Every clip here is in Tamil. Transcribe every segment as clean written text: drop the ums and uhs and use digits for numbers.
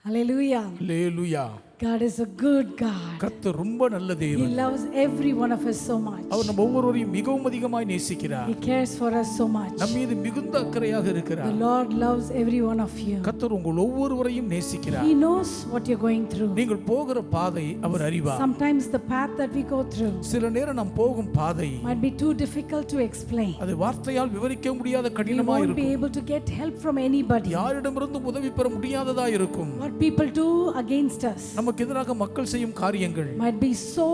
Hallelujah. Hallelujah. God is a good God. கர்த்தர் ரொம்ப நல்ல He தேவன். loves every one of us so much. அவர் நம்ம ஒவ்வொருவரையும் மிகவும் அதிகமாய் நேசிக்கிறார். He cares for us so much. நம் மீது மிகுந்த அக்கறையாக The இருக்கிறார். Lord loves every one of you. கர்த்தர் உங்கள் ஒவ்வொருவரையும் நேசிக்கிறார். He knows what you're going through. நீங்கள் போகிற பாதை அவர் அறிவார். Sometimes the path that we go through சில நேரம் நாம் போகும் பாதை might be too difficult to explain. அது வார்த்தையால் விவரிக்க முடியாத We கடினமாக won't be இருக்கும். able to get help from anybody. யாரிடமிருந்தும் உதவி பெற முடியாததா இருக்கும். What people do against us நமக்கு எதிராக மக்கள் செய்யும் காரியங்கள் might be so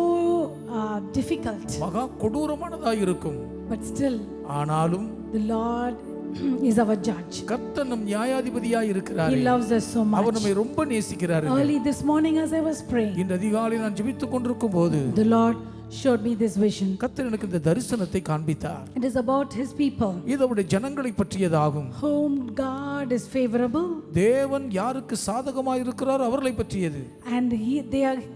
difficult. மகா கொடூரமானதா இருக்கும். But still, ஆனாலும் the Lord is our judge. கர்த்தர் நம் நியாயாதிபதியாய் இருக்கிறார். He loves us so our much. நம்மை ரொம்ப நேசிக்கிறார். Early this morning as I was praying, இந்த அதிகாலை நான் ஜெபித்துக் கொண்டிருக்கும் போது the Lord showed me this vision. கர்த்தர் எனக்கு இந்த தரிசனத்தை காண்பித்தார். It is about his people இது அவருடைய ஜனங்களை பற்றியதாகும். whom God is favorable, தேவன் யாருக்கு சாதகமாய் இருக்கிறார் அவர்களை பற்றியது. and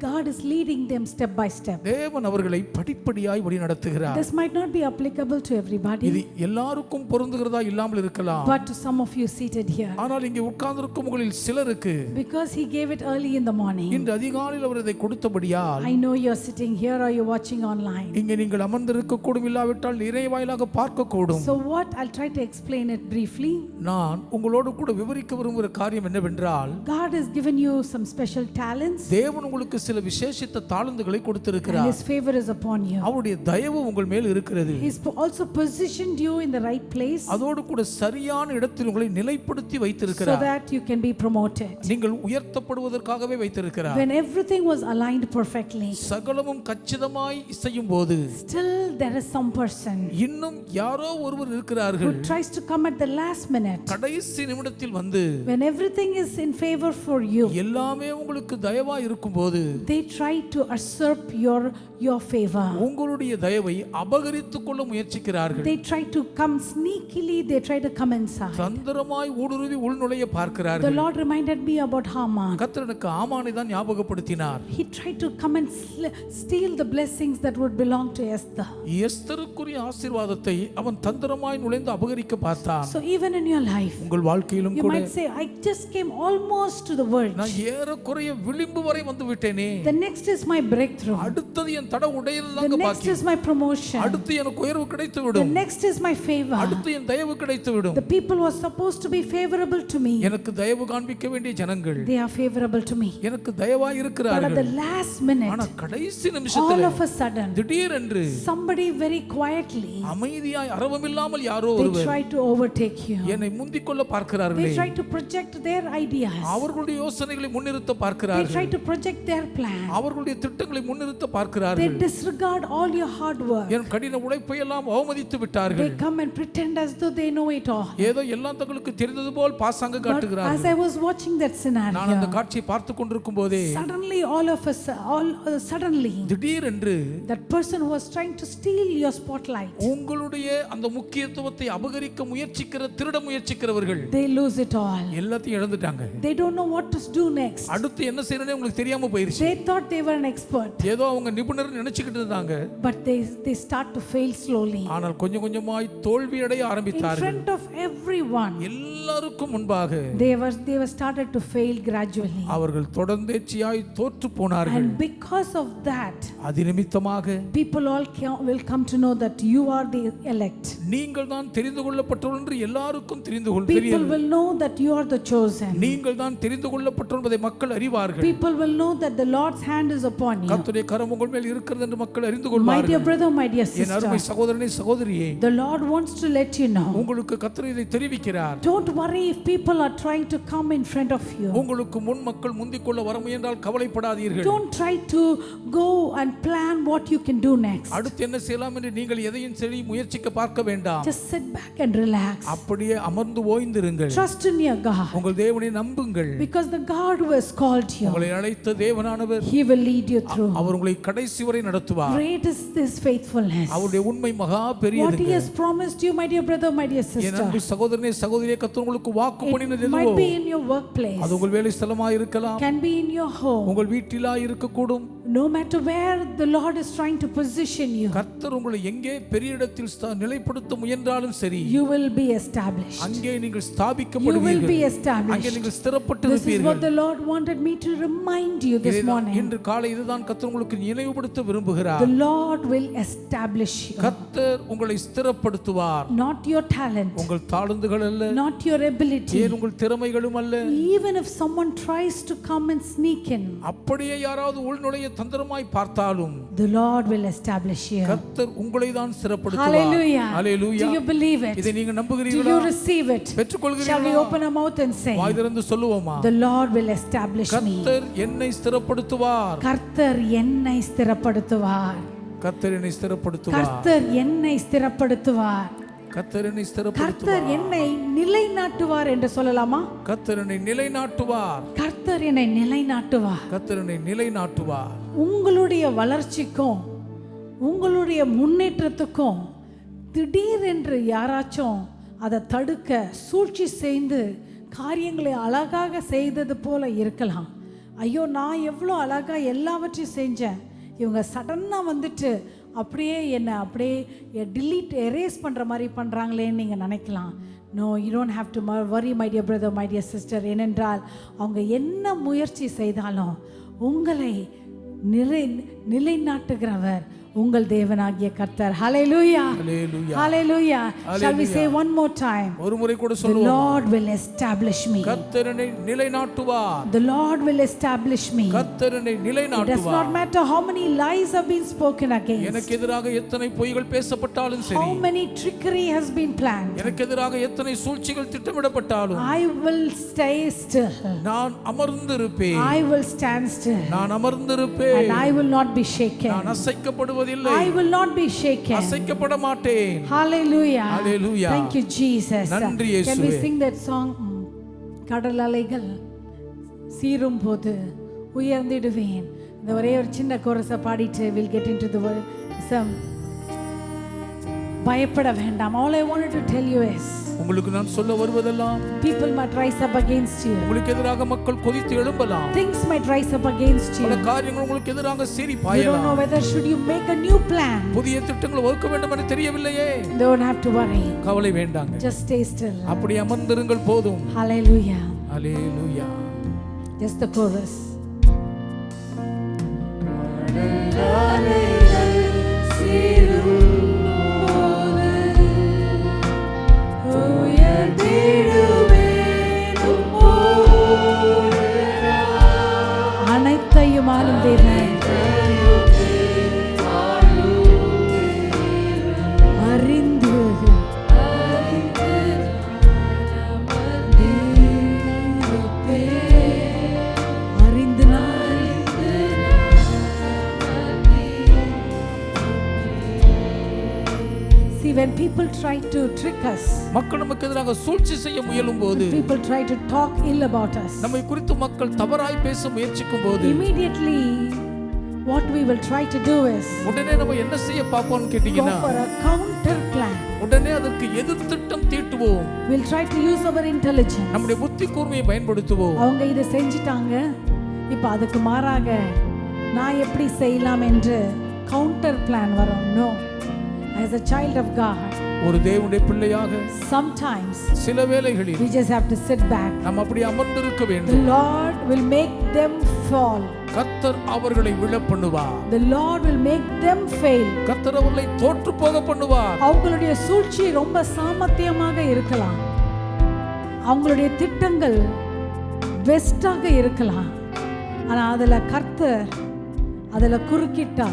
God is leading them step by step. தேவன் அவர்களை படிப்படியாய் வழி நடத்துகிறார். This might not be applicable to இது everybody, எல்லாருக்கும் பொருந்துகிறதா இல்லாமல் இருக்கலாம். but to some of you seated here, ஆனால் இங்கே உட்கார்ந்திருக்கும் உங்களில் சிலருக்கு because he gave it early in the morning. இன்று அதிகாலையில் அவர் இதை கொடுத்தபடியால் I know you're sitting here or you're watching online. இங்கே நீங்கள் அமர்ந்திருக்க கூடும், இல்லாவிட்டால் இறைவாயிலாக பார்க்க கூடும். So what, I'll try to explain it briefly. நான் உங்களோடு கூட விவரிக்க விரும்புகிற காரியம் என்னவென்றால், God has given you some special talents தேவன் உங்களுக்கு சில விசேஷித்த தாளந்துகளை and கொடுத்திருக்கிறார். his favor is upon you. அவருடைய தயவு உங்கள் மேல் இருக்கிறது. He's also positioned you in the right place அதோடு கூட சரியான இடத்தில் உங்களை நிலைப்படுத்தி so வைத்திருக்கிறார். that you can be promoted. நீங்கள் உயர்த்தப்படுவதற்காகவே வைத்திருக்கிறார். When everything was aligned perfectly, சகலமும் கச்சிதமாய் செய்யும் போது still there is some person இன்னும் யாரோ ஒருவர் who இருக்கிறார்கள், tries to come at the last minute. கடைசி நிமிடத்தில் வந்து When everything is in favor for you, எல்லாமே உங்களுக்கு தயவா இருக்கும்போது they try to usurp your favor. உங்களுடைய தயவை அபகரித்துக் கொள்ள முயற்சிக்கிறார்கள். They try to come sneakily, they try to come inside. தந்திரமாய் ஊடுருவி உள்நுழைய The பார்க்கிறார்கள். Lord reminded me about Haman. கர்த்தர் எனக்கு ஆமானை தான் ஞாபகப்படுத்தினார். He tried to come and steal the blessings that would belong to Esther. எஸ்தருக்குரிய ஆசீர்வாதத்தை அவன் தந்திரமாய் நுழைந்து அபகரிக்க பார்த்தான். So even in your life, உங்கள் வாழ்க்கையிலும் you கூட might say, I just came almost to the verge. நான் ஏறக்குறைய விளிம்பு வரை வந்து விட்டேனே. The next is my breakthrough. அடுத்தது என் தட The உடையதாங்க next பாக்கி. is my promotion. அடுத்து எனக்கு உயர்வு கிடைத்து The விடும். next is my favor. அடுத்து என் தயவு கிடைத்து விடும். The people who are supposed to be favorable to me, எனக்கு தயவு காண்பிக்க வேண்டிய ஜனங்கள் they are favorable to me. எனக்கு தயவாய் But at இருக்கிறார்கள். the last minute, ஆனா கடைசி all நிமிஷத்துல of a sudden, திடீரென்று somebody very quietly, அமைதியாய் அரவமில்லாமல் யாரோ they ஒருவர் try to overtake you. என்னை முந்திக் கொள்ள பார்க்கிறார்களே. They try to project their ideas. அவர்களுடைய யோசனைகளை முன்னிறுத்த They பார்க்கிறார்கள். try to project their plan. அவர்களுடைய திட்டங்களை முன்னிறுத்த They பார்க்கிறார்கள். disregard all your hard work. என் கடின உழைப்பை எல்லாம் அவமதித்து விட்டார்கள். They come and pretend as though they know it all. ஏதோ எல்லாம் தங்களுக்கு தெரிந்தது போல் பாசாங்க But as காட்டுகிறார்கள். I was watching that நான் அந்த scenario, காட்சியை பார்த்து கொண்டிருக்கும் போதே suddenly திடீரென்று that person who was trying to steal your spotlight, உங்களுடைய அந்த முக்கியத்துவத்தை அபகரிக்க முயற்சிக்கிற திருட முயற்சிக்கிறவர்கள் they lose it all. எல்லாத்தையும் இழந்துட்டாங்க. They don't know what to do next. அடுத்து என்ன செய்யணும்னு உங்களுக்கு தெரியாம போயிருச்சு. They thought they were an expert, ஏதோ அவங்க நிபுணர் நினைச்சுக்கிட்டு இருந்தாங்க. but they start to fail slowly ஆனால் கொஞ்சம் கொஞ்சமாய் தோல்வி அடைய in ஆரம்பித்தார்கள். front of everyone. எல்லாருக்கும் முன்பாக They were started to fail gradually, அவர்கள் தொடர்ந்தேச்சியாய் தோற்று போனார்கள். and because of that, அது நிமித்தமாக people all will come to know that you are the elect. நீங்கள் தான் தெரிந்து கொள்ளப்பட்டவர்கள் என்று எல்லாருக்கும் தெரிந்து People will know that you are the chosen. நீங்கள் தான் தெரிந்து கொள்ளப்பட்டவர்கள் என்பதை மக்கள் அறிவார்கள். People will know that the Lord's hand is upon you. கர்த்தருடைய கரம் உங்கள் மேல் இருக்கிறது என்று மக்கள் அறிந்து My dear கொள்வார்கள். brother, my dear என் அருமை sister, சகோதரனே சகோதரியே, the Lord wants to let you know. உங்களுக்கு கர்த்தர் இதை தெரிவிக்கிறார். Don't worry if people are trying to come in front of you. உங்களுக்கு முன் மக்கள் முந்திக் கொள்ள வர முயன்றால் கவலைப்படாதீர்கள். Don't try to go and plan what you can do next. அடுத்து என்ன செய்யலாம் என்று நீங்கள் எதையும் சரி முயற்சிக்க பார்க்க வேண்டாம். Just sit back and relax. அப்படியே அமர்ந்து ஓய்ந்திருங்கள். Trust in your God, உங்கள் தேவனை நம்புங்கள். because the God who has called you, உங்களை அழைத்த தேவனானவர் He will lead you through. அவர் உங்களை கடைசி வரை நடத்துவார். Great is this faithfulness. அவருடைய உண்மை மகா What He பெரியது. has promised you, my dear brother, my dear N sister, அன்பு சகோதரனே சகோதரியே, கர்த்தர் உங்களுக்கு வாக்கு பண்ணினது it might எதுவோ be in your workplace, அது உங்கள் வேலை ஸ்தலமாக இருக்கலாம், can be in your home, உங்கள் வீட்டிலா இருக்கக்கூடும், no matter where the Lord is trying to position you, கர்த்தர் உங்களை எங்கே பெரிய இடத்தில் நிலைப்படுத்த முயன்றாலும் சரி, you will be established. அங்கே நீங்கள் You will ஸ்தாபிக்கப்படுவீர்கள். be அங்கே established. நீங்கள் ஸ்திரப்பட்டு This is what இருப்பீர்கள். the Lord wanted me to remind you this morning. இன்று காலை இதுதான் கர்த்தர் உங்களுக்கு நினைவுபடுத்த விரும்புகிறார். The Lord will establish you. கர்த்தர் உங்களை ஸ்திரப்படுத்துவார். Not your talent, உங்கள் தாளந்துகள் அல்ல, not your ability. ஏன் உங்கள் திறமைகளும் அல்ல. Even if someone tries to come and sneak in, அப்படியே யாராவது உள்நுழைய தந்திரமாய் பார்த்தாலும் the Lord will establish you. கர்த்தர் உங்களை தான் ஸ்திரப்படுத்துவார். Hallelujah. Hallelujah. Do you believe it? இதை நீங்க Do நம்புகிறீர்களா? you receive it? Shall we பெற்றுக்கொள்கிறீர்களா? open our mouth and say, வாய் திறந்து சொல்லுவோமா? the Lord will establish me. கர்த்தர் என்னை ஸ்திரப்படுத்துவார். கர்த்தர் என்னை ஸ்திரப்படுத்துவார். கர்த்தர் என்னை ஸ்திரப்படுத்துவார். கர்த்தர் என்னை ஸ்திரப்படுத்துவார். கர்த்தர் என்னை கர்த்தர் ஸ்திரப்படுத்துவார். என்னை நிலைநாட்டுவார் என்று சொல்லலாமா? கர்த்தர் என்னை நிலைநாட்டுவார். கர்த்தர் என்னை நிலைநாட்டுவார். கர்த்தர் என்னை நிலைநாட்டுவார். உங்களுடைய வளர்ச்சிக்கும் உங்களுடைய முன்னேற்றத்துக்கும் திடீரென்று யாராச்சும் அதை தடுக்க சூழ்ச்சி செய்து காரியங்களை அழகாக செய்தது போல இருக்கலாம். ஐயோ, நான் எவ்வளோ அழகாக எல்லாவற்றையும் செஞ்சேன், இவங்க சடனாக வந்துட்டு அப்படியே என்னை அப்படியே எரேஸ் பண்ணுற மாதிரி பண்ணுறாங்களேன்னு நீங்கள் நினைக்கலாம். No, you don't have to worry my dear brother, my dear sister. ஏனென்றால் அவங்க என்ன முயற்சி செய்தாலும் உங்களை நிலைநாட்டுகிறவர் உங்கள் தேவனாகிய கர்த்தர். Hallelujah. Hallelujah. Hallelujah. Shall we say one more time? ஒரு முறை கூட The சொல்லுவோம். Lord will establish me. கர்த்தர் என்னை நிலைநாட்டுவார். The Lord will establish me. கர்த்தர் என்னை It does நிலைநாட்டுவார். not matter how many lies have been spoken against, எனக்கு எதிராக எத்தனை பொய்கள் பேசப்பட்டாலும் சரி, how many trickery has been planned. எனக்கு எதிராக எத்தனை சூழ்ச்சிகள் திட்டமிடப்பட்டாலும் I will stay still. நான் அமர்ந்திருப்பேன். I will stand still. நான் அமர்ந்திருப்பேன். And I will not be shaken. நான் அசைக்கப்படுவதில்லை. I will not be shaken. அசைக்கப்பட மாட்டேன். Hallelujah. Hallelujah. Thank you, Jesus. நன்றி Can we இயேசுவே. sing that song? கடல் அலைகள் சீரும் போது உயர்ந்திடுவேன். இந்த ஒரே ஒரு சின்ன கோரஸை பாடிட்டு we'll get into the word. பயப்பட வேண்டாம். All I wanted to tell you is, உங்களுக்கு நான் சொல்ல வருவதெல்லாம், people might rise up against you. உங்களுக்கு எதிராக மக்கள் கொதித்து எழும்பலாம். Things might rise up against you. பல காரியங்கள் உங்களுக்கு எதிராக சீறி You don't know பாயலாம். whether should you make a new plan. புதிய திட்டங்களை வகுக்க வேண்டும் என தெரியவில்லையே. Don't have to worry. கவலை வேண்டாங்க. Just stay still. அப்படி அமர்ந்திருங்கள் போதும். Hallelujah. Hallelujah. Just the chorus. அனைத்தையும் ஆளும் தேவன், அறிந்து அறிந்து See, when people try to trick us, மக்கள் நமக்கு எதிராக சூழ்ச்சி செய்ய முயலும் போது, people try to talk ill about us, நம்மை குறித்து மக்கள் தவறாய் பேச முயற்சிக்கும் போது, immediately what we will try to do is உடனே நம்ம என்ன செய்ய பாப்போம்னு go கேட்டீங்கன்னா, for a counter plan. உடனே அதற்கு எதிர் திட்டம் தீட்டுவோம். We'll try to use our intelligence. நம்முடைய புத்தி கூர்மையை பயன்படுத்துவோம். அவங்க இதை செஞ்சிட்டாங்க, இப்போ அதுக்கு மாறாக நான் எப்படி செய்யலாம் என்று கவுண்டர் பிளான் வரும். No, as a child of God, ஒரு தேவனுடைய பிள்ளையாக sometimes சில வேளைகளில் we just have to sit back. நாம் அப்படி அமர்ந்திருக்க The வேண்டும். Lord will make them fall. கர்த்தர் அவர்களை விழ பண்ணுவார். The Lord will make them fail. கர்த்தர் அவர்களை தோற்று போக பண்ணுவார். அவங்களுடைய சூழ்ச்சி ரொம்ப சாமர்த்தியமாக இருக்கலாம், அவங்களுடைய திட்டங்கள் பெஸ்டாக இருக்கலாம், ஆனால் அதில் கர்த்தர் அதில் குறுக்கிட்டா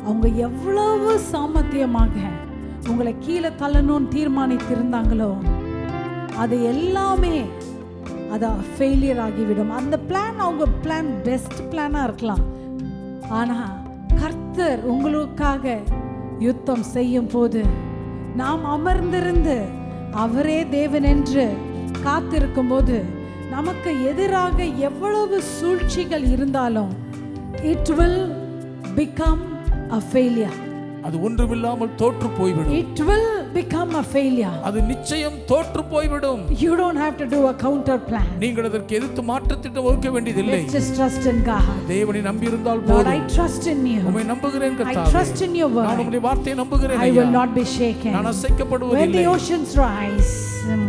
அவங்க எவ்வளவு சாமர்த்தியமாக உங்களை கீழே தள்ளணும்னு தீர்மானித்திருந்தாங்களோ அது எல்லாமே அது ஃபெயிலியர் ஆகிவிடும். அந்த பிளான் அவங்க பிளான் பெஸ்ட் பிளானாக இருக்கலாம், ஆனால் கர்த்தர் உங்களுக்காக யுத்தம் செய்யும் போது நாம் அமர்ந்திருந்து அவரே தேவன் என்று காத்திருக்கும் போது நமக்கு எதிராக எவ்வளவு சூழ்ச்சிகள் இருந்தாலும் it will become a failure. அது ஒன்றுமில்லாமல் தோற்று போய்விடும். It will become a failure. அது நிச்சயம் தோற்று போய்விடும். You don't have to do a counter plan. நீங்கள் அதற்கு எதிர்த்து மாற்று திட்டம் வகுக்க வேண்டியதில்லை. Let's just trust in God. தேவனை நம்பி இருந்தால் Lord, போதும். I trust in you. உம்மை நம்புகிறேன் I கர்த்தாவே. trust in your நான் word. உம்முடைய வார்த்தையை நம்புகிறேன் I ஐயா. will not be shaken. நான் When அசைக்கப்படுவதில்லை. the oceans rise, When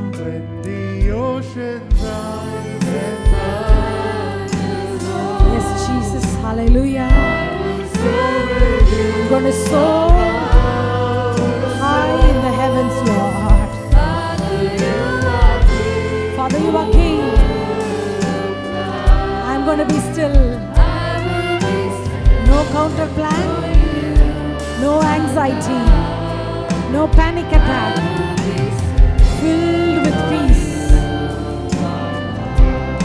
the oceans rise and yes, Jesus, hallelujah. I'm going to soar high in the heavens, Lord. Father, you are King. I'm going to be still. No counter plan, no anxiety, no panic attack, filled with peace.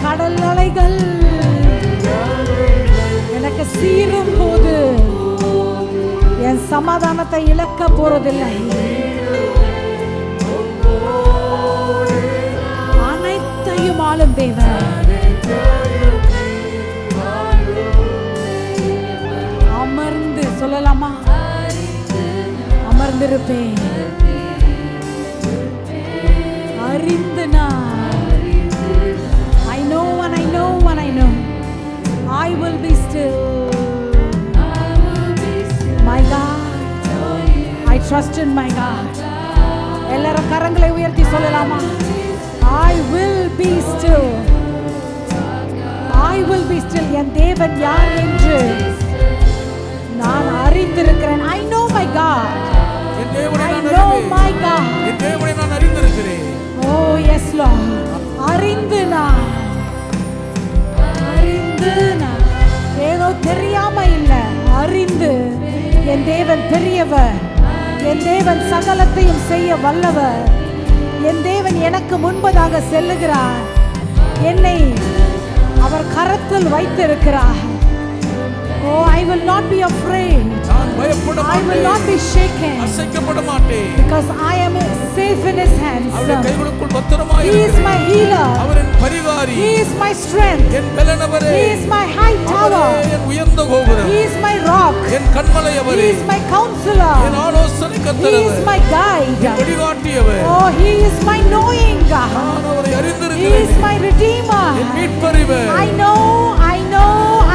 கடல் அலைகள் எனக்கு சீரும் போது என் சமாதானத்தை இழக்க போறதில்லை. அனைத்தையும் ஆளும் தேவன். அமர்ந்து சொல்லலாமா? அமர்ந்திருப்பேன். அறிந்து நான் I know and I know and I know I will be still. My God, I trust in my God. எல்லாரும் கரங்களை உயர்த்தி சொல்லலாமா? I will be still. I will be still. என் தேவன் யார் என்று நான் அறிந்திருக்கிறேன். I know my God. என் தேவனை I நான் know அறிவேன். my God. என் தேவனை நான் அறிந்திருக்கிறேன். Oh yes Lord. அறிந்து நான் ஏதோ தெரியாம இல்ல, அறிந்து என் தேவன் பெரியவர். என் தேவன் சகலத்தையும் செய்ய வல்லவர். என் தேவன் எனக்கு முன்பதாக செல்லுகிறார். என்னை அவர் கரத்தில் வைத்திருக்கிறார். Oh, I will not be afraid. நான் பயப்பட I will not மாட்டேன். be shaken. அசைக்கப்பட மாட்டேன். Because I am safe in his hands. அவருடைய கைகளுக்குள் பத்திரமாய் He is இருக்கிறேன். my healer. Our N பரிகாரி. He is my strength. N பலனவரே. He is my high tower. அவரே என் உயர்ந்த கோபுரம். He is my rock. என் கண்மலை He அவரே. is my counselor. என் ஆலோசனை He is கர்த்தரவர். my guide. வழிகாட்டியவர். Oh, he is my knowing God. நான் அவரை He அறிந்திருக்கிறேன். is my redeemer. N மீட்பரிவர். I know, I know,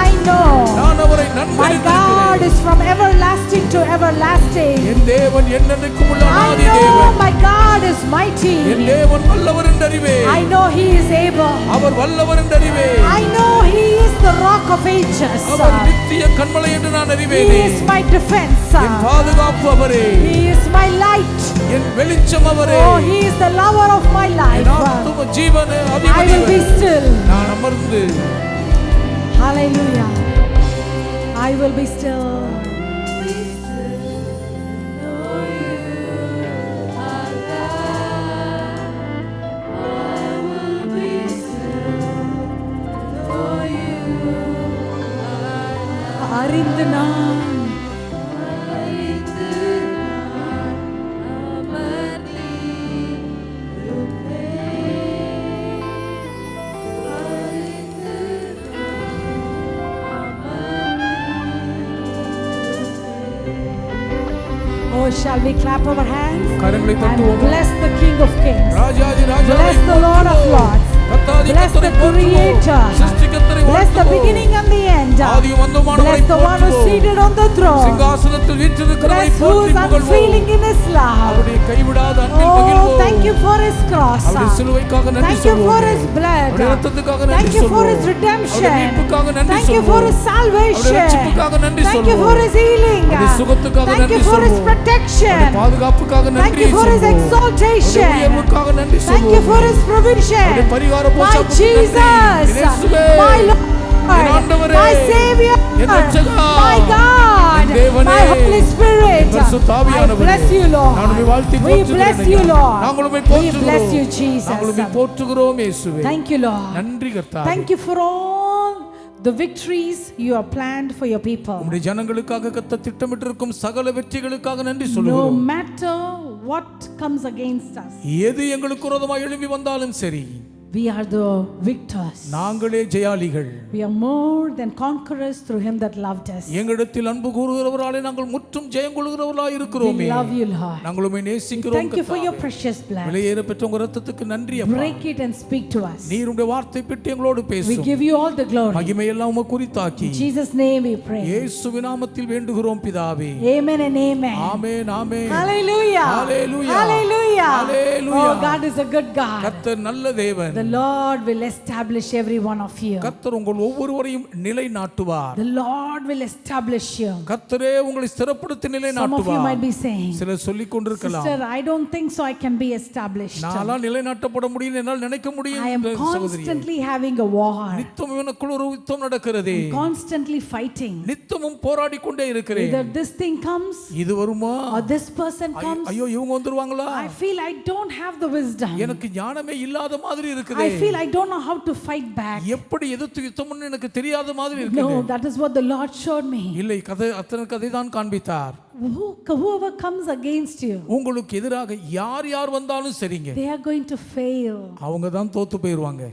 I know. நான் அவரை நன்கு My அறிந்திருக்கிறேன். God is from everlasting to everlasting. என் தேவன் என்னென்னைக்கும் உள்ள I ஆதி know தேவன். my God is mighty. என் தேவன் வல்லவர் என்று அறிவேன். I know he is able. அவர் வல்லவர் என்று அறிவேன். I know he is the rock of ages. அவர் நித்திய கண்மலை என்று நான் He அறிவேனே. is my defense. என் பாதுகாப்பு அவரே. He is my light. என் வெளிச்சம் அவரே. Oh, he is the lover of my N life. ஆத்தும ஜீவன I will be அதிபதி. still. நான் அமர்ந்து Hallelujah. I will be still. அறிந்து நான் Oh, shall we clap our hands கரங்களை and தட்டுவோம். bless the King of Kings? ராஜாதி ராஜாவை Bless the Lord of Lords. கர்த்தாதி Bless the கர்த்தரை Creator. போற்றுவோம். சிருஷ்டிகர்த்தரை Bless the வாழ்த்துவோம். beginning and the end. ஆதியும் அந்தமுமானவரை Bless the one who is போற்றுவோம். seated on the throne. சிங்காசனத்தில் வீற்றிருக்கிறவரை Bless who போற்றி is புகழ்வோம். unfailing in his love. அவருடைய கைவிடாத அன்பில் Oh, மகிழ்வோம். thank you for his cross. அவருடைய சிலுவைக்காக நன்றி Thank you for சொல்வோம். his blood. அவருடைய இரத்தத்துக்காக நன்றி Thank you for சொல்வோம். his redemption. அவருடைய மீட்புக்காக நன்றி Thank you for சொல்வோம். his அவருடைய salvation. ரட்சிப்புக்காக நன்றி Thank you சொல்வோம். for his healing. அவருடைய சுகத்துக்காக Thank நன்றி you for his சொல்வோம். protection. அவருடைய பாதுகாப்புக்காக Thank நன்றி you for his சொல்வோம். exaltation. அவருடைய உயர்வுக்காக நன்றி Thank you சொல்வோம். for his provision. அவருடைய பரிகார My போஷாக்குக்கு நன்றி. Jesus, என் இயேசுவே, my Lord, என் ஆண்டவரே, my Savior, N இரட்சகா, my God, என் தேவனே, my Holy Spirit. பரிசுத்த I ஆவியானவரே, bless you, Lord. நான் உம்மை வாழ்த்தி We போற்றுகிறேன் bless ஐயா. you, Lord. நாங்கள் உம்மை We போற்றுகிறோம். bless you, Jesus. நாங்கள் உம்மை போற்றுகிறோம் இயேசுவே. Thank you, Lord. நன்றி கர்த்தாவே. Thank you for all the victories you have planned for your people. உம்முடைய ஜனங்களுக்காக கர்த்தர் திட்டமிட்டிருக்கும் சகல வெற்றிகளுக்காக நன்றி No சொல்லுகிறோம். matter what comes against us, எது எங்களுக்கு விரோதமாக எழும்பி வந்தாலும் சரி, we are the victors. நாங்களே ஜெயாளிகள். We are more than conquerors through him that loved us. எங்களிடத்தில் அன்பு கூறுகிறவராலே நாங்கள் முற்றும் ஜெயம் கொள்கிறவர்களாய் இருக்கிறோமே. We love you, Lord. நாங்கள் உம்மை நேசிக்கிறோம். Thank you for your precious blood. விலையேற பெற்ற உங்க இரத்தத்துக்கு நன்றி அப்பா. Break it and speak to us. நீர் உம்முடைய வார்த்தை பெற்று எங்களோடு We பேசும். give you all the glory. மகிமை எல்லாம் உமக்கு குறித்தாக்கி In Jesus' name we pray. இயேசுவின் நாமத்தில் வேண்டுகிறோம் பிதாவே. Amen and amen. Amen amen. Hallelujah. Hallelujah. Hallelujah. Hallelujah. Oh, God is a good God. கர்த்தர் நல்ல தேவன். The Lord will establish every one of you. கர்த்தர் உங்கள் ஒவ்வொருவரையும் நிலைநாட்டுவார். The Lord will establish you. கர்த்தரே உங்களை ஸ்திரப்படுத்தி Some of you நிலைநாட்டுவார். might be saying, சிலர் சொல்லிக் கொண்டிருக்கலாம், Sister, I don't think so I can be established. நான்லாம் நிலைநாட்டப்பட முடியும் என்னால் நினைக்க முடியும். I am constantly having a war. நித்தம் எனக்குள்ள ஒரு யுத்தம் நடக்கிறதே. Constantly fighting. நித்தமும் போராடி கொண்டே இருக்கிறேன். Either this thing comes இது வருமா? or this person comes. ஐயோ இவங்க வந்துருவாங்களா? I feel I don't have the wisdom. எனக்கு ஞானமே இல்லாத மாதிரி இருக்குது. I feel I don't know how to fight back. எப்படி எதிர்த்து யுத்தம்னு எனக்கு தெரியாத மாதிரி இருக்குது. No, that is what the Lord showed me. இல்லை, அத்தனை கதை தான் காண்பித்தார். Whoever comes against you, உங்களுக்கு எதிராக யார் வந்தாலும் சரிங்க, they are going to fail அவங்க தான் தோத்து போயிருவாங்க.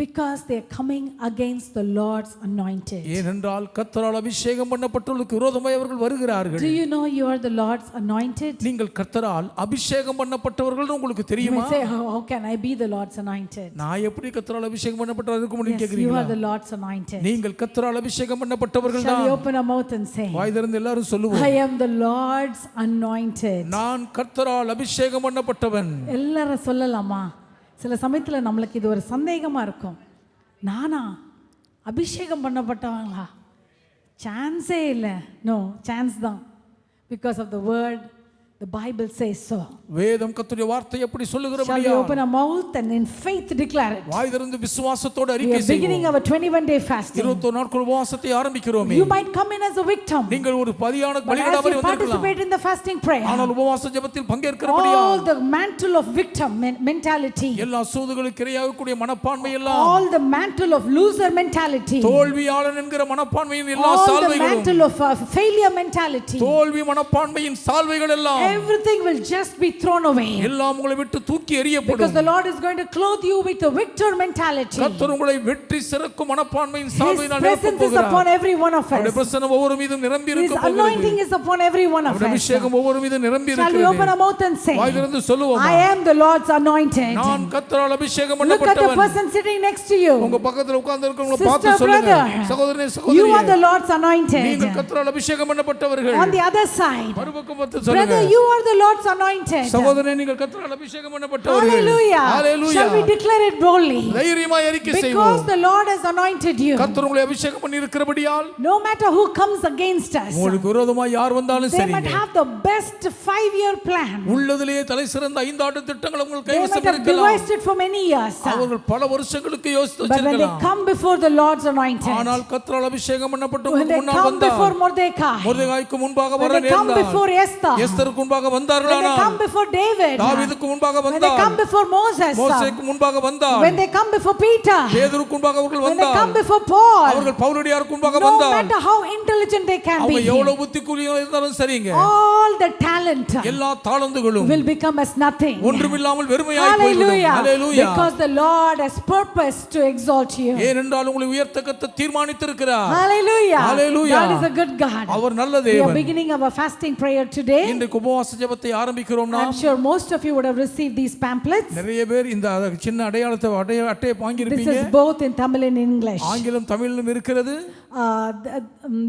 because they are coming against the Lord's anointed. ஏனென்றால் கர்த்தரால் அபிஷேகம் பண்ணப்பட்டவர்களுக்கு விரோதமாய் அவர்கள் வருகிறார்கள். Do you know you are the Lord's anointed? நீங்கள் கர்த்தரால் அபிஷேகம் பண்ணப்பட்டவர்கள் உங்களுக்கு You தெரியுமா? may say, how can I be the Lord's anointed? நான் எப்படி கர்த்தரால் அபிஷேகம் பண்ணப்பட்டவர்கள் இருக்க முடியும் Yes, you கேக்குறீங்களா? are the Lord's anointed. நீங்கள் கர்த்தரால் அபிஷேகம் பண்ணப்பட்டவர்கள் Shall தான். we open our mouth and say, வாய் திறந்து எல்லாரும் சொல்லுவோம், I am the Lord's anointed. நான் கர்த்தரால் அபிஷேகம் பண்ணப்பட்டவன். எல்லாரும் சொல்லலாமா? சில சமயத்தில் நம்மளுக்கு இது ஒரு சந்தேகமாக இருக்கும். நானா அபிஷேகம் பண்ணப்பட்டவங்களா? சான்ஸே இல்லை. நோ, சான்ஸ் தான். Because of the word the Bible says so. வேதம் கர்த்தருடைய வார்த்தை எப்படி Shall we சொல்லுகிறபடியா open our mouth and in faith declare it? வாய் திறந்து விசுவாசத்தோடு We அறிக்கை are beginning செய்வோம். our 21-day fasting. 21 நாட்கள் உபவாசத்தை ஆரம்பிக்கிறோமே. You might come in as a victim, நீங்கள் ஒரு பலியான but பலியிட as மாதிரி you வந்திருக்கலாம். participate in the fasting prayer, ஆனால் உபவாச ஜெபத்தில் பங்கேற்கிறபடியா all the mantle of victim mentality, எல்லா சூதுகளுக்கு இரையாகக்கூடிய மனப்பான்மை எல்லாம், all the mantle of loser mentality, தோல்வியாளன் என்கிற மனப்பான்மையின் எல்லா all the சால்வைகளும், mantle of failure mentality, தோல்வி மனப்பான்மையின் சால்வைகள் எல்லாம் everything will just be thrown away. எல்லாம் உங்களை விட்டு தூக்கி Because எறியப்படும். the Lord is going to clothe you with a victor mentality. கர்த்தர் உங்களை வெற்றி சிறக்கும் மனப்பான்மையின் His சால்வையினால் presence is நிரப்பப் upon போகிறார். every one of அவருடைய us. பிரசன்னம் ஒவ்வொரு மீதும் நிரம்பி His இருக்க போகிறது. anointing is upon every one of அவருடைய us. அபிஷேகம் ஒவ்வொரு மீதும் நிரம்பி Shall we open இருக்கிறது. our mouth and say, வாய் திறந்து சொல்லுவோமா, I am the Lord's anointed. நான் கர்த்தரால் அபிஷேகம் Look at the பண்ணப்பட்டவன். person sitting next to you. உங்க பக்கத்துல உட்கார்ந்து இருக்கவங்கள Sister, பார்த்து சொல்லுங்க, brother, சகோதரனே You are the சகோதரியே, Lord's anointed. நீங்கள் கர்த்தரால் அபிஷேகம் பண்ணப்பட்டவர்கள். On the other side, மறுபக்கம் பார்த்து சொல்லுங்க, brother, you are the Lord's anointed. சகோதரனே நீங்கள் கர்த்தரால் அபிஷேகம் பண்ணப்பட்டவர்கள். Hallelujah. Hallelujah. Shall we declare it boldly? தைரியமாய் அறிக்கை Because செய்வோம். the Lord has anointed you. கர்த்தர் உங்களை அபிஷேகம் பண்ணி இருக்கிறபடியால் No matter who comes against us, உங்களுக்கு விரோதமாய் யார் வந்தாலும் they might சரிங்க, have the best 5-year plan. உள்ளதிலேயே தலை சிறந்த 5 ஆண்டு திட்டங்கள் உங்கள் They might கைவசம் have இருக்கலாம். devised it for many years. அவர்கள் பல வருஷங்களுக்கு யோசித்து But when they வச்சிருக்கலாம். come before the Lord's anointed, ஆனால் கர்த்தரால் அபிஷேகம் பண்ணப்பட்டு when உங்களுக்கு they முன்னால் come before வந்தார். Mordecai, மொர்தெகாய்க்கு முன்பாக when வர they come before நேர்ந்தார். Esther, எஸ்தருக்கு முன்பாக when they வந்தார்களானால், come before David, தாவீதுக்கு முன்பாக when they come வந்தார். before Moses, மோசேக்கு முன்பாக வந்தார். when they come before Peter, பேதுருக்கு முன்பாக அவர்கள் when they come வந்தார். before Paul, அவர்கள் பவுலடியாருக்கு முன்பாக no வந்தார். matter how intelligent they can அவங்க be, எவ்வளவு புத்திக்குரியவா இருந்தாலும் சரிங்க, all the talent எல்லா தாளந்துகளும் will become as nothing. ஒன்றுமில்லாமல் வெறுமையாய் போய்விடும். Hallelujah. Hallelujah. Because the Lord has purposed to exalt you. ஏனென்றால் உங்களை உயர்த்த கர்த்தர் தீர்மானித்திருக்கிறார். Hallelujah. Hallelujah. God is a good God. அவர் நல்ல We are தேவன். beginning our fasting prayer today. இன்றைக்கு உபவாச ஜெபத்தை ஆரம்பிக்கிறோம். I'm நாம் sure most of you would have received these pamphlets. நிறைய பேர் இந்த சின்ன அட்டையை வாங்கி This இருப்பீங்க. is both in Tamil and English. ஆங்கிலம் தமிழிலும் இருக்கிறது.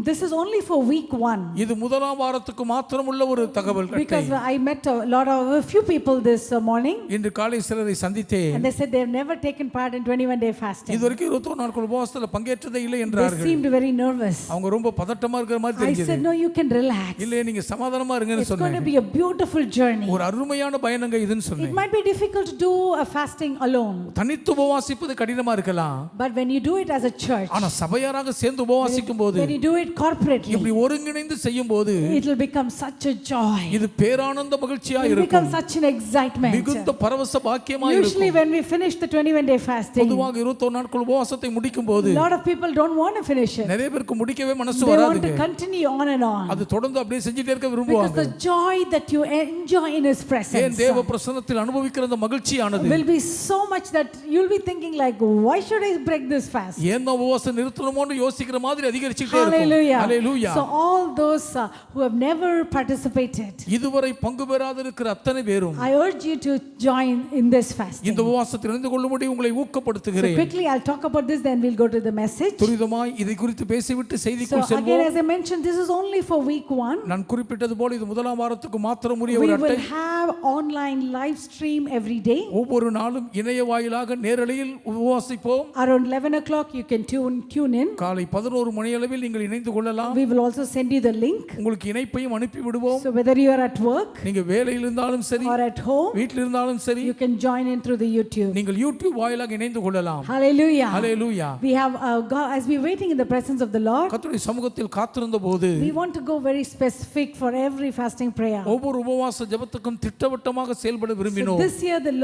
This is only for week 1. இது முதலாம் வாரத்துக்கு மாத்திரம் உள்ள ஒரு தகவல் கட்டை. Because I met a few people this morning, இன்று காலை சிலரை சந்தித்தேன். and they said they have never taken part in 21-day fasting. இதுவரைக்கும் 21 நாட்கள் உபவாசத்துல பங்கேற்றதே இல்லை They என்றார்கள். seemed very nervous. அவங்க ரொம்ப பதட்டமா இருக்கிற மாதிரி I தெரிஞ்சது. said, no, you can relax. இல்ல நீங்க சமாதானமா இருங்கன்னு It's going to சொன்னேன். be a beautiful journey. ஒரு அருமையான பயணங்க இதுன்னு It சொன்னேன். might be difficult to do a fasting alone, தனித்து உபவாசிப்பது கடினமா இருக்கலாம். but when you do it as a church, ஆனா சபையாராக சேர்ந்து உபவாசிக்கும் போது, when you do it corporately, இப்படி ஒருங்கிணைந்து செய்யும் போது it will become such a joy. இது பேரானந்த மகிழ்ச்சியா It will become இருக்கும். such an excitement. மிகுந்த பரவச பாக்கியமா Usually இருக்கும். when we finish the 21-day fasting, பொதுவாக 21 நாட்கள் உபவாசத்தை முடிக்கும் போது a lot of people don't want to finish it. நிறைய பேருக்கு முடிக்கவே மனசு They want வராதுங்க. to continue on and on. அது தொடர்ந்து அப்படியே செஞ்சிட்டே இருக்க Because விரும்புவாங்க. the joy that you enjoy in His ஏன் presence தேவ பிரசன்னத்தில் அனுபவிக்கிற அந்த மகிழ்ச்சியானது will be so much that you'll be thinking like, why should I break this fast? ஏன் உபவாசம் நிறுத்தணுமோன்னு யோசிக்கிற மாதிரி அதிகரிச்சுட்டே இருக்கும். Hallelujah. Hallelujah. So all those who have never participated, இதுவரை பங்கு பெறாத இருக்கிற அத்தனை பேரும் I urge you to join in this fasting. இந்த உபவாசத்தில் இணைந்து கொள்ளும்படி உங்களை So ஊக்கப்படுத்துகிறேன். quickly I'll talk about this, then we'll go to the message. துரிதமாய் இதை குறித்து பேசிவிட்டு So செய்திக்குள் again, செல்வோம். as I mentioned, this is only for week 1. நான் குறிப்பிட்டது போல இது முதலாம் வாரத்துக்கு மாத்திரம் உரிய We ஒரு will அட்டை. have online live stream every day. ஒவ்வொரு நாளும் இணைய வாயிலாக நேரலையில் உபவாசிப்போம். Around 11 o'clock you can tune in. காலை 11 மணி அளவில் நீங்கள் இணைந்து கொள்ளலாம். We will also send you the link. உங்களுக்கு இணைப்பையும் அனுப்பி விடுவோம். So whether you are at work நீங்க வேலையில் இருந்தாலும் சரி or at home, வீட்டில் இருந்தாலும் சரி you can join in through the YouTube. நீங்கள் யூடியூப் வாயிலாக இணைந்து கொள்ளலாம். Hallelujah. Hallelujah. We have God, as we waiting in the presence of the Lord, கர்த்தருடைய சமூகத்தில் காத்திருந்த போது we want to go very specific for every fasting prayer. ஒவ்வொரு உபவாச ஜெபத்துக்கும் திட்டவட்டமாக செயல்பட So விரும்பினோம். this year the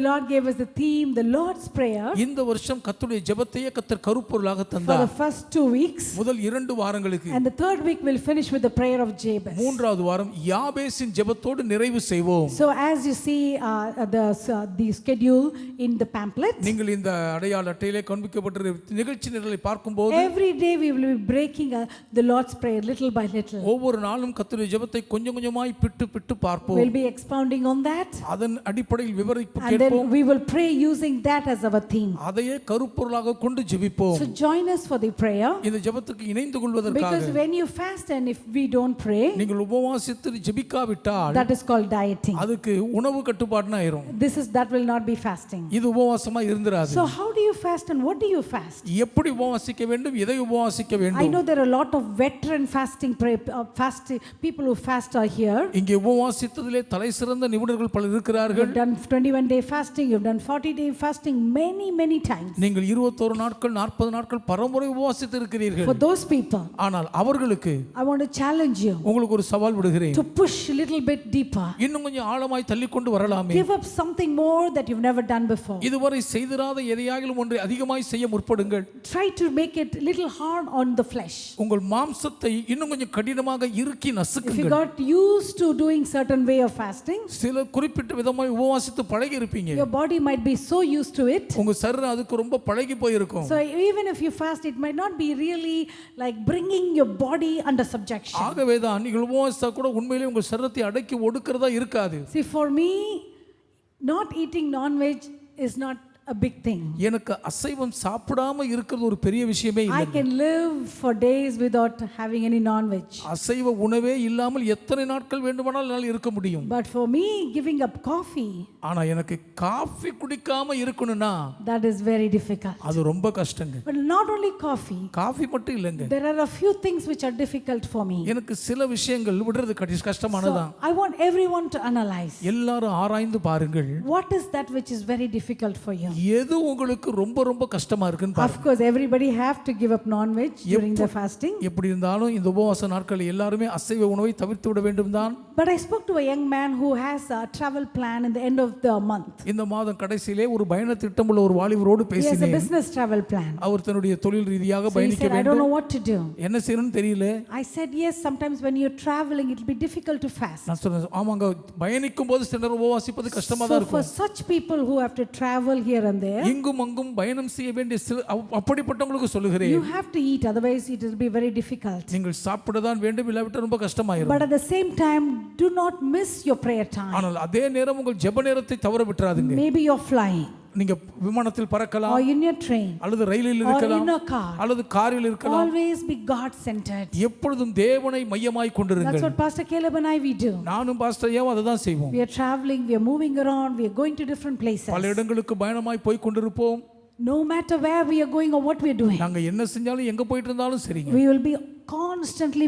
Lord gave us the theme, the Lord's Prayer, இந்த வருஷம் கர்த்தருடைய ஜெபத்தையே கர்த்தர் கருப்பொருளாக for தந்தார். the first 2 weeks, முதல் 2 வாரங்களுக்கு and the third week we'll finish with the prayer of Jabez. மூன்றாவது வாரம் யாபேசின் ஜெபத்தோடு நிறைவு செய்வோம். So as you see the schedule in the pamphlet, நீங்கள் இந்த அடையாள அட்டையிலே காண்பிக்கப்பட்டிருக்கிற நிகழ்ச்சி நிரலை பார்க்கும்போது every day we will be breaking the Lord's Prayer little by little. ஒவ்வொரு நாளும் கர்த்தருடைய ஜெபத்தை கொஞ்சம் கொஞ்சமாய் பிட்டு பிட்டு பார்ப்போம். We'll be expounding on that, அதன் அடிப்படையில் விவரிப்பு and then கேட்போம். we will pray using that as our theme. அதையே கருப்பொருளாக கொண்டு ஜெபிப்போம். So join us for the prayer, இந்த ஜெபத்துக்கு இணைந்து கொள்வதற்காக because when you fast and if we don't pray, நீங்கள் உபவாசித்து ஜெபிக்காவிட்டால் that is called dieting. அதுக்கு உணவு கட்டுப்பாடுனா ஆயிரும். That will not be fasting. இது உபவாசமா இருந்திராது. So how do you fast and what do you fast? எப்படி உபவாசிக்க வேண்டும், எதை உபவாசிக்க I வேண்டும்? know there are a lot of veteran fasting people who fast are here. இங்கே உபவாசித்ததிலே தலைசிறந்த நிபுணர்கள் பலர் இருக்கிறார்கள். You've done 21-day fasting, you've done 40-day fasting many times. நீங்கள் 21 நாட்கள் 40 நாட்கள் பரமுறை உபவாசித்து இருக்கிறீர்கள். For those people, ஆனால் அவர்களுக்கு I want to challenge you உங்களுக்கு ஒரு சவால் விடுகிறேன். to push a little bit deeper. இன்னும் கொஞ்சம் ஆழமாய் தள்ளிக்கொண்டு வரலாமே. Give up something more that you've never done before. இதுவரை செய்திராத எதையாகிலும் ஒன்றை அதிகமாய் செய்ய முற்படுங்கள். Try to make it a little hard on the flesh. உங்கள் மாம்சத்தை இன்னும் கொஞ்சம் கடினமாக இறுக்கி If you நசுக்குங்கள். got used to doing certain way of fasting, சில குறிப்பிட்ட விதமாய் உபவாசித்து பழகி இருப்பீங்க. your body might be so used to it. உங்க சரீரம் அதுக்கு ரொம்ப பழகி போயிருக்கும். So even if you fast, it might not be really like bringing your body under subjection. ஆகவே தான் நீங்கள் உபவாசித்தா கூட உண்மையிலே உங்கள் சரீரத்தை அடக்கி ஒடுக்கிறதா இருக்காது. See, for me, not eating non-veg is not a big thing. எனக்கு அசைவம் சாப்பிடாம இருக்கிறது ஒரு பெரிய விஷயமே I இல்லை. can live for days without having any non-veg. அசைவ உணவே இல்லாமல் எத்தனை நாட்கள் வேண்டுமானால் என்னால் இருக்க முடியும். But for me, giving up coffee, ஆனா எனக்கு காஃபி குடிக்காம இருக்கணும்னா that is very difficult. அது ரொம்ப கஷ்டங்க. But not only coffee, coffee மட்டும் இல்லைங்க. there are a few things which are difficult for me. எனக்கு சில விஷயங்கள் விடுறது கஷ்டமானதான். So I want everyone to analyze. எல்லாரும் ஆராய்ந்து பாருங்கள். What is that which is very difficult for you? எது உங்களுக்கு ரொம்ப ரொம்ப கஷ்டமா இருக்குன்னு பாருங்க. Of course, everybody have to give up non-veg during the fasting. எப்படி இருந்தாலும் இந்த உபவாச நாட்கள் எல்லாருமே அசைவ உணவை தவிர்த்து விட வேண்டும் தான். But I spoke to a young man who has a travel plan in the end of the month. இந்த மாதம் கடைசியிலே ஒரு பயண திட்டம் உள்ள ஒரு வாலிபரோடு He has a பேசினேன். business travel plan. அவர் தன்னுடைய தொழில் ரீதியாக So he பயணிக்க said, I don't வேண்டும். know what to do. என்ன செய்யணும்னு தெரியல. I said, yes, sometimes when you're traveling, it will be difficult to fast. நான் சொன்னேன், ஆமாங்க, பயணிக்கும் போது சில நேரம் உபவாசிப்பது கஷ்டமா தான் So for இருக்கும். such people who have to travel here and there, இங்கும் அங்கும் பயணம் செய்ய வேண்டிய அப்படிப்பட்டவங்களுக்கு சொல்லுகிறேன். you have to eat, otherwise it will be very difficult. நீங்கள் சாப்பிட தான் வேண்டும், இல்லாவிட்டால் ரொம்ப கஷ்டமாயிரும். But at the same time, do not miss your prayer time. ஆனால் அதே நேரம் உங்கள் ஜெப நேரத்தை தவற விட்டுறாதீங்க. Maybe you're flying, நீங்க விமானத்தில் பறக்கலாம், or in your train, அல்லது ரயிலில் or இருக்கலாம், in a car. அல்லது காரில் இருக்கலாம். Always be God centered. எப்பொழுதும் தேவனை மையமாய் That's கொண்டிருங்கள். what Pastor Caleb and I we do. நானும் பாஸ்டர் ஐயாவும் அதை தான் செய்வோம். We are traveling, we are moving around, we are going to different places. பல இடங்களுக்கு பயணமாய் போய் கொண்டிருப்போம். No matter where we are going or what we are doing, நாங்க என்ன செஞ்சாலும் எங்க போயிட்டு இருந்தாலும் சரிங்க. we will be constantly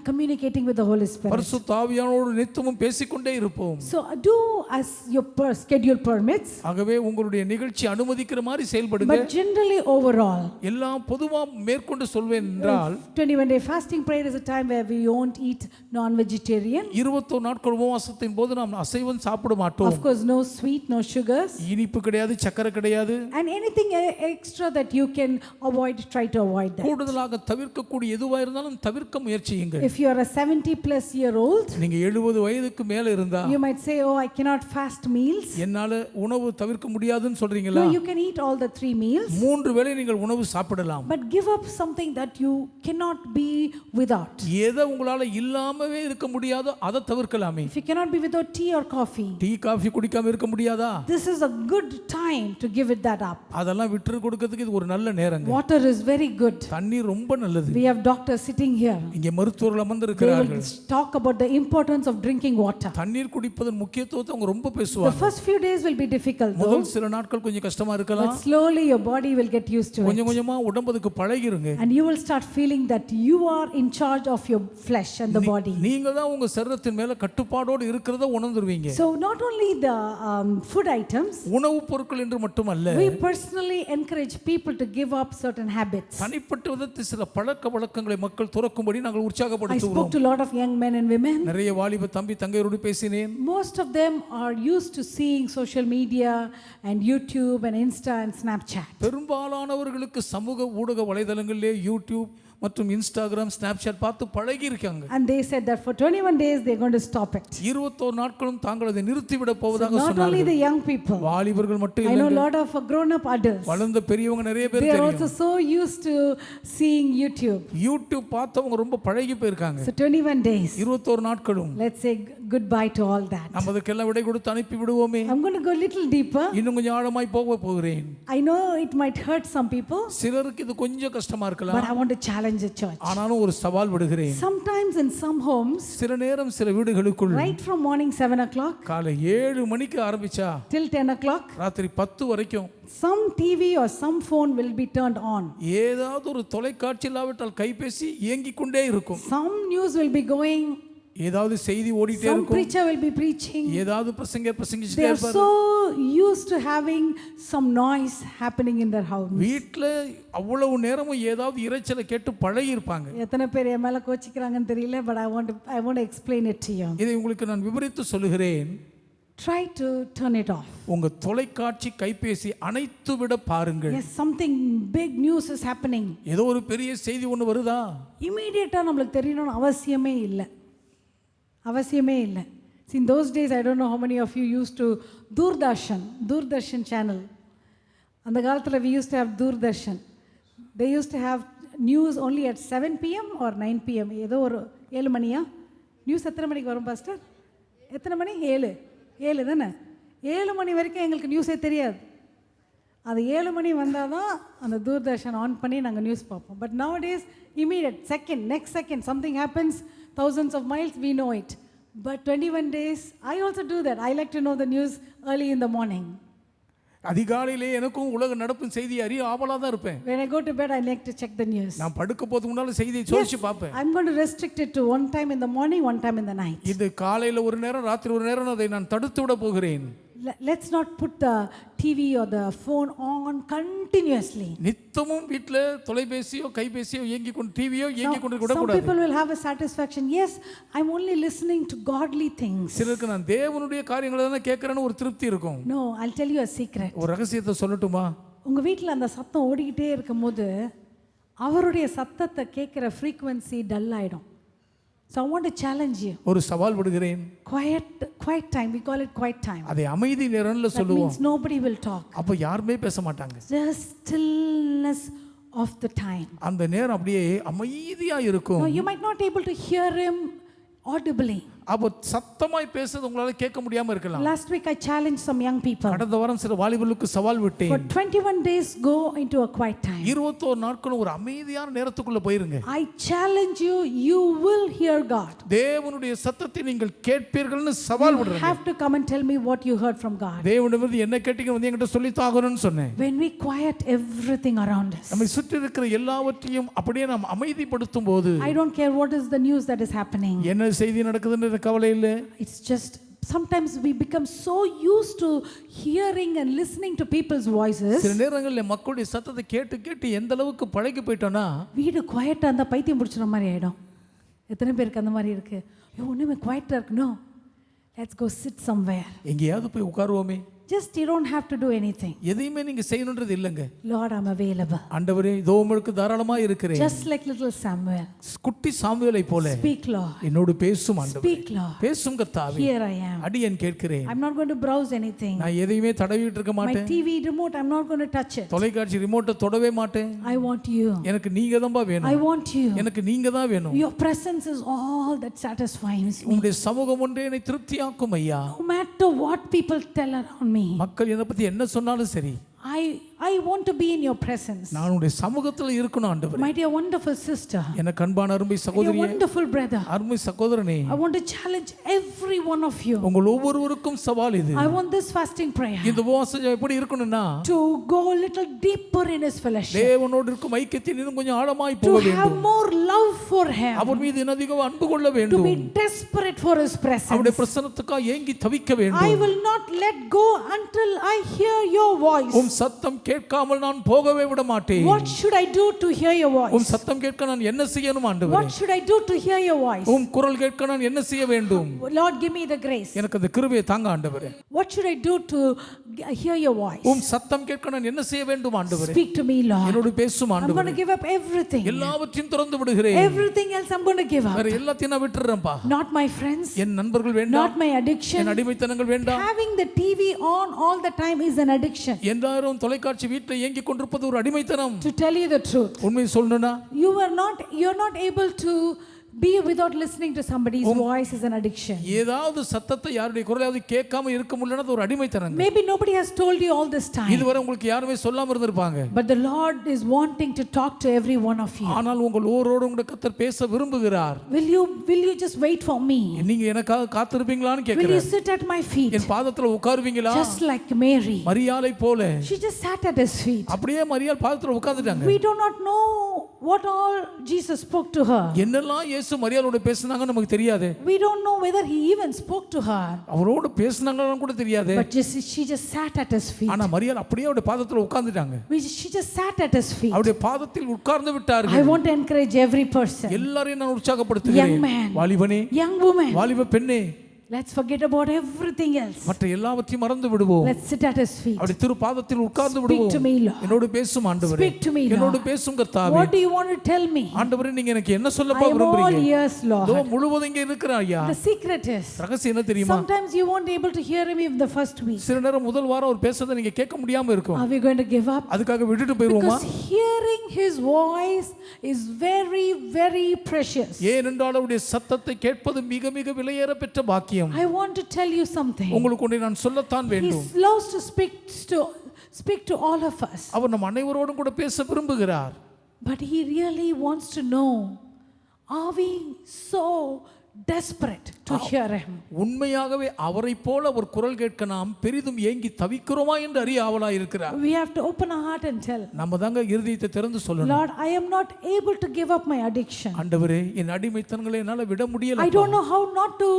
communicating with the Holy Spirit. பரிசுத்த ஆவியானவரோடு நித்தமும் பேசிக்கொண்டே இருப்போம். So do as your schedule permits. ஆகவே உங்களுடைய நிகழ்ச்சி அனுமதிக்கிற மாதிரி செயல்படுங்க. But generally overall, எல்லாம் பொதுவா மேற்கொண்டு சொல்வேன் என்றால் 21-day fasting prayer is a time where we won't eat non-vegetarian. 21 நாட்கள் உபவாசத்தின் போது நாம் அசைவம் சாப்பிட மாட்டோம். Of course, no sweet, no sugars. இனிப்பு கிடையாது, சக்கரை கிடையாது. And anything extra that you can avoid, try to avoid that. கூடுதலாக தவிர்க்கக்கூடிய எதுவா இருந்தாலும் முடிந்தாலும் தவிர்க்க முயற்சியுங்கள். If you are a 70+ நீங்க 70 வயதுக்கு மேல இருந்தா you might say, oh, I cannot fast meals. என்னால உணவு தவிர்க்க முடியாதுன்னு சொல்றீங்களா? No, you can eat all the 3 meals. 3 வேளை நீங்கள் உணவு சாப்பிடலாம். But give up something that you cannot be without. எதை உங்களால இல்லாமவே இருக்க முடியாதோ அதை தவிர்க்கலாமே. If you cannot be without tea or coffee, tea coffee குடிக்காம இருக்க முடியாதா? this is a good time to give it that up. அதெல்லாம் விட்டு கொடுக்கிறதுக்கு இது ஒரு நல்ல நேரங்க. Water is very good. தண்ணீர் ரொம்ப நல்லது. We have doctors sitting here. இங்கே மருத்துவர்கள் அமர்ந்து They இருக்கிறார்கள். will talk about the importance of drinking water. தண்ணீர் குடிப்பதன் முக்கியத்துவத்தை அவங்க ரொம்ப The பேசுவாங்க. first few days will be difficult though, முதல் சில நாட்கள் கொஞ்சம் கஷ்டமா இருக்கலாம். but slowly your body will get used to it. கொஞ்சம் கொஞ்சமா உடம்புக்கு பழகிருங்க. And you will start feeling that you are in charge of your flesh and the body. நீங்க தான் உங்க சரீரத்தின் மேல கட்டுப்பாடோடு இருக்கிறத உணர்ந்துருவீங்க. So not only the food items, உணவுப் பொருட்கள் என்று மட்டுமல்ல, we personally encourage people to give up certain habits. தனிப்பட்ட விதத்தில் சில பழக்க வழக்கங்களை மக்கள் துறக்கும்படி நாங்கள் I உற்சாகப்படுத்துகிறோம். spoke to a lot of young men and women. நிறைய வாலிப தம்பி தங்கையரோடு பேசினேன். Most of them are used to seeing social media and YouTube and Insta and Snapchat. பெரும்பாலானவர்களுக்கு சமூக ஊடக வலைதளங்களிலே யூடியூப் மற்றும் இன்ஸ்டாகிராம் ஸ்னாப்சாட் பார்த்து பழகி இருக்காங்க. And they said that for 21 days they're going to stop it. 21 நாட்களும் தாங்கள் அதை நிறுத்திவிட போவதாக Not only சொன்னார்கள். the young people, வாலிபர்கள் மட்டும் I know a இல்ல, lot of grown up adults. வளர்ந்த பெரியவங்க நிறைய பேர் They are தெரியும். also so used to seeing YouTube. YouTube பார்த்தவங்க ரொம்ப பழகி போயிருக்காங்க. So 21 days. 21 நாட்களும் Let's say goodbye to all that. நம்ம அதுக்கெல்லாம் விடை கொடுத்து அனுப்பி விடுவோமே. I'm going to go a little deeper. இன்னும் கொஞ்சம் ஆழமாய் போகிறேன். I know it might hurt some people, சிலருக்கு இது கொஞ்சம் கஷ்டமா இருக்கலாம். but I want to challenge the church. ஆனாலும் ஒரு சவால் விடுகிறேன். Sometimes in some homes, சில நேரம் சில வீடுகளுக்குள் right from morning 7 o'clock காலை 7 மணிக்கு ஆரம்பிச்சா till 10 o'clock, ராத்திரி 10 வரைக்கும் some TV or some phone will be turned on. ஏதாவது ஒரு தொலைக்காட்சி இல்லாவிட்டால் கைபேசி இயங்கிக் கொண்டே இருக்கும். Some news will be going, ஏதாவது செய்தி ஓடிட்டே some இருக்கும். preacher will be preaching. ஏதாவது They பிரசங்கிச்சிட்டே are இருப்பாரு. so used to having some noise happening in their house. வீட்ல அவ்வளவு நேரமும் ஏதாவது இரைச்சலை கேட்டு பழகி இருப்பாங்க. எத்தனை பேர் என் மேல கோச்சிக்கிறாங்கன்னு தெரியல, but I want to explain it to you. இதை உங்களுக்கு நான் விவரித்து சொல்லுகிறேன். Try to turn it off. உங்க தொலைக்காட்சி கைபேசி அணைத்து விட பாருங்கள். Yes, something big news is happening. ஏதோ ஒரு பெரிய செய்தி ஒன்று வருதா, இமீடியட்டா நம்மளுக்கு தெரியணும்னு அவசியமே இல்லை. See, in those days, I don't know how many of you used to Doordarshan channel. அந்த காலத்தில் we used to have Doordarshan. They used to have news only at 7 p.m. or 9 p.m. ஏதோ ஒரு 7 மணியா நியூஸ் எத்தனை மணிக்கு வரும் பாஸ்டர்? எத்தனை மணி? 7 தானே. 7 மணி வரைக்கும் எங்களுக்கு நியூஸே தெரியாது. அது 7 மணி வந்தால் தான் அந்த தூர்தர்ஷன் ஆன் பண்ணி நாங்கள் நியூஸ் பார்ப்போம். But nowadays immediate second, next second something happens, thousands of miles, we know it. But 21 days, I also do that. I like to know the news early in the morning. அதிகாலையிலே எனக்கும் உலக நடப்பும் செய்தி அறிய ஆவலா தான் இருப்பேன். When I go to bed, I like to check the news. நான் படுக்க போறதுக்கு முன்னால செய்தியை சோதிச்சு பார்ப்பேன். I'm going to restrict it to one time in the morning, one time in the night. இது காலையில ஒரு நேரம் ராத்திரி ஒரு நேரம் அதை நான் தடுத்து விட போகிறேன். Let's not put the TV or the phone on continuously. நித்தமும் வீட்ல தொலைபேசியோ கைபேசியோ இயங்கி கொண்டு டிவியோ இயங்கி கொண்டு விட Some கூடாது. people will have a satisfaction. Yes, I'm only listening to godly things. சிலருக்கு நான் தேவனுடைய காரியங்களை தான் கேட்கறேன்னு ஒரு திருப்தி இருக்கும். No, I'll tell you a secret. ஒரு ரகசியத்தை சொல்லட்டுமா? உங்க வீட்டில் அந்த சத்தம் ஓடிக்கிட்டே இருக்கும்போது அவருடைய சத்தத்தை கேட்குற ஃப்ரீக்வன்சி டல் ஆயிடும். So I want to challenge you. ஒரு சவால் விடுகிறேன். Quiet time. We call it quiet time. அதை அமைதி நேரம்ல That சொல்லுவோம். means nobody will talk. அப்ப யாருமே பேச மாட்டாங்க. Just stillness of the time. அந்த நேரம் அப்படியே அமைதியா இருக்கும். No, you might not able to hear him audibly. அப்ப சத்தமாய் பேசுறது உங்களால கேட்க முடியாம இருக்கலாம். Last week I challenged some young people. கடந்த வாரம் சில வாலிபர்களுக்கு சவால் விட்டேன். For 21 days go into a quiet time. 21 நாட்களும் ஒரு அமைதியான நேரத்துக்குள்ள போயிருங்க. I challenge you, you will hear God. தேவனுடைய சத்தத்தை நீங்கள் கேட்பீர்கள்னு சவால் You விடுறேன். have to come and tell me what you heard from God. தேவனிடமிருந்து என்ன கேட்டீங்க வந்து என்கிட்ட சொல்லி தாகணும்னு சொன்னேன். When we quiet everything around us. நம்மை சுற்றி இருக்கிற எல்லாவற்றையும் அப்படியே நாம் அமைதிப்படுத்தும் போது I don't care what is the news that is happening. என்ன செய்தி நடக்குதுன்னு கவலை இல்லை. It's just sometimes we become so used to hearing and listening to people's voices. சில நேரங்களில் மக்களுடைய சத்தத்தை கேட்டு கேட்டு எந்த அளவுக்கு பழகி போயிட்டோம்னா வீடு குவைட்டா அந்த பைத்தியம் பிடிச்சிற மாதிரி ஆயிடும். எத்தனை பேருக்கு அந்த மாதிரி இருக்கு? ஐயோ ஒண்ணுமே குவைட்டா இருக்கு. No, let's go sit somewhere. எங்கேயாவது போய் உட்காருவோமே. Just you don't have to do anything. எதையுமே நீங்க செய்யணும்ன்றது இல்லைங்க. Lord, I'm available. ஆண்டவரே இதோ உங்களுக்கு தாராளமா இருக்கிறேன். Just like little Samuel. குட்டி சாமுவேலை போல Speak, Lord. என்னோடு பேசும் ஆண்டவரே. Speak, Lord. பேசும் கர்த்தாவே. Here I am. அடியேன் கேட்கிறேன். I'm not going to browse anything. நான் எதையுமே தடவிட்டு இருக்க My மாட்டேன். TV remote, I'm not going to touch it. தொலைக்காட்சி ரிமோட்டை தொடவே மாட்டேன். I want you. எனக்கு நீங்க தான்பா I வேணும். want you. எனக்கு நீங்க தான் வேணும். Your presence is all that satisfies me. உங்களுடைய சமூகம் ஒன்றே என்னை திருப்தியாக்கும் ஐயா. No matter what people tell around me, மக்கள் என்னை பத்தி என்ன சொன்னாலும் சரி, I want to be in your presence. நான் உங்களுடைய சமூகத்துல இருக்கணும் ஆண்டவரே. My dear wonderful sister, எனக்கு அன்பான அருமை my dear சகோதரியே, wonderful brother, அருமை சகோதரனே, I want to challenge every one of you. உங்கள் ஒவ்வொருவருக்கும் சவால் இது. I want this fasting prayer இந்த உபவாசம் எப்படி இருக்கணும்னா, to go a little deeper in his fellowship, தேவனோடு இருக்கும் ஐக்கியத்தில் இன்னும் கொஞ்சம் ஆழமாய் to போக have வேண்டும். more love for him, அவர் மீது இன்னும் அதிகம் அன்பு கொள்ள to வேண்டும். be desperate for his அவருடைய presence. பிரசன்னத்துக்காக ஏங்கி தவிக்க I வேண்டும். will not let go until I hear your voice. சத்தம் கேட்காமல் நான் போகவே விட மாட்டேன். What should I do to hear your voice? சத்தம் கேட்க நான் என்ன செய்யணும் ஆண்டவரே? What should I do to hear your voice? குரல் கேட்க நான் என்ன செய்ய வேண்டும்? Lord, give me the grace. எனக்கு அந்த கிருபையை தாங்க ஆண்டவரே. What should I do to hear your voice? சத்தம் கேட்க நான் என்ன செய்ய வேண்டும் ஆண்டவரே? Speak to me, Lord. என்னோடு பேசும் I'm ஆண்டவரே. going to give up everything. எல்லாவற்றையும் திறந்து விடுகிறேன். Everything else I'm going to give up. வேற எல்லாத்தையும் நான் விட்டுறேன்ப்பா. Not my friends, என் நண்பர்கள் வேண்டாம். not my addiction. என் அடிமைத்தனங்கள் வேண்டாம். Having the TV on all the time is an addiction. எல்லாரும் தொலைக்காட்சி வீட்டில் ஏங்கி கொண்டிருப்பது ஒரு அடிமைத்தனம். To tell you the truth, உண்மை சொல்லணும்னா, you're not able to be without listening to somebody's voice is an addiction. ஏதாவது சத்தத்தை யாருடைய குரலாவது கேட்காம இருக்க முடியலனா அது ஒரு அடிமைத்தனம். Maybe nobody has told you all this time. இதுவரை உங்களுக்கு யாருமே சொல்லாம இருந்திருப்பாங்க. But the Lord is wanting to talk to every one of you. ஆனால் உங்கள் ஒவ்வொருவரோடு உங்க கர்த்தர் பேச விரும்புகிறார். Will you just wait for me? நீங்க எனக்காக காத்திருப்பீங்களான்னு Will you கேக்குறார். sit at my feet? என் பாதத்துல உட்காருவீங்களா? Just like Mary. மரியாளை போல. She just sat at his feet. அப்படியே மரியாள் பாதத்துல உட்கார்ந்துட்டாங்க. We do not know what all Jesus spoke to her. என்னெல்லாம் இயேசு மரியாளோட பேசினாங்க நமக்கு தெரியாது. We don't know whether he even spoke to her. அவரோட பேசினாங்கன்னு கூட தெரியாது. But she just sat at his feet. ஆனா மரியாள் அப்படியே அவருடைய பாதத்துல உட்கார்ந்துட்டாங்க. She just sat at his feet. அவருடைய பாதத்தில் உட்கார்ந்து விட்டார்கள். I want to encourage every person. எல்லாரையும் நான் உற்சாகப்படுத்துகிறேன். Young man, வாலிபனே, young woman, வாலிப பெண்ணே, let's forget about everything else. மற்ற எல்லாவற்றையும் மறந்து விடுவோம். Let's sit at his feet. அவருடைய திருப்பாதத்தில் உட்கார்ந்து Speak to விடுவோம். me, Lord. என்னோடு பேசும் ஆண்டவரே. Speak to me, Lord. என்னோடு பேசும் கர்த்தாவே. What do you want to tell me? ஆண்டவரே நீங்க எனக்கு என்ன சொல்ல I am all விரும்புறீங்க? ears, Lord. தோ முழுவதும் இங்க இருக்கிற ஐயா. The secret is, ரகசியம் என்ன தெரியுமா? sometimes you won't able to hear him in the first week. சில நேரம் முதல் வாரம் அவர் பேசுறதை நீங்க கேட்க முடியாம இருக்கும். Are we going to give up? அதுக்காக விட்டுட்டு போயிருவோமா? Because hearing his voice is very, very precious. ஏனென்றால் அவருடைய சத்தத்தை கேட்பது மிக மிக விலையேற பெற்ற பாக்கியம். I want to tell you something. உங்களுக்கு ஒன்றை நான் சொல்லத்தான் He வேண்டும். loves to speak to all of us. அவர் நம் அனைவரோடும் கூட பேச விரும்புகிறார். But he really wants to know, are we so desperate to hear him? உண்மையாகவே அவரை போல ஒரு குரல் கேட்க நாம் பெரிதும் ஏங்கி தவிக்கிறோமா என்று அறிய ஆவலாய் இருக்கிறார். We have to open our heart and tell, நம்ம தாங்க இருதயத்தை திறந்து சொல்லணும். Lord, I am not able to give up my addiction. ஆண்டவரே என் அடிமைத்தனங்களை என்னால விட முடியல. I don't know how not to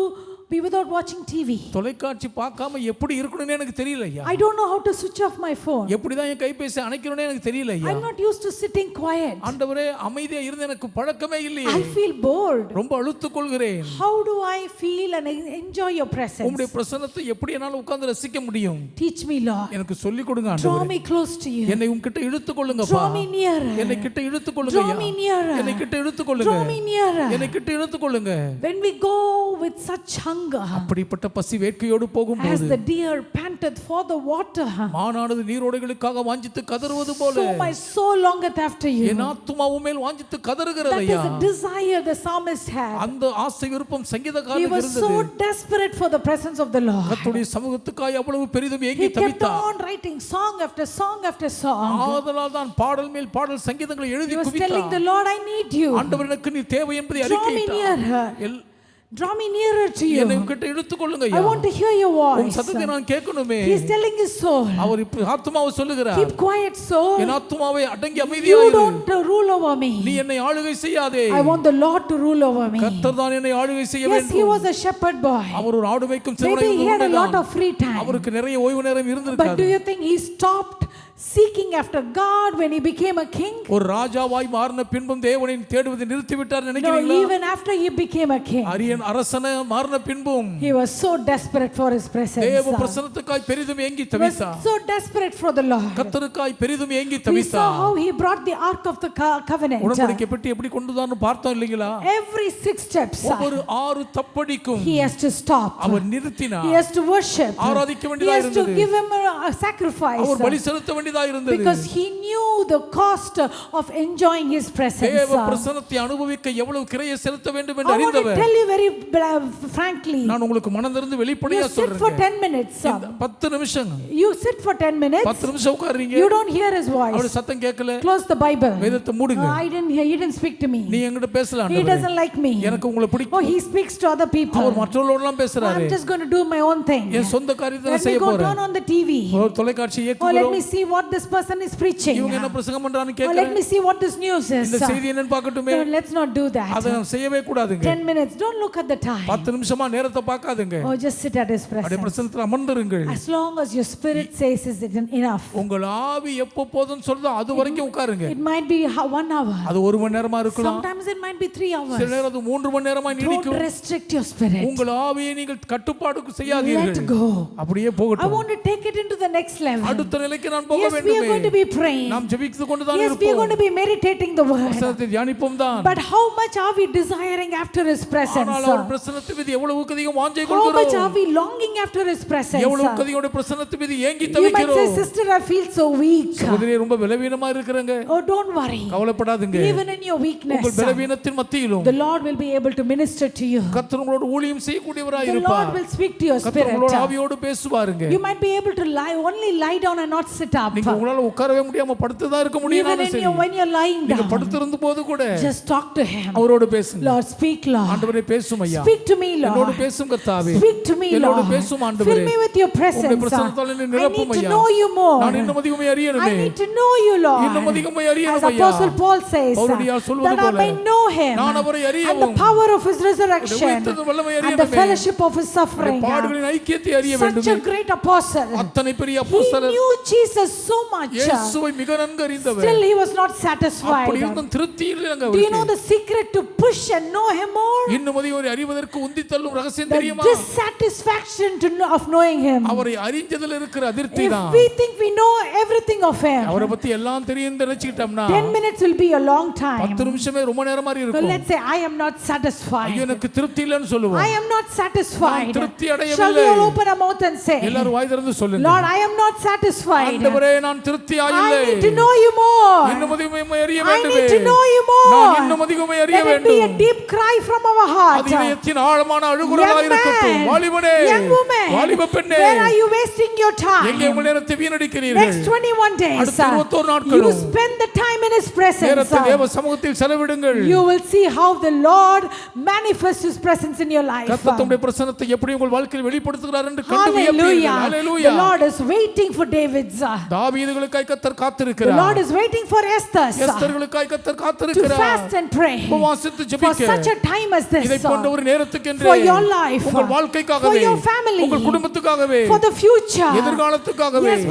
be without watching TV. தொலைக்காட்சி பார்க்காம எப்படி இருக்கணும்னு எனக்கு தெரியல ஐயா. I don't know how to switch off my phone. எப்படி தான் என் கைபேசி அணைக்கணும்னு எனக்கு தெரியல ஐயா. I'm not used to sitting quiet. ஆண்டவரே அமைதியா இருந்து எனக்கு பழக்கமே இல்லையே. I feel bored. ரொம்ப அழுத்துக் கொள்கிறேன். How do I feel and enjoy your presence? உம்முடைய பிரசன்னத்தை எப்படி என்னால உட்கார்ந்து ரசிக்க முடியும்? Teach me, Lord. எனக்கு சொல்லி கொடுங்க Draw ஆண்டவரே. me close to you. என்னை உம்கிட்ட இழுத்து கொள்ளுங்கப்பா. Draw me nearer. என்னை கிட்ட இழுத்து கொள்ளுங்க Draw ஐயா. me nearer. என்னை கிட்ட இழுத்து கொள்ளுங்க. Draw me nearer. என்னை கிட்ட இழுத்து கொள்ளுங்க. When we go with such hunger, அப்படிப்பட்ட பசி வேட்கையோடு as போகும்போது the deer panteth for the water, மானானது நீரோடைகளுக்காக வாஞ்சித்து கதறுவது போல so my soul longeth after you. என் ஆத்துமாவும் மேல் வாஞ்சித்து கதறுகிறது That ஐயா. is the desire the psalmist had. அந்த ஆசை விருப்பம் He சங்கீதக்காரனுக்கு was இருந்தது. so desperate for the presence of the Lord. கர்த்தருடைய சமூகத்துக்காய் அவ்வளவு பெரிதும் ஏங்கி He kept தவித்தார். on writing song after song after song. ஆதலால் தான் பாடல் மேல் பாடல் சங்கீதங்களை எழுதி He was telling the குவித்தார். Lord, I need you. ஆண்டவர் எனக்கு நீ தேவை என்பதை Draw me அறிக்கையிட்டார். nearer. Draw me nearer to என்னை you. உன்கிட்ட இழுத்துக் கொள்ளுங்க I ஐயா. want to hear your உன் voice. சத்தத்தை நான் கேட்கணுமே. He is telling his soul, அவர் இப்ப ஆத்துமாவை சொல்லுகிறார். keep quiet, soul. என் ஆத்துமாவை அடங்கி You அமைதியாயிரு. don't rule over நீ me. என்னை ஆளுகை செய்யாதே. I want the Lord to rule over me. கர்த்தர் தான் என்னை ஆளுகை செய்ய Yes, he வேண்டும். was a shepherd boy. அவர் ஒரு ஆடு மேய்க்கும் Maybe he had a lot சிறுவனாய் of free time. அவருக்கு நிறைய ஓய்வு நேரம் But do இருந்திருக்காது. you think he stopped seeking after God when he became a king? ஒரு ராஜாவாய் மாறின பின்பும் தேவனை தேடுவதை நிறுத்திவிட்டார் No, நினைக்கிறீங்களா? even after he became a king, அரியன் அரசன மாறின பின்பும் he was so desperate for his presence. தேவ பிரசன்னத்துக்காய் பெரிதும் ஏங்கி He was தவித்தார். so desperate for the Lord. கர்த்தருக்காய் பெரிதும் ஏங்கி We saw தவித்தார். how he brought the ark of the covenant. உடன்படிக்கை பெட்டி எப்படி கொண்டுதான்னு பார்த்தோம் இல்லைங்களா? Every 6 steps, ஒவ்வொரு 6 தப்படிக்கும் he has to stop. அவர் நிறுத்தினார். He has to worship. ஆராதிக்க He வேண்டியதா has to இருந்தது. give him a sacrifice. அவர் பலி செலுத்த வேண்டியதா இருந்தது. Because he knew the cost of enjoying his presence. தேவ பிரசன்னத்தை அனுபவிக்க எவ்வளவு கிரையை செலுத்த வேண்டும் என்று I want to அறிந்தவர். tell you very frankly. நான் உங்களுக்கு மனதிலிருந்து You வெளிப்படையா sit for சொல்றேன். 10 minutes. 10 நிமிஷம். You sit for 10 minutes. 10 நிமிஷம் உட்காருங்க. You don't hear his அவருடைய voice. சத்தம் கேட்கல. Close the Bible. வேதத்தை மூடுங்க. I didn't hear. He didn't speak to me. நீ என்கிட்ட பேசலாம் He ஆண்டவரே. doesn't like me. எனக்கு உங்களை Oh, பிடிக்கும். he speaks to other people. அவர் மற்றவர்களோடலாம் பேசுறாரு. I'm just going to do my own thing. என் சொந்த காரியத்தை Let நான் me செய்ய go போறேன். turn on the TV. ஒரு தொலைக்காட்சி Oh, let இயக்குகிறோம். me see what this person is preaching. இவங்க என்ன பிரசங்கம் பண்றான்னு Oh, let கேட்கிறேன். me see what this news is. இந்த செய்தி என்னன்னு பார்க்கட்டுமே. No, let's not do that. அதை நாம் செய்யவே கூடாதுங்க. 10 minutes. Don't look at the time. 10 நிமிஷமா நேரத்தை பார்க்காதுங்க. Oh, just sit at his அப்படியே presence. பிரசன்னத்துல அமர்ந்திருங்கள். As long as your spirit says is it enough. உங்கள் ஆவி எப்போ போதும்னு சொல்றதோ அது வரைக்கும் உட்காருங்க. It might be 1 hour. அது 1 மணி நேரமா இருக்கலாம். Sometimes it might be 3 hours. சில நேரம் அது 3 மணி நேரமா Don't நீடிக்கும். restrict your spirit. உங்கள் ஆவியை நீங்கள் கட்டுப்பாடுக்கு Let செய்யாதீர்கள். go. அப்படியே I போகட்டும். want to take it into the next level. அடுத்த நிலைக்கு நான் போக Yes, we are going to வேண்டுமே. be praying. நாம் ஜெபித்து கொண்டு தான் Yes, we are இருப்போம். going to be meditating the word. வசனத்தை தியானிப்போம் தான். But how much are we desiring after his presence? ஆனால் அவர் பிரசன்னத்தின் மீது எவ்வளவு அதிகம் வாஞ்சை How much are கொள்கிறோம். we longing after his presence? எவ்வளவு அதிகம் பிரசன்னத்தின் மீது ஏங்கி You might say, தவிக்கிறோம். sister, I feel so weak. சகோதரியே ரொம்ப பலவீனமா இருக்கறங்க. Oh, don't worry. கவலைப்படாதீங்க. Even in your weakness, உங்கள் பலவீனத்தின் மத்தியிலும் the Lord will be able to minister to you. கர்த்தர் உங்களோடு ஊழியம் செய்யக்கூடியவராய் The Lord இருப்பார். will speak to your கர்த்தர் spirit. உங்களோட ஆவியோடு பேசுவாருங்க. You might be able to only lie down and not sit up. நீங்க உங்களால உட்காரவே முடியாம படுத்து தான் இருக்க முடியும். Even when you're lying நீங்க down, படுத்திருந்த போது கூட just talk to him. அவரோடு பேசுங்க. Lord, speak, Lord. ஆண்டவரே பேசும் ஐயா. Speak to me, என்னோடு Lord. பேசும் கர்த்தாவே. Speak to me, என்னோடு Lord. பேசும் ஆண்டவரே. Fill me with your presence. உம்முடைய பிரசன்னத்தால் என்னை I நிரப்பும் need to ஐயா. know you more. நான் இன்னும் அதிகமாக I அறியணுமே. need to know you, Lord. இன்னும் அதிகமாக As அறியணும் ஐயா. Apostle Paul says, பவுலடியார் சொல்வது that I போல may know him நான் அவரை and the அறியவும் power of his resurrection உயிர்த்தெழுந்த வல்லமை and the அறியணுமே. fellowship of his suffering. பாடுகளின் ஐக்கியத்தை அறிய Such வேண்டுமே. a great apostle. அத்தனை பெரிய He அப்போஸ்தலர் knew Jesus so much. இயேசுவை மிக நன்கு அறிந்தவர். Still he was not அப்படி satisfied. இருந்தும் திருப்தி இல்லைங்க Do you know அவருக்கு. the secret to push and know him more? இன்னும் அதிகம் அறிவதற்கு உந்தி தள்ளும் ரகசியம் The தெரியுமா? dissatisfaction of knowing him. அவரை அறிஞ்சதில் இருக்கிற அதிர்ச்சி If தான். we think we know everything of him, அவரை பத்தி எல்லாம் தெரியும் நினைச்சிட்டோம்னா 10 minutes will be a long time. 10 நிமிஷமே ரொம்ப நேரம் மாதிரி So இருக்கும். let's say, I am not ஐயோ satisfied. எனக்கு திருப்தி இல்லைன்னு சொல்லுவோம். I am not satisfied. நான் திருப்தி Shall அடையவில்லை. we all open our mouth and say, எல்லாரும் வாய் திறந்து சொல்லுங்க. Lord, I am not satisfied. ஆண்டவரே நான் திருப்தி I ஆயில்லை. need to know you more. இன்னும் அதிகமாய் அறிய I வேண்டுமே. need to know you more. நான் இன்னும் அதிகமாய் அறிய Let it be a வேண்டும். deep cry from our heart. அது இதயத்தின் ஆழமான அழுகுரலாய் Young இருக்கட்டும். man, வாலிபனே, young woman, வாலிப பெண்ணே, where are you wasting your எங்கே time? உங்கள் நேரத்தை வீணடிக்கிறீர்கள்? Next 21 days, அடுத்த 21 you நாட்களும் spend the time in his presence. நேரத்தை தேவ சமூகத்தில் செலவிடுங்கள். You will see how the Lord manifests his presence in your life. கர்த்தர் தம்முடைய பிரசன்னத்தை எப்படி உங்கள் வாழ்க்கையில் வெளிப்படுத்துகிறார் என்று கண்டு வியப்பீர்கள். Hallelujah. The hallelujah. Lord is waiting for David's. தாவீதுகளுக்காய் கர்த்தர் The காத்திருக்கிறார். Lord is waiting for Esther's எஸ்தர்களுக்காய் கர்த்தர் to காத்திருக்கிறார். fast and pray உபவாசித்து for ஜெபிக்க such a time as this. இதை போன்ற ஒரு நேரத்துக்கென்று For your life, உங்கள் வாழ்க்கைக்காகவே, for your family, உங்கள் குடும்பத்துக்காகவே, for the future. எதிர்காலத்துக்காகவே Yes,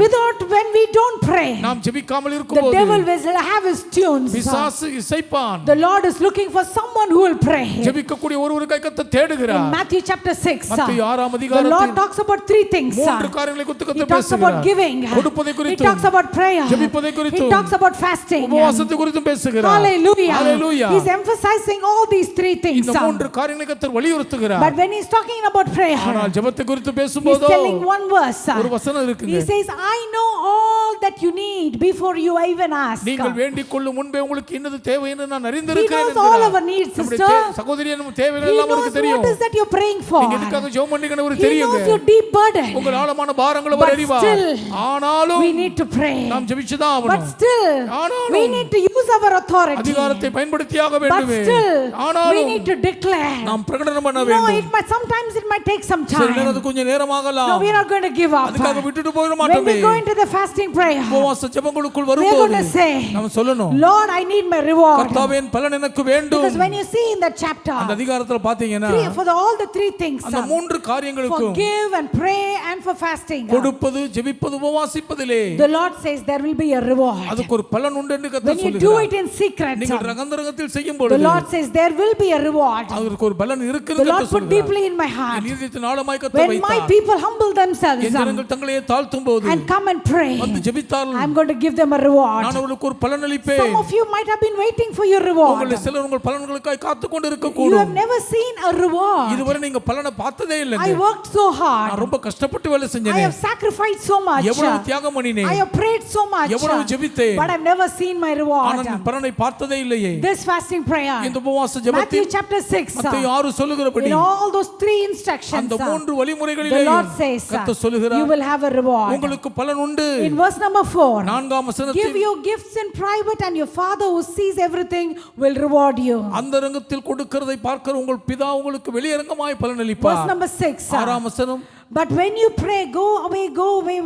when we don't pray, நாம் ஜெபிக்காமல் the இருக்கும்போது devil will have his tunes. பிசாசு இசைப்பான். The Lord is looking for someone who will pray. ஜெபிக்கக்கூடிய ஒருவருக்காய் கர்த்தர் In தேடுகிறார். Matthew chapter 6, மத்தேயு 6ஆம் the Lord அதிகாரத்தில் talks about 3 things. மூன்று காரியங்களை குறித்து He கர்த்தர் talks about பேசுகிறார். giving. கொடுப்பதை He குறித்தும் talks about prayer. ஜெபிப்பதை He குறித்தும் talks about fasting. உபவாசத்தை குறித்தும் பேசுகிறார். Hallelujah. Hallelujah. He's emphasizing all these 3 things. இந்த மூன்று காரியங்களை கர்த்தர் வலியுறுத்துகிறார். But when he's talking about prayer, ஆனால் ஜெபத்தை குறித்து he's பேசும்போது telling one verse. ஒரு வசனம் He இருக்குங்க. says, I know all that you need before you even ask. நீங்கள் வேண்டிக் கொள்ளும் முன்பே உங்களுக்கு என்னது தேவை என்று நான் He அறிந்திருக்கிறேன் knows all என்கிறார். our needs, நம்முடைய sister. சகோதரி நம்ம தேவைகள் He எல்லாம் knows அவருக்கு தெரியும். what is that you're praying for. நீங்க எதுக்காக ஜெபம் பண்ணீங்கன்னு அவருக்கு He தெரியுங்க. knows your deep burden. உங்கள் ஆழமான பாரங்களை அவர் But அறிவார். still, ஆனாலும் We need to pray. நாம் ஜெபிச்சுதான் But ஆகணும். still, ஆனாலும் we need to use our authority. அதிகாரத்தை பயன்படுத்தியாக But வேண்டுமே. still, we ஆனாலும் need to declare. நாம் பிரகடனம் பண்ண No, வேண்டும். sometimes it might take some சில நேரம் time. அது கொஞ்சம் நேரமாகலாம். No, we are not going to give up. அதுக்காக விட்டுட்டு போயிட When மாட்டோமே. we go into the fasting prayer, உபவாச ஜெபங்களுக்குள் we are வரும்போது going to say, நாம் சொல்லணும், Lord, I need my reward. கர்த்தாவே என் பலன் எனக்கு வேண்டும். Because when you see in that chapter, அந்த அதிகாரத்துல பாத்தீங்கன்னா for all the three things, அந்த மூன்று காரியங்களுக்கும் for give and pray and for fasting, கொடுப்பது, ஜெபிப்பது, உபவாசிப்பதிலே the Lord says there will be a reward. அதுக்கு ஒரு பலன் உண்டு என்று கர்த்தர் When you சொல்கிறார். do it in secret, நீங்கள் ரகந்தரகத்தில் செய்யும் the பொழுது Lord says there will be a reward. அதற்கு ஒரு பலன் The இருக்கிறது Lord கர்த்தர் put சொல்கிறார். deeply in my heart. என் இதயத்தின் ஆழமாய் கர்த்தர் When my வைத்தார். people humble themselves என் ஜனங்கள் தங்களையே தாழ்த்தும் போது and come and pray, வந்து ஜெபித்தார்கள். I'm going to give them a reward. நான் அவர்களுக்கு ஒரு பலன் அளிப்பேன். Some of you might have been waiting for your reward. உங்களில் சிலர் உங்கள் பலன்களுக்காக காத்துக் கொண்டு இருக்க You கூடும். have never seen a reward. இதுவரை நீங்க பலனை பார்த்ததே I இல்லைங்க. worked so நான் hard. ரொம்ப கஷ்டப்பட்டு வேலை I செஞ்சேனே. have sacrificed so much. எவ்வளவு தியாகம் பண்ணினேன். I have prayed so much. எவ்வளவு ஜெபித்தேன். But I've never seen my reward. ஆனால் பலனை பார்த்ததே இல்லையே. This fasting prayer, இந்த உபவாச Matthew ஜெபத்தில் chapter 6, மத்தேயு 6 சொல்லுகிறபடி in all those three instructions, அந்த மூன்று the வழிமுறைகளிலே Lord says, கர்த்தர் you சொல்லுகிறார் will have a reward. உங்களுக்கு பலன் உண்டு. In verse number 4, நான்காம் give வசனத்தில் your gifts in private and your Father who sees everything will reward you. அந்தரங்கத்தில் கொடுக்கிறதை பார்க்கிற உங்கள் பிதா உங்களுக்கு வெளியரங்கமாய் பலன் Verse அளிப்பார். number 6, ஆறாம் வசனம் but when you pray, go away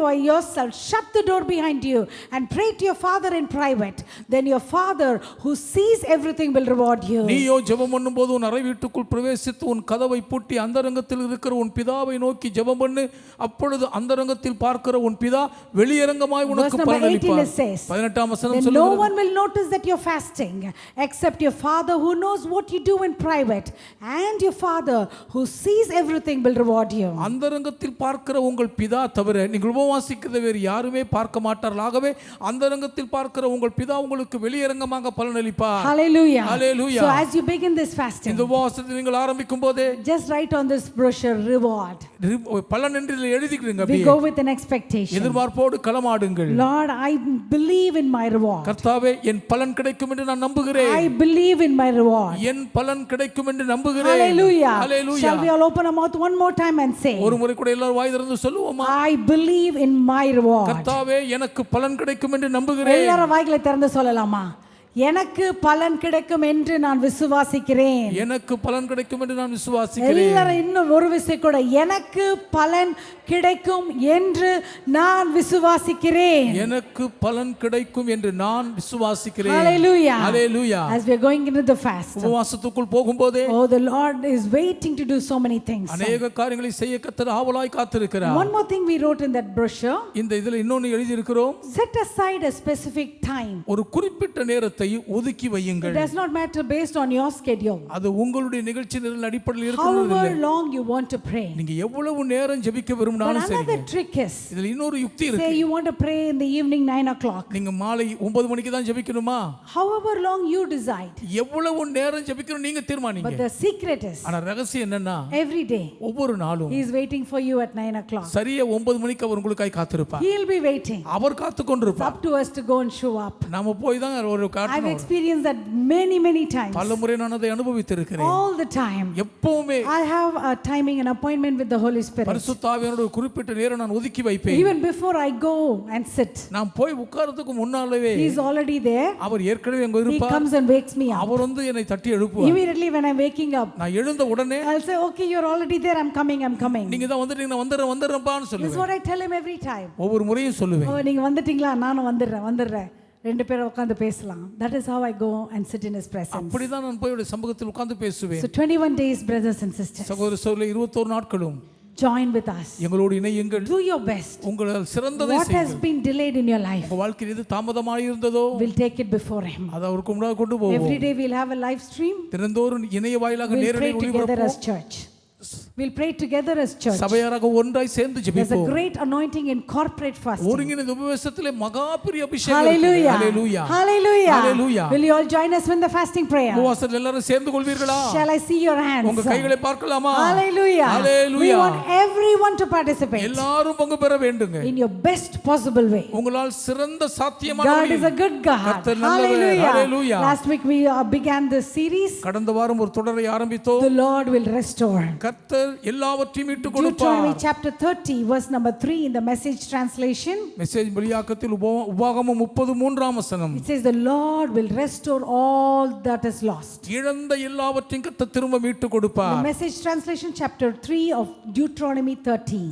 by yourself, shut the door behind you and pray to your Father in private. Then your Father who sees everything will reward you. நீயோ ஜெபம் பண்ணும்போது உன் அறை வீட்டுக்குள் பிரவேசித்து உன் கதவை பூட்டி அந்தரங்கத்தில் இருக்கிற உன் பிதாவை நோக்கி ஜெபம் பண்ணு. அப்பொழுது அந்தரங்கத்தில் பார்க்கிற உன் பிதா வெளியரங்கமாய் உனக்கு Verse number பலன் 18 அளிப்பார். says, 18ஆம் வசனம் then no சொல்லுகிறது one will notice that you're fasting except your Father who knows what you do in private, and your Father who sees everything will reward you. அந்தரங்கத்தில் பார்க்கிற உங்கள் பிதா தவிர நீங்கள் உபவாசிக்கிறதை வேறு யாருமே பார்க்க மாட்டார்கள். ஆகவே அந்தரங்கத்தில் பார்க்கிற உங்கள் பிதா உங்களுக்கு வெளியரங்கமாக பலன் அளிப்பார். Hallelujah. Hallelujah. So as you begin this fasting, இந்த உபவாசத்தை நீங்கள் ஆரம்பிக்கும் போதே just write on this brochure reward. பலன் என்று இதில் எழுதிக்கிறீங்க. We go with an expectation. எதிர்பார்ப்போடு களமாடுங்கள். Lord, I believe in my reward. கர்த்தாவே என் பலன் கிடைக்கும் என்று நான் நம்புகிறேன். I believe in my reward. என் பலன் கிடைக்கும் என்று நம்புகிறேன். Hallelujah. Hallelujah. Shall we all open our mouth one more time and say, ஒரு முறை கூட எல்லாரும் வாய் திறந்து சொல்லுவோமா? I believe in my reward. கர்த்தாவே எனக்கு பலன் கிடைக்கும் என்று நம்புகிறேன். எல்லாரும் வாய்களை திறந்து சொல்லலாமா? எனக்கு பலன் கிடைக்கும் என்று நான் விசுவாசிக்கிறேன். எனக்கு பலன் கிடைக்கும் என்று நான் விசுவாசிக்கிறேன். எல்லாரும் இன்னும் ஒரு விசை கூட, எனக்கு பலன் கிடைக்கும் என்று நான் விசுவாசிக்கிறேன். எனக்கு பலன் கிடைக்கும் என்று நான் விசுவாசிக்கிறேன். Hallelujah. Hallelujah. As we are going into the fast, உபவாசத்துக்குள் போகும்போதே oh, the Lord is waiting to do so many things. அநேக காரியங்களை செய்ய கர்த்தர் ஆவலாய் காத்திருக்கிறார். One more thing we wrote in that brochure, இந்த இதில் இன்னொன்று எழுதி இருக்கிறோம். set aside a specific time. ஒரு குறிப்பிட்ட நேரத்தை ஒதுக்கி வையுங்கள். It does not matter based on your schedule. அது உங்களுடைய நிகழ்ச்சி நிரல் அடிப்படையில் இருக்கணும். However long you want to pray. நீங்க எவ்வளவு நேரம் ஜெபிக்க But விரும்பினாலும் சரி. another trick is, இதுல இன்னொரு யுக்தி say இருக்கு. you want to pray in the evening 9 o'clock. நீங்க மாலை 9 மணிக்கு தான் ஜெபிக்கணுமா? However long you decide. எவ்வளவு நேரம் ஜெபிக்கணும் நீங்க தீர்மானிங்க. But the secret is, ஆனா ரகசியம் என்னன்னா every day ஒவ்வொரு நாளும் He is waiting for you at 9 o'clock. சரியா 9 மணிக்கு அவர் உங்களுக்காக காத்திருப்பார். He will be waiting. அவர் காத்து It's கொண்டிருப்பார். up to us to go and show up. நாம போய் தான் ஒரு I've காட்டணும். experienced that many times. பல முறை நான் அதை அனுபவித்திருக்கிறேன். All the time. எப்பவுமே I have a timing, an appointment with the Holy Spirit. பரிசுத்த ஆவியானவரோட ஒரு குறிப்பிட்ட நேரம் நான் ஒதுக்கி வைப்பேன். Even before I go and sit, நான் போய் உட்கார்றதுக்கு முன்னாலவே He is already there. அவர் ஏற்கனவே அங்க He இருப்பார். comes and wakes me up. அவர் வந்து என்னை தட்டி எழுப்புவார். Immediately when I'm waking up, நான் எழுந்த உடனே I'll say, okay, you're already there, I'm coming. நீங்க தான் வந்துட்டீங்க, நான் வந்துடுறேன்ப்பான்னு This is சொல்லுவேன். what I tell him every time. ஒவ்வொரு முறையும் சொல்லுவேன். Oh, நீங்க வந்துட்டீங்களா? நானும் வந்துடுறேன். ரெண்டு பேரும் உட்கார்ந்து பேசலாம். That is how I go and sit in His presence. அப்படிதான் நான் போய் அவருடைய சமூகத்தில் உட்கார்ந்து பேசுவேன். So 21 days, brothers and sisters, சகோதர சகோதரிகளே, 21 நாட்களும் join with us. எங்களோடு இணையுங்கள். Do your best. உங்களால் சிறந்ததை What has செய்யுங்கள். been delayed in your life, உங்க வாழ்க்கையில் எது தாமதமாக இருந்ததோ we'll take it before Him. அதை அவருக்கு முன்னாடி கொண்டு போவோம். Every day we'll have a live stream. தினந்தோறும் இணைய வாயிலாக We'll நேரடி pray together as ஒளிபரப்போம். church. We'll pray together as church. சபையாராக ஒன்றாய் சேர்ந்து There's a ஜெபிப்போம். great anointing in corporate fasting. ஒருங்கிணைந்த உபவாசத்திலே மகா பெரிய அபிஷேகம் Hallelujah. Hallelujah. Hallelujah. Hallelujah. Will you all join us in the fasting prayer? உபவாசத்தில் எல்லாரும் சேர்ந்து கொள்வீர்களா? Shall I see your hands? உங்க கைகளை பார்க்கலாமா? Hallelujah. We Hallelujah. want everyone to participate எல்லாரும் பங்கு பெற வேண்டுங்க. in your best possible way. உங்களால் சிறந்த சாத்தியமான God வழியில். is a good God. கர்த்தர் நல்லவர். Hallelujah. Hallelujah. Last week we began this series. கடந்த வாரம் ஒரு தொடரை ஆரம்பித்தோம். The Lord will restore. கர்த்தர் எல்லாவற்றையும் மீட்டு Deuteronomy கொடுப்பார். chapter 30 verse number 3 in the Message translation. Message மொழியாக்கத்தில் உபாகமம் 33ஆம் வசனம். It says the Lord will restore all that is lost. இழந்த எல்லாவற்றையும் கர்த்தர் திரும்ப மீட்டு The கொடுப்பார். Message translation chapter 3 of Deuteronomy 30.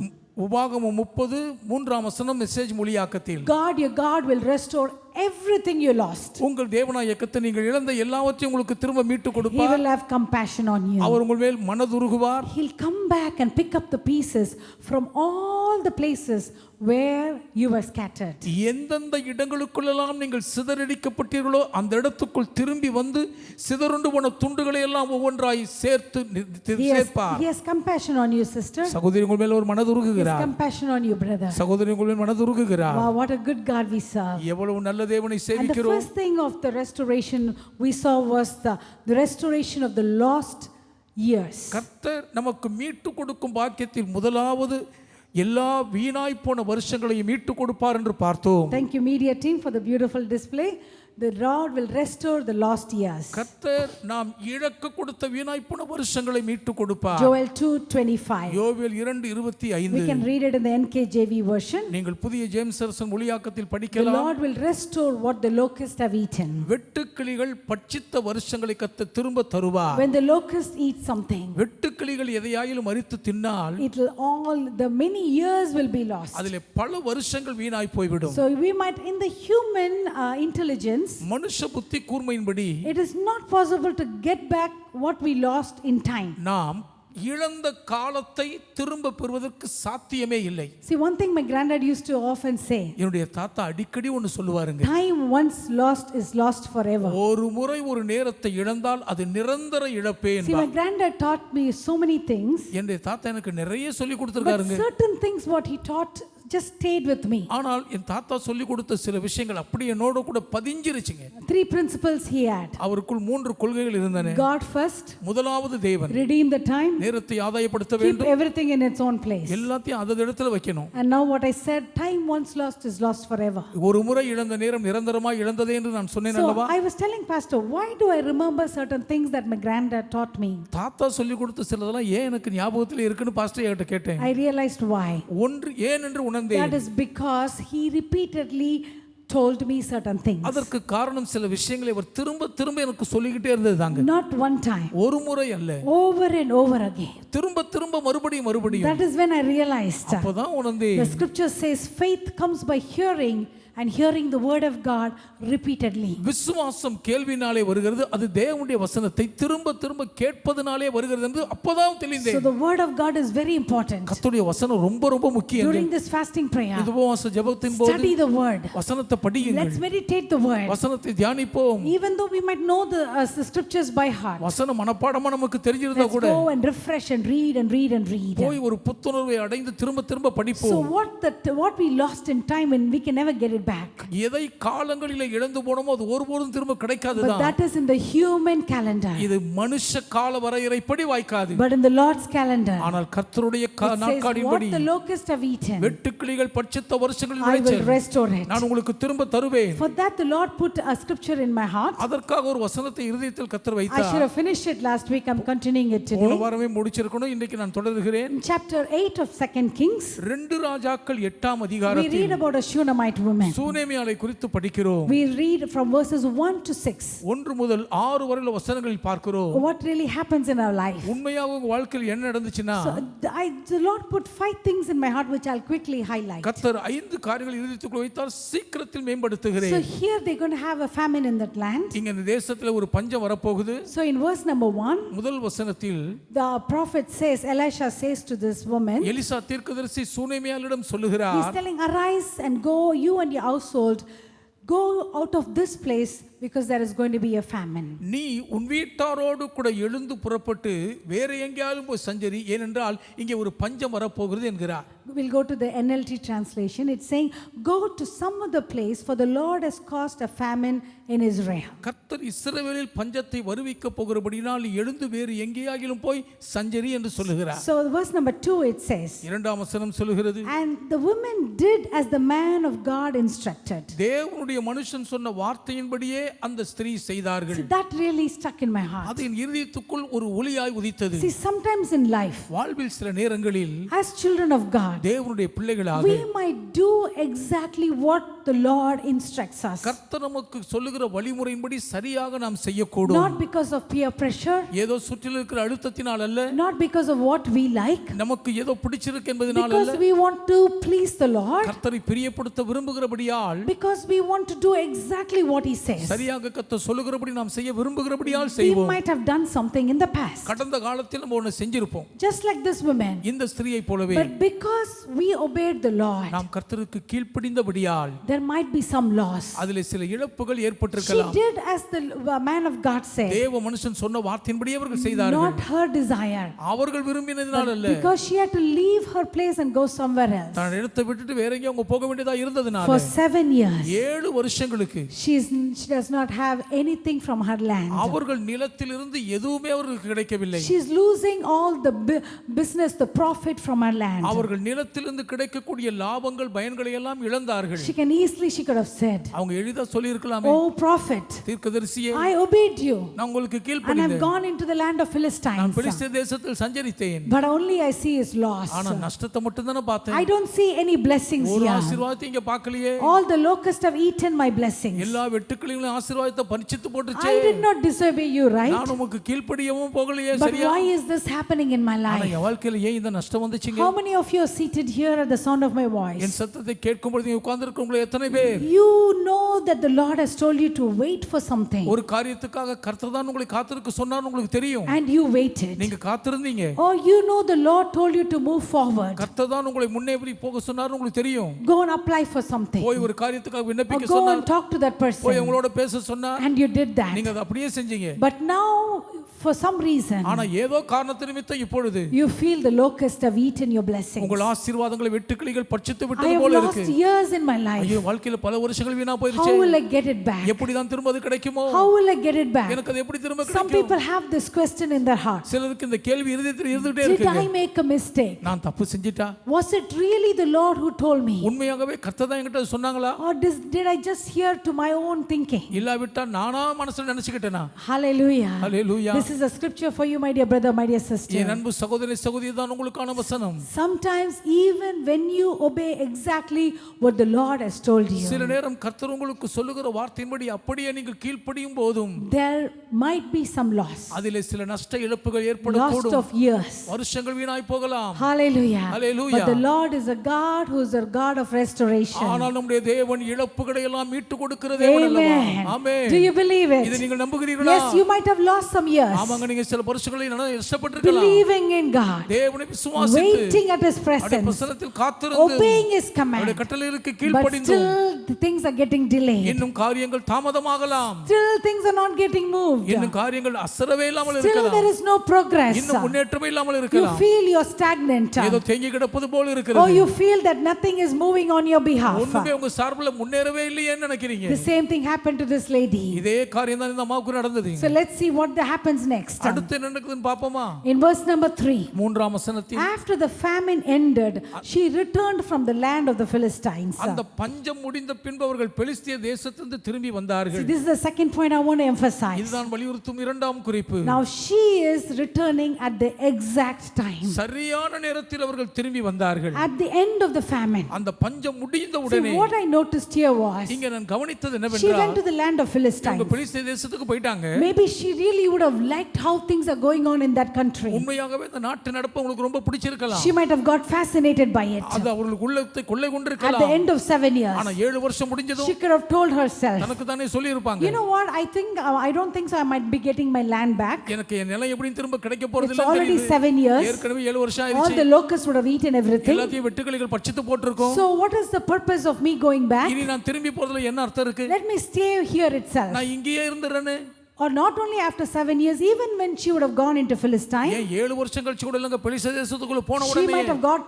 உபாகமம் 33ஆம் வசனம் message மொழியாக்கத்தில். God, your God will restore everything you lost. உங்கள் தேவனாகிய கர்த்தர் நீங்கள் இழந்த எல்லாவற்றையும் உங்களுக்கு திரும்ப மீட்டு He கொடுப்பார். will have compassion on you. அவர் உங்கள் மேல் மனதுருகுவார். He'll come back and pick up the pieces from all the places where you were scattered. எந்தெந்த இடங்களுக்குள்ளெல்லாம் நீங்கள் சிதறடிக்கப்பட்டீர்களோ அந்த இடத்துக்குள் திரும்பி வந்து சிதறுண்டு போன துண்டுகளை எல்லாம் ஒவ்வொன்றாய் சேர்த்து சேர்ப்பார். He has compassion on you, sister. சகோதரி உங்கள் மேல் ஒரு He has மனதுருகுகிறார். compassion on you, brother. சகோதரி உங்கள் மேல் மனதுருகுகிறார். Wow, what a good God we serve. எவ்வளவு நல்ல தேவனை And the சேவிக்கிறோம். first thing of the restoration we saw was the restoration of the lost years. கர்த்தர் நமக்கு மீட்டு கொடுக்கும் பாக்கியத்தில் முதலாவது எல்லா வீணாய் போன வருஷங்களையும் மீட்டு கொடுப்பார் என்று பார்த்தோம். Thank you, media team, for the beautiful display. The Lord will restore the lost years. கர்த்தர் நாம் இழக்க கொடுத்த வீணாய் போன வருஷங்களை மீட்டு கொடுப்பார். Joel 2:25. யோவேல் 2:25. We can read it in the NKJV version. நீங்கள் புதிய ஜேம்ஸ் எர்சன் மொழியாக்கத்தில் The படிக்கலாம். Lord will restore what the locusts have eaten. வெட்டுக்கிளிகள் பட்சித்த வருஷங்களை கர்த்தர் திரும்ப தருவார். When the locusts eat something, வெட்டுக்கிளிகள் எதையாயிலும் அரித்து தின்னால் it will all the many years will be lost. அதிலே பல வருஷங்கள் வீணாய் போய்விடும். So we might, in the human intelligence, மனுஷ புத்தி கூர்மையின்படி it is not possible to get back what we lost in time. நாம் இழந்த காலத்தை திரும்ப பெறுவதற்கு சாத்தியமே இல்லை. See, one thing my granddad used to often say, என்னுடைய தாத்தா அடிக்கடி ஒன்று சொல்லுவாருங்க. time once lost is lost forever. ஒரு முறை ஒரு நேரத்தை இழந்தால் அது நிரந்தர இழப்பே See, my என்பார். granddad taught me so many things, என்னுடைய தாத்தா எனக்கு நிறைய சொல்லி but கொடுத்திருக்காருங்க. certain things what he taught just stayed with me. ஆனால் என் தாத்தா சொல்லி கொடுத்த சில விஷயங்கள் அப்படி என்னோட கூட பதிஞ்சிருச்சுங்க. 3 principles he had. அவருக்குள் 3 கொள்கைகள் இருந்தன. God first, முதலாவது தேவன் redeem the time, நேரத்தை ஆதாயப்படுத்த keep வேண்டும். everything in its own place. எல்லாத்தையும் அதது இடத்துல வைக்கணும். And now what I said, time once lost is lost forever. ஒரு முறை இழந்த நேரம் நிரந்தரமாய் இழந்ததே என்று நான் சொன்னேன் So அல்லவா? I was telling pastor, why do I remember certain things that my granddad taught me? தாத்தா சொல்லி கொடுத்த சிலதெல்லாம் ஏன் எனக்கு ஞாபகத்தில் இருக்குன்னு பாஸ்டர் கிட்ட கேட்டேன். I realized why. ஒன்று ஏன் என்று உணர்ந்தேன். That is because he repeatedly told me certain things. அதற்கு காரணம் சில விஷயங்களை அவர் திரும்ப திரும்ப எனக்கு சொல்லிக்கிட்டே இருந்தது தாங்க. Not one time, ஒரு முறை அல்ல, over and over again. திரும்ப திரும்ப மறுபடியும் That is when I realized அப்பதான் உணர்ந்தேன். the scripture says faith comes by hearing and hearing the word of God repeatedly. விசுவாசம் கேள்வினாலே வருகிறது, அது தேவனுடைய வசனத்தை திரும்ப திரும்ப கேட்பதனாலே வருகிறது என்று அப்பதான் So தெளிந்தேன். the word of God is very important. கர்த்தருடைய வசனம் ரொம்ப ரொம்ப முக்கியம். During this fasting prayer, இது உபவாச ஜெபத்தின் போது study the word. வசனத்தை படியுங்கள். Let's meditate the word. வசனத்தை தியானிப்போம். Even though we might know the scriptures by heart, வசனம் மனப்பாடமா நமக்கு தெரிஞ்சிருந்தா let's கூட go and refresh and read and read and read. போய் ஒரு புத்துணர்வை அடைந்து திரும்ப திரும்ப So படிப்போம். what we lost in time, and we can never get it back. எதை காலங்களிலே இழந்து போனோமோ அது ஒருபோதும் திரும்ப But கிடைக்காதுதான். that is in the human calendar. இது மனுஷ கால வரையறைப்படி வாய்க்காது. But in the Lord's calendar, ஆனால் கர்த்தருடைய it says, what நாட்காலின்படி the locusts have eaten, வெட்டுக்கிளிகள் பட்சித்த வருஷங்களில் I will விளைச்சல் restore it. நான் உங்களுக்கு திரும்ப தருவேன். For that, the Lord put a scripture in my heart. அதற்காக ஒரு வசனத்தை இருதயத்தில் கர்த்தர் I வைத்தார். should have finished it last week. I'm continuing it போன today. வாரமே முடிச்சிருக்கணும், இன்றைக்கு நான் தொடர்கிறேன். In chapter 8 of 2 Kings, 2 ராஜாக்கள் 8ஆம் we அதிகாரத்தில் read about a Shunammite woman. சூனேமியாளை குறித்து படிக்கிறோம். We read from verses 1 to 6. 1 முதல் 6 வரையில வசனங்களில் பார்க்கிறோம். What really happens in our life. உண்மையாக உங்க வாழ்க்கையில் என்ன நடந்துச்சுன்னா So the Lord put 5 things in my heart which I'll quickly highlight. கர்த்தர் 5 காரியங்களை இருதயத்துக்குள் வைத்தார், சீக்கிரத்தில் மேம்படுத்துகிறேன். So here they're going to have a famine in that land. இங்க இந்த தேசத்துல ஒரு பஞ்சம் வரப்போகுது. So in verse number 1, முதல் வசனத்தில் the prophet says, Elisha says to this woman, Elisha தீர்க்கதரிசி சூனேமியாளிடம் சொல்லுகிறார், he's telling, arise and go, you and your household, go out of this place because there is going to be a famine. நீ உன் வீட்டாரோடு கூட எழுந்து புறப்பட்டு வேற எங்கேயாலும் போய் சஞ்சரி, ஏனென்றால் இங்கே ஒரு பஞ்சம் வரப்போகிறது என்கிறார். We'll go to the NLT translation. It's saying, go to some other place, for the Lord has caused a famine in Israel. கர்த்தர் இஸ்ரவேலில் பஞ்சத்தை வருவிக்க போகிறபடினால் நீ எழுந்து வேறு எங்கேயாகிலும் போய் சஞ்சரி என்று சொல்லுகிறார். So verse number 2 it says, இரண்டாம் வசனம் சொல்லுகிறது, and the woman did as the man of God instructed. தேவனுடைய மனுஷன் சொன்ன வார்த்தையின்படியே அந்த ஸ்திரீ செய்தார்கள். See, that really stuck in my heart. அது என் இருதயத்துக்குள் ஒரு ஒளியாய் உதித்தது. See, sometimes in life, வாழ்வில் சில நேரங்களில் as children of God, தேவனுடைய பிள்ளைகளாக we might do exactly what the Lord instructs us. கர்த்தர் நமக்கு சொல்லுகிற வழிமுறையின்படி சரியாக நாம் செய்யக்கூடும். Not because of peer pressure, ஏதோ சுற்றில் இருக்கிற அழுத்தத்தினால் அல்ல, not because of what we like, நமக்கு ஏதோ பிடிச்சிருக்கு என்பதனால் because அல்ல, we want to please the Lord, கர்த்தரை பிரியப்படுத்த விரும்புகிறபடியால், because we want to do exactly what He says. சரியாக கர்த்தர் சொல்லுகிறபடி நாம் செய்ய விரும்புகிறபடியால் We செய்வோம். might have done something in the past, கடந்த காலத்தில் நம்ம ஒன்று செஞ்சிருப்போம், just like this woman. இந்த ஸ்திரியை போலவே. But because we obeyed the Lord, நாம் கர்த்தருக்கு கீழ்ப்படிந்தபடியால் there might be some loss. அதிலே சில இழப்புகள் She ஏற்பட்டிருக்கலாம். did as the man of God said, தேவ மனுஷன் சொன்ன வார்த்தையின்படி அவர்கள் செய்தார்கள். not her desire, அவர்கள் விரும்பினதினால் அல்ல, because she had to leave her place and go somewhere else. தான் இடத்தை விட்டுட்டு வேற எங்கேயும் அவங்க போக வேண்டியதா இருந்ததுனால For 7 years, 7 வருஷங்களுக்கு she does not have anything from her land. அவர்கள் நிலத்திலிருந்து எதுவுமே அவர்களுக்கு கிடைக்கவில்லை. She is losing all the business, the profit from her land. அவர்கள் நிலத்திலிருந்து கிடைக்கக்கூடிய லாபங்கள் பயன்களை எல்லாம் இழந்தார்கள். She could have said, அவங்க எளிதா சொல்லி இருக்கலாமே, oh prophet, தீர்க்கதரிசியே, I obeyed you நான் உங்களுக்கு and கீழ்ப்படிந்தேன், I've gone into the land of நான் Philistines, பெலிஸ்தே தேசத்தில் சஞ்சரித்தேன், but only I see is loss. ஆனா நஷ்டத்தை மட்டும் தான பார்த்தேன், I don't see any blessings ஒரு here. ஆசீர்வாதத்தை இங்க பார்க்கலையே, All the locusts have eaten my blessings. எல்லா வெட்டுக்கிளியும் ஆசீர்வாதத்தை பறிச்சிட்டு போட்டுச்சே, I did not disobey you, right? நான் உமக்கு கீழ்ப்படியவும் போகலையே, But சரியா? why is this happening in my ஆனா life? என் வாழ்க்கையில ஏன் இந்த நஷ்டம் வந்துச்சுங்க? How many of you are seated here at the sound of my voice? என் சத்தத்தை கேட்கும் பொழுது உட்கார்ந்திருக்கவங்க எத்தனை பேர் You know that the Lord has told you to wait for something, ஒரு காரியத்துக்காக கர்த்தர் தான் உங்களை காத்திருக்க சொன்னார், உங்களுக்கு தெரியும், and you waited. நீங்க காத்திருந்தீங்க. Or you know the Lord told you to move forward, கர்த்தர் தான் உங்களை முன்னேறி போக சொன்னார், உங்களுக்கு தெரியும், go and apply for something, போய் ஒரு காரியத்துக்காக or விண்ணப்பிக்க go சொன்னார், and talk to that போய் person, உங்களோட பேச சொன்னார், and you did that. நீங்க அதை அப்படியே செஞ்சீங்க. But now, for some reason, ஆனா ஏதோ காரணத்து நிமித்தம் இப்பொழுது you feel the locusts have eaten your blessings. உங்கள் ஆசீர்வாதங்களை வெட்டுக்கிளிகள் பறிச்சிட்டு I விட்டது have போல lost இருக்கு. years in my life. ஐயோ, வாழ்க்கையில பல வருஷங்கள் வீணா போயிருச்சு, How will I get it back? எப்படி தான் திரும்ப அது கிடைக்குமோ, How will I get it back? எனக்கு அது எப்படி திரும்ப Some கிடைக்கும்? people have this question in their heart. சிலருக்கு இந்த கேள்வி இருதயத்தில் இருந்துட்டே Did இருக்குங்க, I make a mistake? நான் தப்பு செஞ்சிட்டா, Was it really the Lord who told me? உண்மையாகவே கர்த்தர் தான் என்கிட்ட சொன்னாங்களா, Or did I just hear to my own thinking? இல்லாவிட்டா நானா மனசுல நினைச்சுக்கிட்டேனா? Hallelujah. Hallelujah. This is a scripture for you, my dear brother, my dear sister. என் அன்பு சகோதரி சகோதரி தான் உங்களுக்கான வசனம். Sometimes even when you obey exactly what the Lord has told சில you, நேரம் கர்த்தர் உங்களுக்கு சொல்லுகிற வார்த்தையின்படி அப்படியே நீங்கள் கீழ்ப்படியும் போதும் there might be some loss. அதிலே சில நஷ்ட இழப்புகள் Lost ஏற்படக்கூடும், of years. வருஷங்கள் வீணாய் போகலாம். Hallelujah. Hallelujah. But the Lord is a God who is a God of restoration. ஆனால் நம்முடைய தேவன் இழப்புகளை எல்லாம் மீட்டு கொடுக்கிற தேவன் அல்லவா? Amen. Amen. Do you believe இதை it? நீங்கள் நம்புகிறீர்களா? Yes, you might have lost some years ஆமாங்க, நீங்க சில வருஷங்களை நஷ்டப்பட்டிருக்கலாம். believing in God, தேவனை விசுவாசித்து waiting at His அவருடைய presence, பிரசன்னத்தில் காத்திருந்து obeying His அவருடைய command. கட்டளைகளுக்கு But கீழ்ப்படிந்தும் still the things are getting delayed. இன்னும் காரியங்கள் தாமதமாகலாம், Still things are not getting moved. இன்னும் காரியங்கள் அசரவே இல்லாமல் Still இருக்கலாம், there is no progress. இன்னும் முன்னேற்றமே இல்லாமல் You இருக்கலாம், feel you're stagnant. ஏதோ தேங்கி கிடப்பது போல Or இருக்கிறது, you feel that nothing is moving on your behalf. ஒண்ணுமே உங்க சார்பில் முன்னேறவே இல்லையேன்னு நினைக்கிறீங்க. The same thing happened to this lady. இதே காரியம் தான் இந்த அம்மாவுக்கு நடந்தது. So let's see what happens next. அடுத்து என்ன நடக்குதுன்னு பாப்போமா? In verse number 3. மூன்றாம் வசனத்தில், After the famine ended, she returned from the land of the Philistines. அந்த பஞ்சம் முடிந்த பின்பு அவர்கள் பெலிஸ்திய தேசத்திலிருந்து திரும்பி See, வந்தார்கள். this is the second point I want to emphasize. இதுதான் வலியுறுத்தும் இரண்டாம் குறிப்பு. Now she is returning at the exact time. சரியான நேரத்தில் அவர்கள் திரும்பி வந்தார்கள். At the end of the famine. அந்த பஞ்சம் முடிந்த See, உடனே what I noticed here was, இங்க நான் கவனித்தது she என்னவென்றால், went to the land of அவங்க Philistines. பெலிஸ்திய தேசத்துக்கு போயிட்டாங்க. Maybe she really would have liked how things are going on in that country. உண்மையாகவே இந்த நாட்டு நடப்பு உங்களுக்கு ரொம்ப பிடிச்சிருக்கலாம். She might have got fascinated by it. அது அவர்களுக்கு உள்ளத்தை கொள்ளை At the கொண்டிருக்கலாம். end of 7 years, ஆனா 7 வருஷம் முடிஞ்சதும் she could have told herself, தனக்கு தானே சொல்லி இருப்பாங்க, you know what, I don't think so I might be getting my land back. எனக்கு என் நிலம் எப்படி திரும்ப கிடைக்க போறது It's இல்ல already தெரியுது. 7 years. ஏற்கனவே 7 வருஷம் All ஆயிடுச்சு. the locusts would have eaten everything. எல்லாத்தையும் வெட்டுக்கிளிகள் பறிச்சிட்டு போட்டுருக்கோம். So what is the purpose of me going back? இனி நான் திரும்பி போறதுல என்ன அர்த்தம் இருக்கு? Let me stay here itself. நான் இங்கேயே இருந்துறேனே. Or not only after 7 years, even when she would have gone into Philistine, ஏன் 7 வருஷம் கழிச்சு கூட இல்லங்க பெலிஸ்தே தேசத்துக்குள்ள போன she உடனே might have got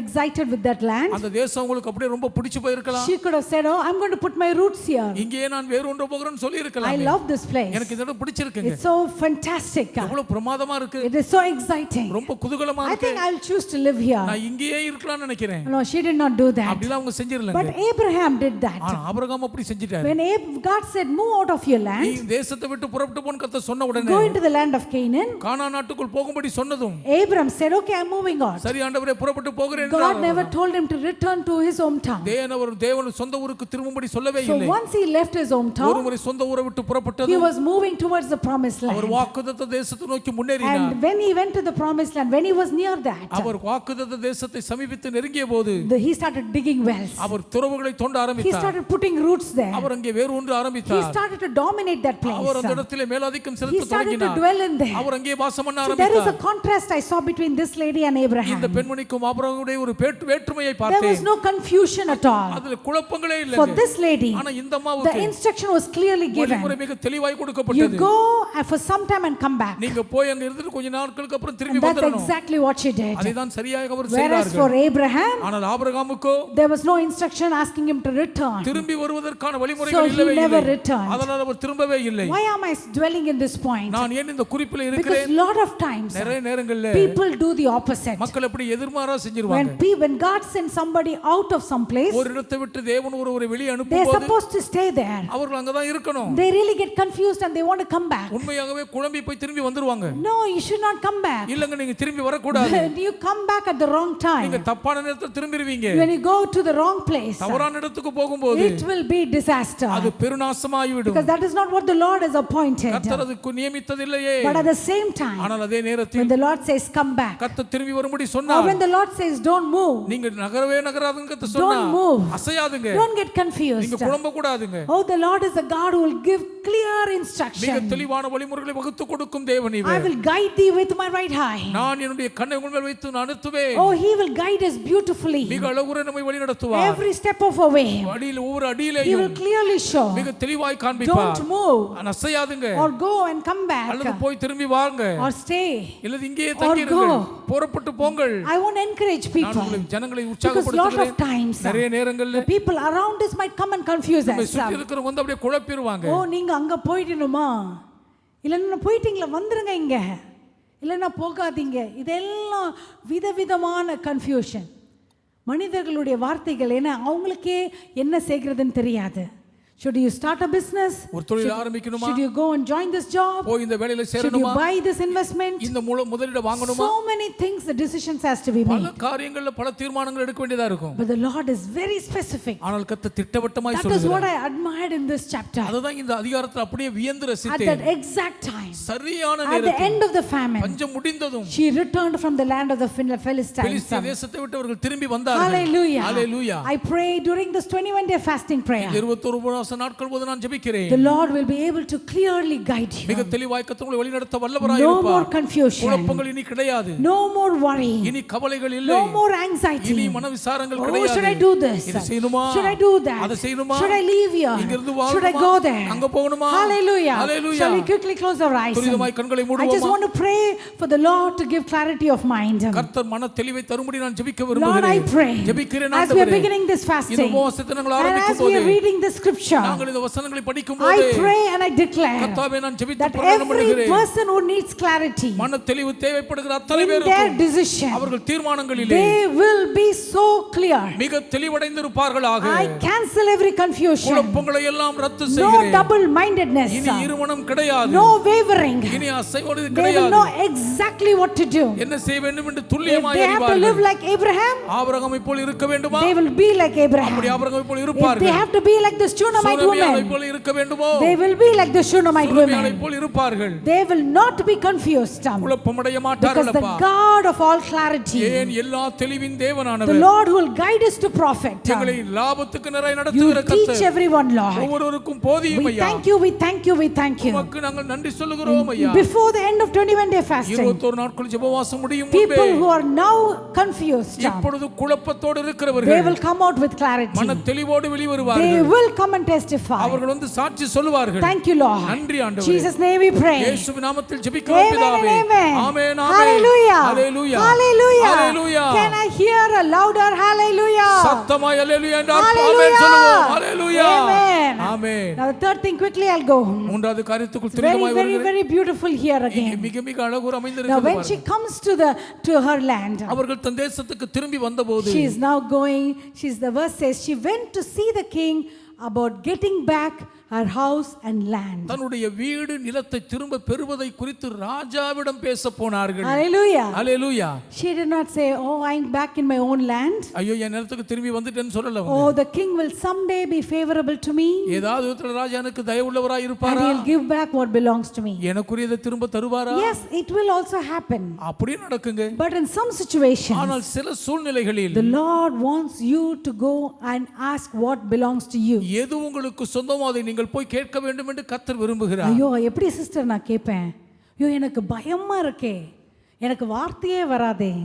excited with that land. அந்த தேசம் உங்களுக்கு அப்படியே ரொம்ப பிடிச்சு போயிருக்கலாம். She could have said, oh, I'm going to put my roots here. இங்கேயே நான் வேறு ஒன்று போகிறேன்னு சொல்லி I இருக்கலாம். love this place. எனக்கு இந்த இடம் பிடிச்சிருக்குங்க. It's so fantastic. எவ்வளவு பிரமாதமா இருக்கு. It is so exciting. ரொம்ப குதூகலமா I இருக்கு. think I'll choose to live here. நான் இங்கேயே இருக்கலாம்னு நினைக்கிறேன். No, she did not do that. அப்படிலாம் அவங்க செஞ்சிரலங்க. But Abraham did that. ஆனா ஆபிரகாம் அப்படி செஞ்சிட்டாரு. When God said, move out of your நீ land, தேசத்தை விட்டு புறப்பட்டு போன்னு கர்த்தர் சொன்ன உடனே go into the land of Canaan. கானான் நாட்டுக்குள் போகும்படி சொன்னதும் Abram said, okay, I'm moving on. சரி ஆண்டவரே புறப்பட்டு போகிறேன் God என்றார். never told him to return to his hometown. தேவன் சொந்த ஊருக்கு திரும்பும்படி சொல்லவே So இல்லை. once he left his hometown, ஒருமுறை சொந்த ஊரை விட்டு he புறப்பட்டதும் was moving towards the promised our land. வாக்குத்தத்த தேசத்தை நோக்கி முன்னேறினார். And when he went to the promised land, when he was near that, அவர் வாக்குத்தத்த தேசத்தை சமீபித்து நெருங்கிய போது he started digging wells. அவர் துறவுகளை தோண்ட He ஆரம்பித்தார். started putting roots there. அவர் அங்கே வேறு ஒன்று He ஆரம்பித்தார். started to dominate that அவர் அந்த place. இடத்திலே மேலாதிக்கம் He செலுத்த started to தொடங்கினார். dwell in there. அவர் அங்கே வாசம் பண்ண So there is a ஆரம்பித்தார். contrast I saw between this lady and இந்த Abraham. பெண்மணிக்கும் ஆபிரகாமுடைய ஒரு வேற்றுமையை There பார்த்தேன். was no confusion at all. அதுல குழப்பங்களே For இல்லைங்க. this lady, ஆனா இந்த the அம்மாவுக்கு instruction was clearly வழிமுறை given. மிக தெளிவாய் You கொடுக்கப்பட்டது. go for some time and come back. நீங்க போய் அங்க இருந்துட்டு கொஞ்ச நாட்களுக்கு அப்புறம் திரும்பி And that's வந்துடணும். exactly what she did. அதைதான் சரியாக அவர் Whereas செய்தார்கள். for Abraham, ஆனால் ஆபிரகாமுக்கோ there was no instruction asking him to return. திரும்பி வருவதற்கான So வழிமுறைகள் he இல்லவே never இல்லை. returned. அதனால் அவர் திரும்பவே இல்லை. Why am I dwelling in this point? நான் ஏன் இந்த குறிப்பில் Because இருக்கிறேன்? lot of times நிறைய நேரங்கள்ல people do the opposite. மக்கள் எப்படி எதிர்மாறா செஞ்சிருவாங்க. When God sends somebody out of some place, ஒரு இடத்தை விட்டு தேவன் ஒருவரை வெளியே they're அனுப்பும்போது supposed to stay there. அவர்கள் அங்க தான் இருக்கணும். They really get confused and they want to come back. உண்மையாகவே குழம்பி போய் திரும்பி வந்துருவாங்க. No, you should not come back. இல்லங்க நீங்க திரும்பி வர கூடாது. You come back at the wrong நீங்க time. தப்பான நேரத்துல திரும்பிடுவீங்க. When you go to the wrong place, தவறான இடத்துக்கு போகும்போது it will be disaster. அது பெருநாசமாகி விடும். Because that is not what the Lord has appointed. கர்த்தர் அதுக்கு நியமித்ததில்லையே. But at the same time, ஆனால் அதே when நேரத்தில் the Lord says come back, கர்த்தர் திரும்பி வரும்படி or சொன்னார். when the Lord says don't move, நீங்க நகரவே நகராதுங்க கர்த்தர் don't சொன்னார். move, அசையாதுங்க. don't get confused. நீங்க குழம்ப கூடாதுங்க. Oh, the Lord is a God who will give clear மிக instruction. தெளிவான வழிமுறைகளை வகுத்து கொடுக்கும் தேவன் I இவர். will guide thee with my right eye. நான் என்னுடைய கண்ணை உன் மேல் வைத்து நான் அனுப்புவேன். Oh, he will guide us beautifully. மிக அழகுற நம்மை வழி நடத்துவார். Every step of our way, அடியில் ஒவ்வொரு he அடியிலேயும் will clearly show. மிக தெளிவாய் காண்பிப்பார். Don't move, நான் அசையாதுங்க. or go and come அல்லது back, போய் திரும்பி வாங்க. or stay. இல்லது இங்கேயே தங்கியிருங்கள். go. புறப்பட்டு போங்கள். I want to encourage நான் people. உங்களை ஜனங்களை Because lot of உற்சாகப்படுத்துகிறேன். times, நிறைய நேரங்கள்ல the people around us might come and confuse நம்மை us. சுற்றி இருக்கிறவங்க வந்து அப்படியே குழப்பிடுவாங்க. ஓ, நீங்க அங்க போயிடணுமா, இல்லைன்னா போயிட்டீங்களா, வந்துருங்க இங்க, இல்லைன்னா போகாதீங்க. இதெல்லாம் விதவிதமான கன்ஃபியூஷன். மனிதர்களுடைய வார்த்தைகள் ஏன்னா அவங்களுக்கே என்ன செய்கிறதுன்னு தெரியாது. Should you start a business? ஒரு தொழில் ஆரம்பிக்கணுமா? Should you go and join this job? போய் இந்த வேலையில Should you சேரணுமா? buy this investment? இந்த முதலீடு வாங்கணுமா? So many things, the decisions has to be பல made. காரியங்கள்ல பல தீர்மானங்கள் எடுக்க வேண்டியதா இருக்கும். But the Lord is very specific. ஆனால் கர்த்தர் திட்டவட்டமாய் That is what சொல்கிறார். I admired in this chapter. அதுதான் இந்த அதிகாரத்துல அப்படியே வியந்து At ரசித்தேன். that exact time, சரியான at the நேரத்தில் end of the famine, பஞ்சம் முடிந்ததும் she returned from the land of the Philistines. பெலிஸ்திய தேசத்தை விட்டு அவர்கள் திரும்பி வந்தார்கள். Hallelujah. Hallelujah. I pray during this 21-day fasting prayer, 21 உபவாச நாட்கள் போது நான் ஜெபிக்கிறேன். the Lord will be able to clearly guide மிக you. தெளிவாய் கர்த்தர் உங்களை வழிநடத்த வல்லவராய் No இருப்பார். more confusion. குழப்பங்கள் இனி கிடையாது. No more worry. இனி கவலைகள் இல்லை. No more anxiety. இனி மனவிசாரங்கள் Oh, கிடையாது. should I do this? இது செய்யணுமா? Should I do that? அதை செய்யணுமா? Should I leave here? இங்க இருந்து Should I வாழணுமா? go there? அங்க போகணுமா? Hallelujah. Hallelujah. Shall we quickly close our eyes? துரிதமாய் கண்களை I just மூடுவோமா? want to pray for the Lord to give clarity of mind. கர்த்தர் மன தெளிவை தரும்படி நான் ஜெபிக்க Lord, I விரும்புகிறேன். pray ஜெபிக்கிறேன் as we are ஆண்டவரே. beginning this இந்த fasting உபவாசத்தை நாங்கள் and ஆரம்பிக்கும் as we போது are reading the scripture, நாங்கள் இந்த வசனங்களை படிக்கும் I போது pray and I declare கர்த்தாவே நான் ஜெபித்து that பிரகடனம் every பண்ணுகிறேன். person who needs clarity மன தெளிவு தேவைப்படுகிற அத்தனை in their பேருக்கும் decision, அவர்கள் தீர்மானங்களிலே they will be so clear. மிக தெளிவடைந்திருப்பார்களாக. I cancel every confusion. குழப்பங்களை எல்லாம் ரத்து No செய்கிறேன். double mindedness. இனி இருமனம் கிடையாது. No wavering. இனி அசைவது They will கிடையாது. know exactly what to do. என்ன செய்ய வேண்டும் என்று If துல்லியமாய் they have to live அறிவார்கள். like Abraham, ஆபிரகாமை போல் இருக்க வேண்டுமா? they will be like Abraham. அப்படி ஆபிரகாமை போல் If they இருப்பார்கள். have to be like the Shunammite சூனமியாளை woman, போல் இருக்க வேண்டுமோ? they will be like the Shunammite சூனமியாளை woman. போல் இருப்பார்கள். They will not be confused. குழப்பமடைய Because மாட்டார்கள் the அப்பா. God of all clarity, ஏன் எல்லா தெளிவின் the தேவனானவர் Lord who will guide us to profit, எங்களை லாபத்துக்கு நிறைய you நடத்துகிற teach கர்த்தர் everyone, Lord. ஒவ்வொருவருக்கும் போதியும் We ஐயா. thank you, we thank you, we thank you. உமக்கு நாங்கள் நன்றி சொல்லுகிறோம் ஐயா. Before the end of 21-day fasting, 21 நாட்கள் ஜெபவாசம் முடியும் முன்பே people who are now confused, இப்பொழுது குழப்பத்தோடு they இருக்கிறவர்கள் will come out with clarity. மன தெளிவோடு They வெளிவருவார்கள். will come and testify. அவர்கள் வந்து சாட்சி சொல்லுவார்கள். Thank you, Lord. நன்றி ஆண்டவரே. Jesus' name we pray. இயேசுவின் நாமத்தில் ஜெபிக்கிறோம் Amen and பிதாவே. amen. Amen amen. Hallelujah. Hallelujah. Hallelujah. Hallelujah. Can I hear a louder hallelujah? சத்தமாய் ஹalleluya என்று Hallelujah. ஆமென் சொல்லுவோம். ஹalleluya. Amen. Amen. Now the third thing, quickly I'll go. மூன்றாவது காரியத்துக்குள் Very, துரிதமாய் very, வருகிறேன். very beautiful here again. மிக மிக அழகூர் Now அமைந்திருக்கிறது when she பாருங்கள். comes to her land, அவர்கள் தன் தேசத்துக்கு திரும்பி வந்தபோது she is now going, the verse says, she went to see the king about getting back her house and land. தன்னுடைய வீடு நிலத்தை திரும்ப பெறுவதை குறித்து ராஜாவிடம் பேச போனார்கள். Hallelujah. Hallelujah. She did not say, oh, I'm back in my own land. ஐயோ என் நிலத்துக்கு திரும்பி வந்துட்டேன்னு சொல்லல அவங்க. Oh, the king will someday be favorable to me. ஏதாவது விதத்துல ராஜா எனக்கு தயவுள்ளவராய் And இருப்பாரா? he'll give back what belongs to me. எனக்குரியதை திரும்ப தருவாரா? Yes, it will also happen. அப்படியே நடக்குங்க. But in some situations, ஆனால் சில சூழ்நிலைகளில் the Lord wants you to go and ask what belongs to you. எது உங்களுக்கு சொந்தமோ அதை நீங்கள் போய் கேட்க வேண்டும் என்று கர்த்தர் விரும்புகிறார். ஐயோ எப்படி சிஸ்டர் நான் கேட்பேன், ஐயோ எனக்கு பயமா இருக்கே, எனக்கு வார்த்தையே வராதே.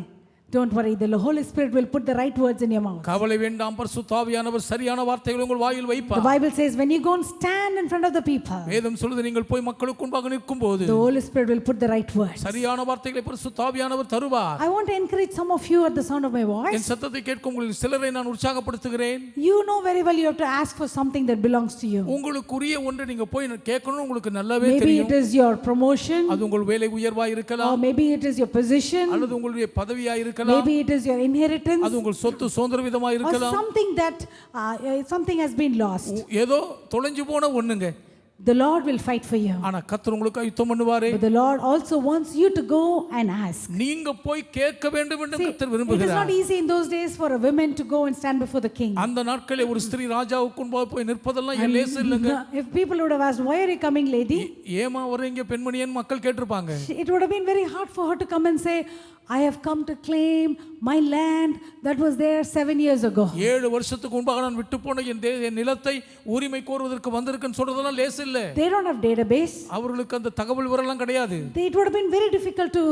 Don't worry, the Holy Spirit will put the right words in your mouth. கவலை வேண்டாம், பரிசுத்த ஆவியானவர் சரியான வார்த்தைகளை உங்கள் வாயில் The வைப்பார். Bible says when you go and stand in front of the people, வேதம் சொல்லுது நீங்கள் போய் மக்களுக்கு முன்பாக நிற்கும்போது the Holy Spirit will put the right words. சரியான வார்த்தைகளை பரிசுத்த ஆவியானவர் தருவார். I want to encourage some of you at the sound of my N voice. சத்தத்தை கேட்கும் உங்களில் சிலரை நான் உற்சாகப்படுத்துகிறேன். You know very well you have to ask for something that belongs to you. உங்களுக்குரிய ஒன்றை நீங்க போய் கேட்கணும், உங்களுக்கு நல்லாவே Maybe தெரியும். it is your promotion, அது உங்கள் வேலை உயர்வா or இருக்கலாம், maybe it is your position, அல்லது உங்களுடைய பதவியா இருக்கலாம், maybe it is your inheritance, அது உங்கள் சொத்து சுதந்திர விதமா or இருக்கலாம். something that something has been lost. ஏதோ தொலைஞ்சு போன ஒண்ணுங்க. The Lord will fight for you. ஆனா கர்த்தர் உங்களுக்கு யுத்தம் பண்ணுவாரே. But the Lord also wants you to go and ask. நீங்க போய் கேட்க வேண்டும் என்று See, கர்த்தர் it is விரும்புகிறார். not easy in those days for a woman to go and stand before the king. அந்த நாட்களே ஒரு ஸ்திரீ ராஜாவுக்கு முன்பாக போய் நிற்பதெல்லாம் லேசு இல்லைங்க. If people would have asked, why are you coming, lady? ஏமா வரீங்க பெண்மணியன்னு மக்கள் கேட்டிருப்பாங்க. It would have been very hard for her to come and say, I have come to claim my land that was there 7 years ago. 7 வருஷத்துக்கு முன்பாக நான் விட்டு போன என் நிலத்தை உரிமை கோருவதற்கு வந்திருக்குன்னு சொல்றதெல்லாம் லேசு இல்ல. They don't have database. அவர்களுக்கு அந்த தகவல் விவரம்லாம் கிடையாது. It would have been very difficult to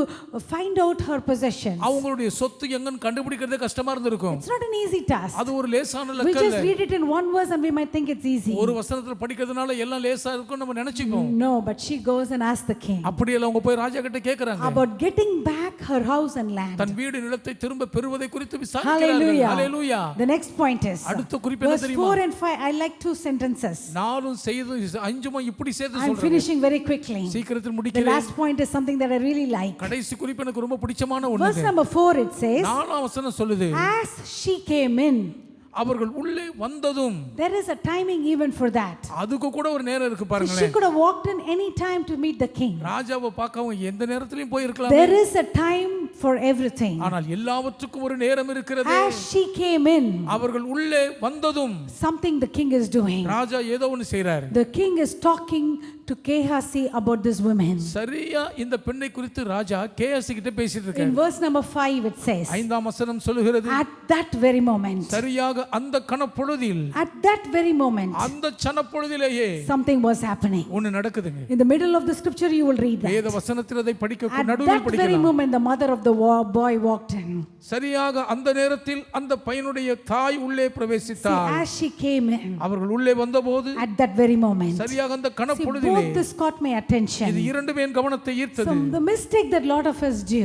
find out her possessions. அவங்களுடைய சொத்து எங்கன்னு கண்டுபிடிக்கிறதே கஷ்டமா இருந்திருக்கும். It's not an easy task. அது ஒரு லேசான We லெக்க just இல்ல. read it in one verse and we might think it's easy. ஒரு வசனத்துல படிக்கிறதுனால எல்லாம் லேசா இருக்கும் நம்ம நினைச்சுப்போம். No, but she goes and asks the king அப்படி எல்லாம் அவங்க போய் ராஜா கிட்ட கேக்குறாங்க. about getting back her house and land. தன் வீடு நிலத்தை திரும்ப பெறுவதை குறித்து விசாரிக்கிறார்கள். Hallelujah. Hallelujah. The next point is அடுத்த குறிப்பு என்ன verse தெரியுமா? 4 and 5. I like two sentences. நானும் செய்து அஞ்சுமா இப்படி சேர்த்து I'm சொல்றேன். finishing very quickly. சீக்கிரத்தில் The முடிக்கிறேன். last point is something that I really like. கடைசி குறிப்பு எனக்கு ரொம்ப பிடிச்சமான Verse ஒன்று. number 4 it says, 4ஆம் வசனம் சொல்லுது, as she came in. அவர்கள் உள்ளே வந்ததும். There is a timing even for that. அதுக்கு கூட ஒரு நேரம் இருக்கு So she பாருங்களேன். could have walked in any time to meet the king. ராஜாவை பார்க்கவும் எந்த நேரத்திலயும் போய் இருக்கலாம். There is a time for everything. ஆனால் எல்லாவற்றுக்கும் ஒரு நேரம் இருக்கிறது. As she came in, அவர்கள் உள்ளே வந்ததும் something the king is doing. ராஜா ஏதோ ஒன்று செய்றார். The king is talking to Gehazi about this woman. சரியா இந்த பெண்ணை குறித்து ராஜா கேயாசி கிட்ட பேசிட்டு In இருக்கார். verse number 5 it says, 5ஆம் வசனம் சொல்லுகிறது, at that very moment, சரியாக அந்த கணப்பொழுதில், at that very moment, அந்த சனப்பொழுதிலேயே something was happening. ஒன்னு நடக்குதுங்க. In the middle of the scripture you will read வேத that. வசனத்தில் அதை படிக்க At நடுவில் that very படிக்கலாம். moment the mother of the boy walked in. சரியாக அந்த நேரத்தில் அந்த பையனுடைய தாய் உள்ளே See, பிரவேசித்தார். as she came in, அவர்கள் உள்ளே வந்தபோது at that very moment, சரியாக அந்த see, கணப்பொழுதிலே both this caught my இது attention. இரண்டுமே என் கவனத்தை ஈர்த்தது. So the mistake that lot of us do,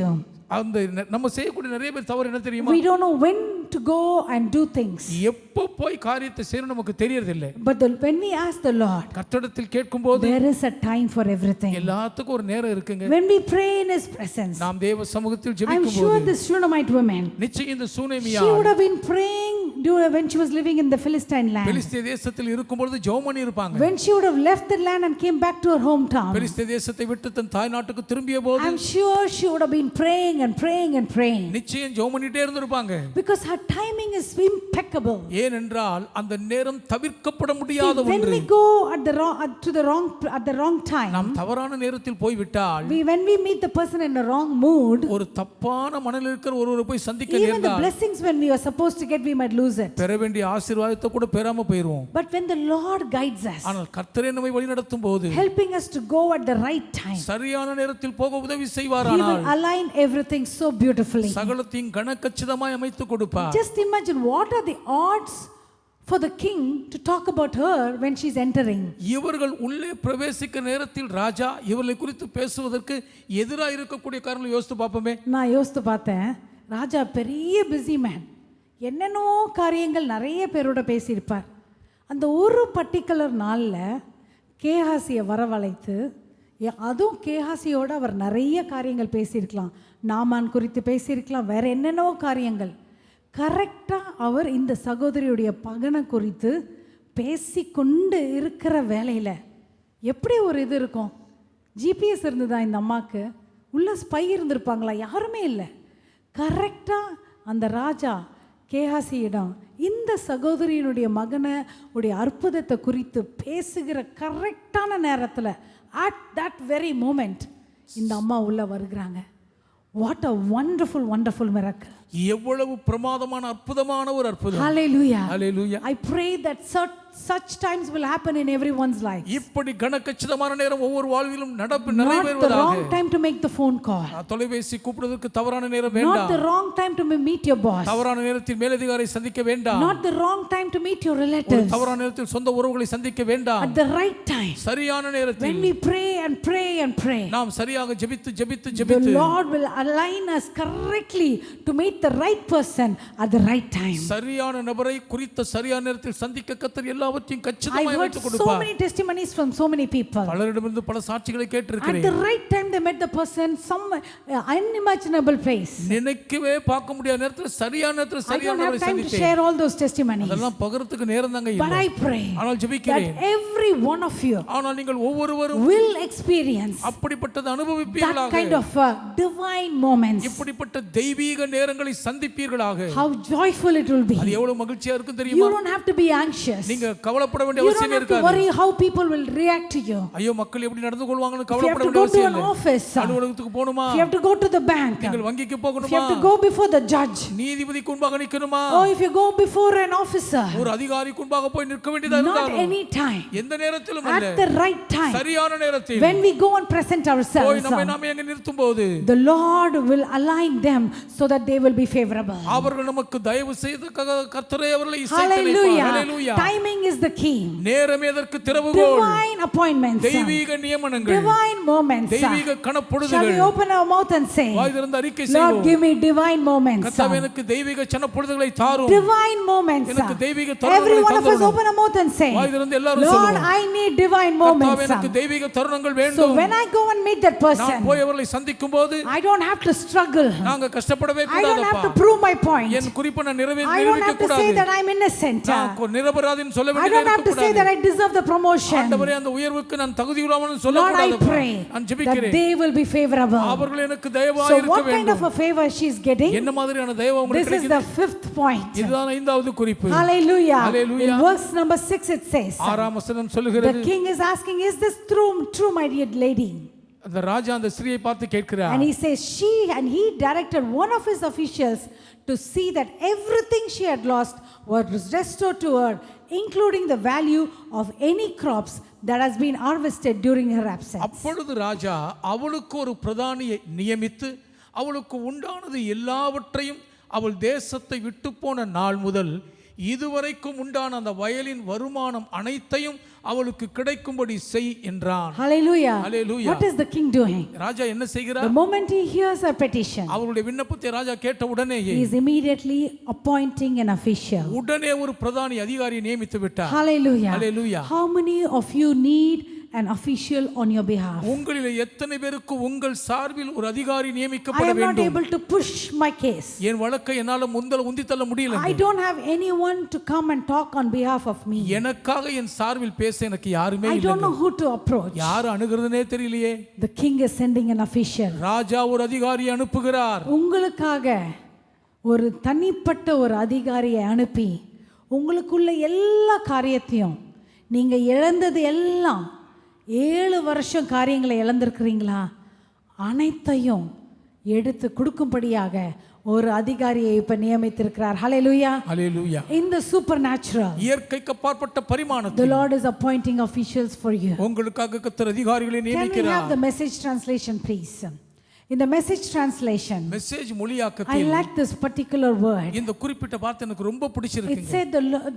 அந்த நம்ம செய்யக்கூடிய நிறைய பேர் தவறு என்ன தெரியுமா? we don't know when to go and do things. எப்போ போய் காரியத்தை செய்யணும் நமக்கு தெரியறதில்லை. But when we ask the Lord, கர்த்தரிடத்தில் கேட்கும்போது there is a time for everything. எல்லாத்துக்கும் ஒரு நேரம் இருக்குங்க. When we pray in His presence, நாம் தேவ சமூகத்தில் I'm ஜெபிக்கும்போது sure this Shunammite woman, நிச்சயம் இந்த she சூனேமியா would have been praying when she was living in the Philistine land. பெலிஸ்தே தேசத்தில் இருக்கும்போது ஜெபம் பண்ணி இருப்பாங்க. When she would have left the land and came back to her hometown, பெலிஸ்தே தேசத்தை விட்டு தன் தாய் நாட்டுக்கு திரும்பிய போது I'm sure she would have been praying and praying and praying. நிச்சயம் ஜெபம் பண்ணிட்டே இருந்திருப்பாங்க. Because her timing is impeccable. ஏனென்றால் அந்த நேரம் தவிர்க்கப்பட See, முடியாத when ஒன்று. we go at the wrong time, நாம் தவறான நேரத்தில் போய் விட்டால், when we meet the person in a wrong mood, ஒரு தப்பான மனநிலையில் இருக்கிற ஒருவரை போய் சந்திக்க even the நேர்ந்தால் blessings when we are supposed to get, we might lose it. பெற வேண்டிய ஆசீர்வாதத்தை கூட பெறாம போயிருவோம். But when the Lord guides us, ஆனால் கர்த்தரே நம்மை வழிநடத்தும் போது helping us to go at the right time, சரியான நேரத்தில் போக உதவி He செய்வாரானால் will align everything so beautifully. சகலத்தையும் கணக்கச்சிதமாய் அமைத்து கொடுப்பார். Just imagine what are the odds for the king to talk about her when she's entering. இவர்கள் உள்ளே பிரவேசிக்க நேரத்தில் ராஜா இவர்களை குறித்து பேசுவதற்கு எதிராக இருக்கக்கூடிய காரணங்களை யோசித்து பார்ப்போமே. நான் யோசித்து பார்த்தேன், ராஜா பெரிய பிஸி மேன், என்னென்னோ காரியங்கள் நிறைய பேரோட பேசியிருப்பார். அந்த ஒரு பர்டிகுலர் நாளில் கேஹாசியை வரவழைத்து, அதுவும் கேஹாசியோட அவர் நிறைய காரியங்கள் பேசியிருக்கலாம். நாமான் குறித்து பேசியிருக்கலாம், வேற என்னென்னோ காரியங்கள். கரெக்டாக அவர் இந்த சகோதரியுடைய பகனை குறித்து பேசிக்கொண்டு இருக்கிற வேலையில் எப்படி ஒரு இது இருக்கும்? ஜிபிஎஸ் இருந்ததா இந்த அம்மாவுக்கு? உள்ள ஸ்பை இருந்திருப்பாங்களா? யாருமே இல்லை. கரெக்டாக அந்த ராஜா கேஹாசியிடம் இந்த சகோதரியினுடைய மகனை உடைய அற்புதத்தை குறித்து பேசுகிற கரெக்டான நேரத்தில், அட் தட் வெரி மூமெண்ட், இந்த அம்மா உள்ள வருகிறாங்க. What a wonderful wonderful miracle! எவ்வளவு பிரமாதமான அற்புதமான ஒரு அற்புதம். Hallelujah. Hallelujah. I pray that such times will happen in everyone's life. இப்படி கனக்கச்சிதமான நேரம் ஒவ்வொரு வாழ்விலும் Not the நிறைவேறுவதாக. wrong time to make the phone call. தொலைபேசி கூப்பிடுவதற்கு தவறான நேரம் Not வேண்டாம். the wrong time to meet your boss. தவறான நேரத்தில் மேலதிகாரியை சந்திக்க வேண்டாம். Not the wrong time to meet your relatives. தவறான நேரத்தில் சொந்த உறவுகளை சந்திக்க வேண்டாம். At the right time. சரியான நேரத்தில் When we pray and pray and pray, நாம் சரியாக ஜெபித்து ஜெபித்து the ஜெபித்து Lord will align us correctly to meet the right person at the right time. சரியான நபரை குறித்த சரியான நேரத்தில் சந்திக்க கர்த்தர் எல்லாவற்றையும் I கச்சிதமாய் heard வைத்து so கொடுப்பார். many testimonies from so many people. பலரிடமிருந்து பல சாட்சிகளை At கேட்டிருக்கிறேன். the right time they met the person some unimaginable place. நினைக்கவே பார்க்க முடியாத நேரத்தில் சரியான நேரத்தில் I don't சரியான have நபரை time to சந்தித்தேன். share all those testimonies. அதெல்லாம் பகிர்றதுக்கு நேரம் தாங்க But இல்லை. I pray ஆனால் that ஜெபிக்கிறேன். every one of you ஆனால் நீங்கள் ஒவ்வொருவரும் will experience அப்படிப்பட்டது that அனுபவிப்பீர்களாக. kind of divine moments. இப்படிப்பட்ட தெய்வீக நேரங்களை சந்திப்பீர்களாக. How joyful it will be. அது எவ்வளவு மகிழ்ச்சியா இருக்கும் You தெரியுமா? don't have to be anxious. நீங்க கவலைப்பட வேண்டிய You don't அவசியம் have to இருக்காது. worry how people will react to you. ஐயோ மக்கள் எப்படி நடந்து கொள்வாங்கன்னு If you have கவலைப்பட to வேண்டிய go to அவசியம் an இல்லை. office, அலுவலகத்துக்கு போகணுமா? if you have to go to the bank, நீங்கள் வங்கிக்கு if you போகணுமா? have to go before the judge, நீதிபதிக்கு முன்பாக நிற்கணுமா? or if you go before an officer, ஒரு அதிகாரிக்கு முன்பாக போய் நிற்க வேண்டியதா not இருந்தாலும் any time, எந்த நேரத்திலும் at அல்ல, the right time, சரியான நேரத்தில் when we go and present போய் ourselves, நாமே எங்க நிறுத்தும் போது the Lord will align them so that they will be favorable. அவர்கள் நமக்கு தயவு செய்து கர்த்தரே அவர்களை இசைத்தனைப்பார். Hallelujah. Hallelujah. Timing is the key. நேரமே அதற்கு திறவுகோல். Divine appointments. தெய்வீக நியமனங்கள். Divine moments. தெய்வீக Shall கணப்பொழுதுகள். we open our mouth and say, வாய் திறந்து அறிக்கை Lord, செய்வோம். give me divine moments. கர்த்தாவே எனக்கு தெய்வீக கணப்பொழுதுகளை தாரும். Divine moments. எனக்கு தெய்வீக Every தருணங்களை one of us தந்தருளும். open our mouth and say, வாய் திறந்து எல்லாரும் Lord, சொல்லுவோம். I need divine கர்த்தாவே moments. எனக்கு தெய்வீக தருணங்கள் So வேண்டும். when I go and meet that நான் person, போய் அவர்களை சந்திக்கும் போது I don't have to struggle. நாங்க கஷ்டப்படவே I don't have கூடாதப்பா. to prove my point. என் குறிப்பை நான் I don't நிரூபிக்க have to say கூடாது. that I'm innocent. நான் நிரபராதின்னு சொல்ல I வேண்டியது don't have to say that கூடாது. I deserve the promotion. ஆண்டவரே அந்த உயர்வுக்கு நான் தகுதி உள்ளவன்னு சொல்ல Lord, I கூடாது. pray நான் that ஜெபிக்கிறேன். they will be favorable. அவர்கள் எனக்கு தயவாய் So இருக்க what kind of வேண்டும். a favor she is getting? என்ன மாதிரியான தயவு This உங்களுக்கு is கிடைக்குது? the fifth point. இதுதான் ஐந்தாவது குறிப்பு. Hallelujah. Hallelujah. In verse number 6 it says, ஆறாம் வசனம் the சொல்லுகிறது, king is asking, is this true my dear lady? அந்த ராஜா அந்த ஸ்திரியை பார்த்து கேட்கிறார். And he says, he directed one of his officials to see that everything she had lost was restored to her, including the value of any crops that has been harvested during her absence. அப்பொழுது ராஜா அவளுக்கு ஒரு பிரதானியை நியமித்து அவளுக்கு உண்டானது எல்லாவற்றையும் அவள் தேசத்தை விட்டு போன நாள் முதல் இதுவரைக்கும் உண்டான அந்த வயலின் வருமானம் அனைத்தையும் அவளுக்கு கிடைக்கும்படி செய் என்றான். Hallelujah. Hallelujah. What is the king doing? ராஜா என்ன செய்கிறார்? The moment he hears her petition, அவளுடைய விண்ணப்பத்தை ராஜா கேட்ட உடனேயே he is immediately appointing an official. உடனே ஒரு பிரதானி அதிகாரியை நியமித்து விட்டார். Hallelujah. Hallelujah. How many of you need an official on your behalf? உங்களில் எத்தனை பேருக்கு உங்கள் சார்பில் ஒரு அதிகாரி I நியமிக்கப்பட am not வேண்டும்? able to push my case. என் வழக்கை என்னால உந்தி தள்ள முடியல. I don't have anyone to come and talk on behalf of me. எனக்காக என் சார்பில் பேச எனக்கு யாருமே I இல்லை. don't know who to approach. யார் அணுகிறதுனே தெரியலையே. The king is sending an official. ராஜா ஒரு அதிகாரியை அனுப்புகிறார். உங்களுக்காக ஒரு தனிப்பட்ட ஒரு அதிகாரியை அனுப்பி உங்களுக்குள்ள எல்லா காரியத்தையும் நீங்க இழந்தது எல்லாம் 7 வருஷம் காரியங்களை இழந்திருக்கிறீங்களா அனைத்தையும் எடுத்து கொடுக்கும்படியாக ஒரு அதிகாரியை இப்ப நியமித்திருக்கிறார். Hallelujah. Hallelujah. In the supernatural, இயற்கைக்கு அப்பாற்பட்ட the பரிமாணத்தில் Lord is appointing officials for you. உங்களுக்காக கர்த்தர் அதிகாரிகளை Can we have நியமிக்கிறார். the message translation please? In the message translation, message I மொழியாக்கத்தில் like this particular word. இந்த குறிப்பிட்ட வார்த்தை எனக்கு ரொம்ப It பிடிச்சிருக்கு. said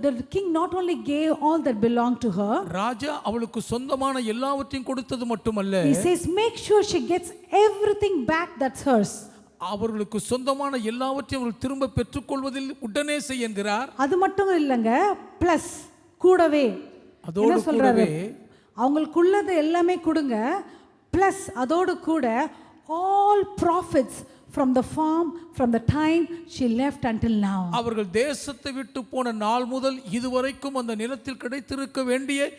the king not only gave all that belonged to her, ராஜா அவளுக்கு சொந்தமான எல்லாவற்றையும் கொடுத்தது மட்டுமல்ல, he says make sure she gets everything back that's hers. அவர்களுக்கு சொந்தமான எல்லாவற்றையும் அவர்கள் திரும்ப பெற்றுக்கொள்வதில் உடனே செய் என்கிறார். அது மட்டும் இல்லைங்க, பிளஸ் கூடவே அதோடு என்ன சொல்றாரு, கூடவே அவங்களுக்குள்ளது எல்லாமே கொடுங்க, பிளஸ் அதோடு கூட all profits from the farm from the time she left until now. அவர்கள் தேசத்தை விட்டு போன நாள் முதல் இதுவரைக்கும் அந்த நிலத்தில் கிடைத்திருக்க வேண்டிய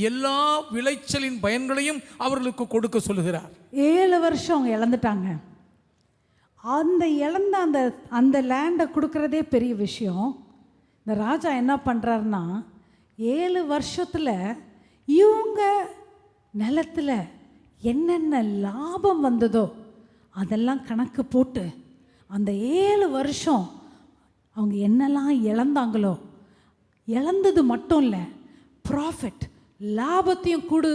எல்லா விளைச்சலின் பயன்களையும் அவர்களுக்கு கொடுக்க சொல்லுகிறார். 7 வருஷம் அவங்க இழந்துட்டாங்க. அந்த இழந்த அந்த லேண்டை கொடுக்கறதே பெரிய விஷயம். இந்த ராஜா என்ன பண்ணுறாருன்னா 7 வருஷத்தில் இவங்க நிலத்தில் என்னென்ன லாபம் வந்ததோ அதெல்லாம் கணக்கு போட்டு அந்த 7 வருஷம் அவங்க என்னெல்லாம் இழந்தாங்களோ, இழந்தது மட்டும் இல்லை, ப்ராஃபிட் லாபத்தையும் கொடு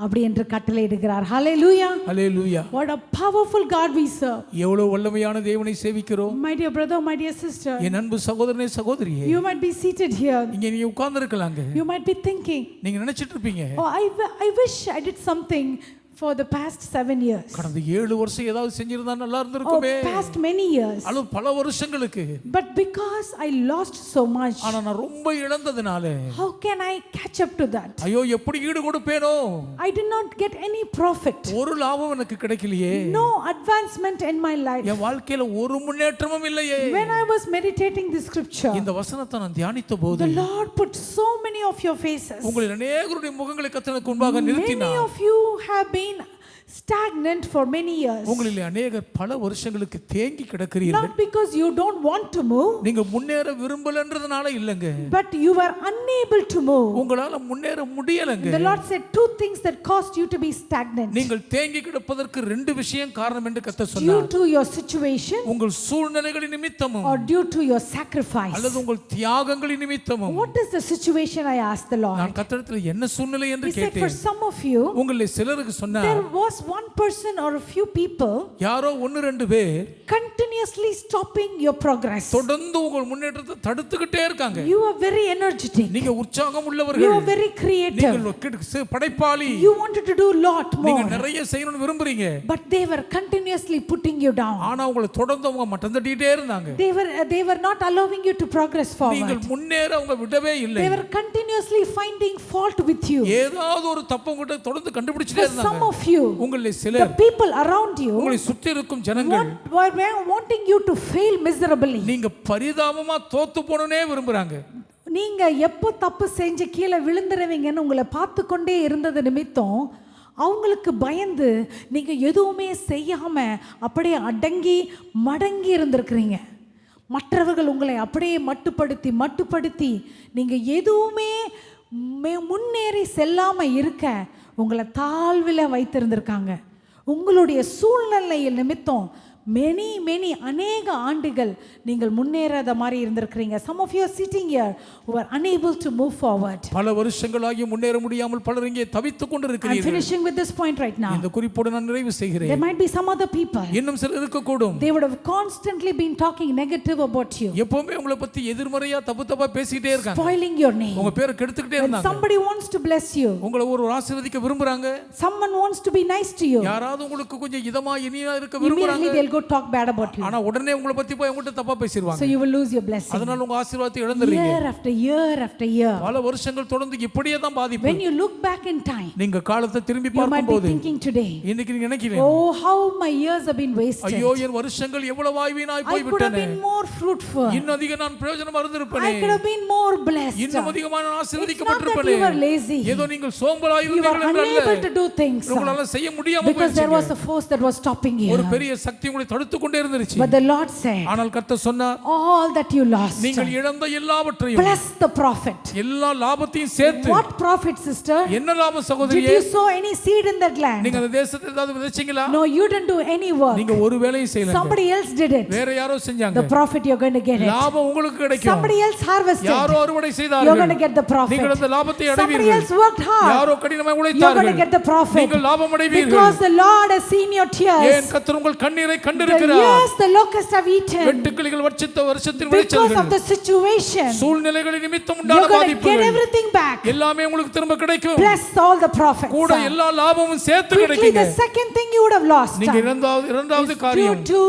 அப்படி என்று கட்டளையிடுகிறார். ஹல்லேலூயா, ஹல்லேலூயா. what a powerful God we serve. எவ்வளவு வல்லமையான தேவனை சேவிக்கிறோம். My dear brother, my dear sister, என் அன்பு சகோதரனே சகோதரியே, you might be seated here. இங்க நீங்க உட்கார்ந்து இருக்கலாங்க. You might be thinking, நீங்க நினைச்சிட்டு இருப்பீங்க, oh, I wish I did something for the past 7 years. கடந்த 7 வருஷம் ஏதாவது செஞ்சிருந்தா நல்லா Oh, இருந்திருக்குமே. past many years. அல்லது பல வருஷங்களுக்கு. But because I lost so much, ஆனா நான் ரொம்ப இழந்ததனால how can I catch up to that? ஐயோ எப்படி ஈடு கொடுப்பேனோ? I did not get any profit. ஒரு லாபம் எனக்கு கிடைக்கலையே. No advancement in my life. என் வாழ்க்கையில ஒரு முன்னேற்றமும் இல்லையே. When I was meditating this scripture, இந்த வசனத்தை நான் தியானித்த போது the Lord put so many of your faces. உங்களில் அநேகருடைய முகங்களை கர்த்தருக்கு முன்பாக Many நிறுத்தினார். of you have been stagnant for many years. உங்களில் அநேகர் பல வருஷங்களுக்கு தேங்கி கிடக்கிறீர்கள். Not because you don't want to move, நீங்க முன்னேற விரும்பலன்றதுனால இல்லங்க, but you were unable to move. உங்களால முன்னேற முடியலங்க. The Lord said 2 things that caused you to be stagnant. நீங்கள் தேங்கி கிடப்பதற்கு 2 விஷயம் காரணம் என்று கர்த்தர் Due சொன்னார். to your situation உங்கள் சூழ்நிலைகளின் நிமித்தமும் or due to your sacrifice. அல்லது உங்கள் தியாகங்களின் நிமித்தமும். What is the situation? I asked the Lord. நான் கர்த்தரிடத்தில் என்ன சூழ்நிலை என்று He said for கேட்டேன். some of you, உங்களில் சிலருக்கு சொன்னார், there was one person or a few people யாரோ 1-2 பேர் continuously stopping your progress. தொடர்ந்து உங்கள் முன்னேற்றத்தை தடுத்துக்கிட்டே இருக்காங்க. You are very energetic. நீங்க உற்சாகம் You உள்ளவர்கள், are very creative. நீங்கள் படைப்பாளி, You wanted to do lot நீங்க more, நிறைய செய்யணும்னு விரும்புறீங்க. but they were continuously putting you down. ஆனா உங்களை தொடர்ந்து அவங்க மட்டம் தட்டிட்டே இருந்தாங்க. They were not allowing you to progress நீங்கள் forward. முன்னேற அவங்க விடவே இல்லை. They were continuously finding fault with you. ஏதாவது ஒரு தப்பு உங்ககிட்ட தொடர்ந்து கண்டுபிடிச்சிட்டே For some இருந்தாங்க. of you, உங்களில் the சிலர், people around you உங்களை சுற்றி இருக்கும் ஜனங்கள் were wanting you to fail miserably. நீங்க பரிதாபமா தோத்து போனனே விரும்புறாங்க. நீங்க எப்போ தப்பு செஞ்சு கீழே விழுந்துருவீங்கன்னு உங்களை பார்த்து கொண்டே இருந்தது நிமித்தம் அவங்களுக்கு பயந்து நீங்க எதுவுமே செய்யாம அப்படியே அடங்கி மடங்கி இருந்திருக்கிறீங்க. மற்றவர்கள் உங்களை அப்படியே மட்டுப்படுத்தி நீங்க எதுவுமே முன்னேறி செல்லாம இருக்க உங்களை தாழ்வில் வைத்திருந்திருக்காங்க. உங்களுடைய சூழ்நிலையில் நிமித்தம் அநேக ஆண்டுகள் நீங்கள் முன்னேறாத மாதிரி இருந்திருக்கிறீங்க. Some of you are sitting here who are unable to move forward. பல வருஷங்களாகி முன்னேற முடியாமல் பலர் இங்கே தவித்துக் கொண்டு I'm இருக்கிறீர்கள். finishing with this point right now. இந்த குறிப்போடு நான் நிறைவு There செய்கிறேன். might be some other people. இன்னும் சிலர் இருக்கக்கூடும். They would have constantly been talking negative about you, எப்பவுமே உங்களை பத்தி எதிர்மறையா தப்பா பேசிட்டே இருக்காங்க. spoiling your name. உங்க பேரை கெடுத்துக்கிட்டே When இருந்தாங்க. somebody wants to bless you, உங்களை ஒரு ஆசீர்வதிக்க விரும்புறாங்க. someone wants to be nice to you, யாராவது உங்களுக்கு கொஞ்சம் இதமா இனியா இருக்க immediately விரும்புறாங்க. they'll go talk bad about you. ஆனா உடனே உங்களை பத்தி போய் உங்ககிட்ட தப்பா So பேசிடுவாங்க. you will lose your blessing. அதனால உங்க ஆசீர்வாதத்தை இழந்துறீங்க. Year after year after year. பல வருஷங்கள் தொடர்ந்து இப்படியே தான் பாதிப்பு. When you look back in time, நீங்க காலத்தை திரும்பி you might be பார்க்கும்போது thinking today, இன்னைக்கு நீங்க நினைக்கிறீங்க, oh, how my years have been wasted. ஐயோ என் வருஷங்கள் எவ்வளவு வீணாய் I போய் could have விட்டன. been more fruitful. இன்னும் அதிக நான் பிரயோஜனமா இருந்திருப்பேனே. I could have been more blessed. இன்னும் அதிகமாக நான் It's not that ஆசீர்வதிக்கப்பட்டிருப்பேனே. you were lazy. ஏதோ நீங்கள் சோம்பலாய் You were இருந்தீர்கள் unable என்றல்ல. to do things உங்களால செய்ய முடியாம because there was போயிடுச்சு. a force that was stopping you. ஒரு பெரிய சக்தி உங்களை தடுத்து கொண்டே இருந்துச்சு. But the Lord said, ஆனால் கர்த்தர் சொன்னார், all that you lost, நீங்கள் இழந்த எல்லாவற்றையும், bless the prophet. எல்லா லாபத்தையும் சேர்த்து. What profit, sister? என்ன லாபம் Did சகோதரியே? you sow any seed in that land? நீங்க அந்த தேசத்துல ஏதாவது விதைச்சீங்களா? No, you didn't do any work. நீங்க ஒரு வேலையும் செய்யல. Somebody else did it. வேற யாரோ செஞ்சாங்க. The profit, you're going to get it. லாபம் உங்களுக்கு கிடைக்கும். Somebody else harvested. யாரோ அறுவடை You're செய்தார்கள். going to get the profit. நீங்கள் அந்த லாபத்தை Somebody அடைவீர்கள். else worked hard. யாரோ கடினமாய் You're going to உழைத்தார்கள். get the profit. நீங்கள் லாபம் அடைவீர்கள். Because the Lord has seen your tears. ஏன் கர்த்தர் உங்கள் கண்ணீரை கண்டிருக்கிறார். years the locusts have eaten, வெட்டுக்கிளிகள் வர்ஷித்த வருஷத்தின் because of விளைச்சல்கள், the situation, சூழ்நிலைகளின் நிமித்தம் உண்டான you're going to get பாதிப்புகள் everything back. எல்லாமே உங்களுக்கு திரும்ப கிடைக்கும். Bless all the prophets. கூட எல்லா லாபமும் சேர்த்து Quickly, கிடைக்குங்க. the second thing you would have lost நீங்க இரண்டாவது is காரியம், due to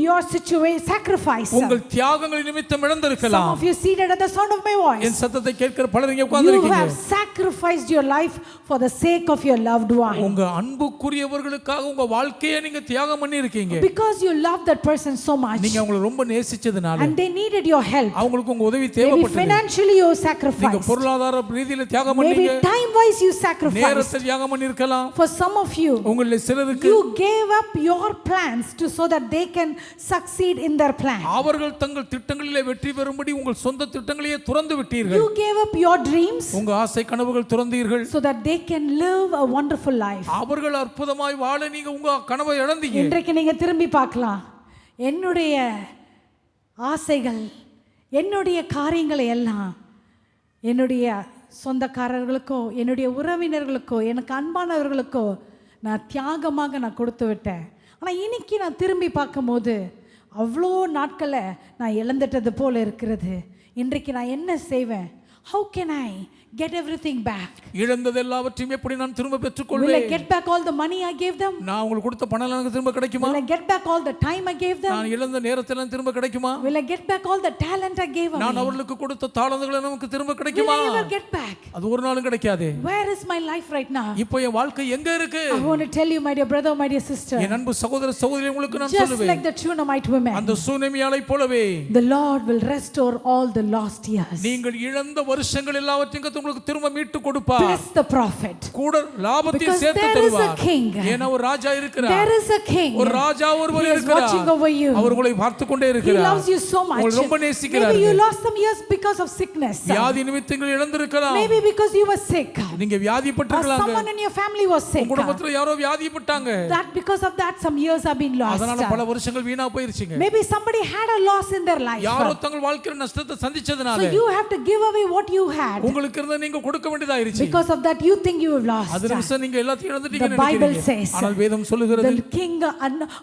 your situation, sacrifice. உங்கள் தியாகங்களின் நிமித்தம் Some இழந்திருக்கலாம். of you seated at the sound of my voice, என் சத்தத்தை கேட்கிற பலர் இங்கே you உட்கார்ந்திருக்கீங்க. have sacrificed your life for the sake of your loved one, உங்க அன்புக்குரியவர்களுக்காக உங்க வாழ்க்கையை நீங்க தியாகம் பண்ணி இருக்கீங்க. because you love that person so much நீங்க அவங்களை ரொம்ப நேசிச்சதுனால, and they needed your help. அவங்களுக்கு உங்க உதவி Maybe தேவைப்பட்டது. financially you நீங்க sacrificed, பொருளாதார ரீதியில தியாகம் maybe பண்ணீங்க, time wise you sacrificed. நேரத்தை தியாகம் பண்ணி இருக்கலாம். For some of you, உங்களில் சிலருக்கு you gave up your plans to so that they can succeed in their plan. அவர்கள் தங்கள் திட்டங்களிலே வெற்றி பெறும்படி உங்கள் சொந்த திட்டங்களையே துறந்து விட்டீர்கள். You gave up your dreams உங்க ஆசை கனவுகள் துறந்தீர்கள். so that they can live a wonderful life. அவர்கள் அற்புதமாய் வாழ நீங்க உங்க கனவை இழந்தீங்க. இன்றைக்கு நீங்க திரும்பி பார்க்கலாம், என்னுடைய ஆசைகள், என்னுடைய காரியங்களை எல்லாம் என்னுடைய சொந்தக்காரர்களுக்கோ என்னுடைய உறவினர்களுக்கோ எனக்கு அன்பானவர்களுக்கோ நான் தியாகமாக நான் கொடுத்து விட்டேன். ஆனால் இன்னைக்கு நான் திரும்பி பார்க்கும்போது அவ்வளோ நாட்களை நான் இழந்துட்டது போல இருக்கிறது. இன்றைக்கு நான் என்ன செய்வேன்? How can I get everything back? இழந்தது எல்லாவற்றையும் எப்படி நான் திரும்ப Will I பெற்றுக்கொள்வேன்? get back all the money I gave them? நான் உங்களுக்கு கொடுத்த பணம் எனக்கு திரும்ப கிடைக்குமா? Will I get back all the time I gave them? நான் இழந்த நேரத்தை எல்லாம் திரும்ப கிடைக்குமா? Will I get back all the talent I gave நான் away? அவர்களுக்கு கொடுத்த தாளந்துகளை நமக்கு திரும்ப Will கிடைக்குமா? I ever get back? அது ஒரு நாளும் கிடைக்காது. Where is my life right now? இப்போ என் வாழ்க்கை எங்க இருக்கு? I want to tell you, my dear brother, my dear sister, என் அன்பு சகோதர சகோதரி, உங்களுக்கு நான் just சொல்லுவேன், like the Shunammite women, அந்த சூனேமியாளை போலவே the Lord will restore all the lost years. நீங்கள் இழந்த வருஷங்கள் எல்லாவற்றையும் கர்த்தர் உங்களுக்கு திரும்ப மீட்டு கொடுப்பார். Bless the prophet, கூட லாபத்தை because சேர்த்து there is a தருவார். king. ஏன்னா ஒரு ராஜா இருக்கிறார். There is a king. ஒரு ராஜா ஒருவர் He is இருக்கிறார். watching over you. அவர் உங்களை பார்த்து கொண்டே He இருக்கிறார். loves you so much. உங்களை ரொம்ப நேசிக்கிறார். Maybe you lost some years because of sickness. வியாதி நிமித்தங்கள் இழந்திருக்கலாம். Maybe because you were sick. நீங்க Or வியாதிப்பட்டிருக்கலாம். someone in your family was sick. குடும்பத்துல யாரோ வியாதிப்பட்டாங்க. That because of that some years have been lost. அதனால பல வருஷங்கள் வீணா போயிருச்சுங்க. Maybe somebody had a loss in their life. யாரோ தங்கள் வாழ்க்கையில நஷ்டத்தை சந்திச்சதனால So you have to give away what you had. உங்களுக்கு இருந்த நீங்க கொடுக்க வேண்டியதாயிருச்சு. Because of that you think you have lost. அது நிமிஷம் நீங்க எல்லாத்தையும் இழந்துட்டீங்கன்னு The Bible நினைக்கிறீங்க. says, ஆனால் வேதம் சொல்லுகிறது, the king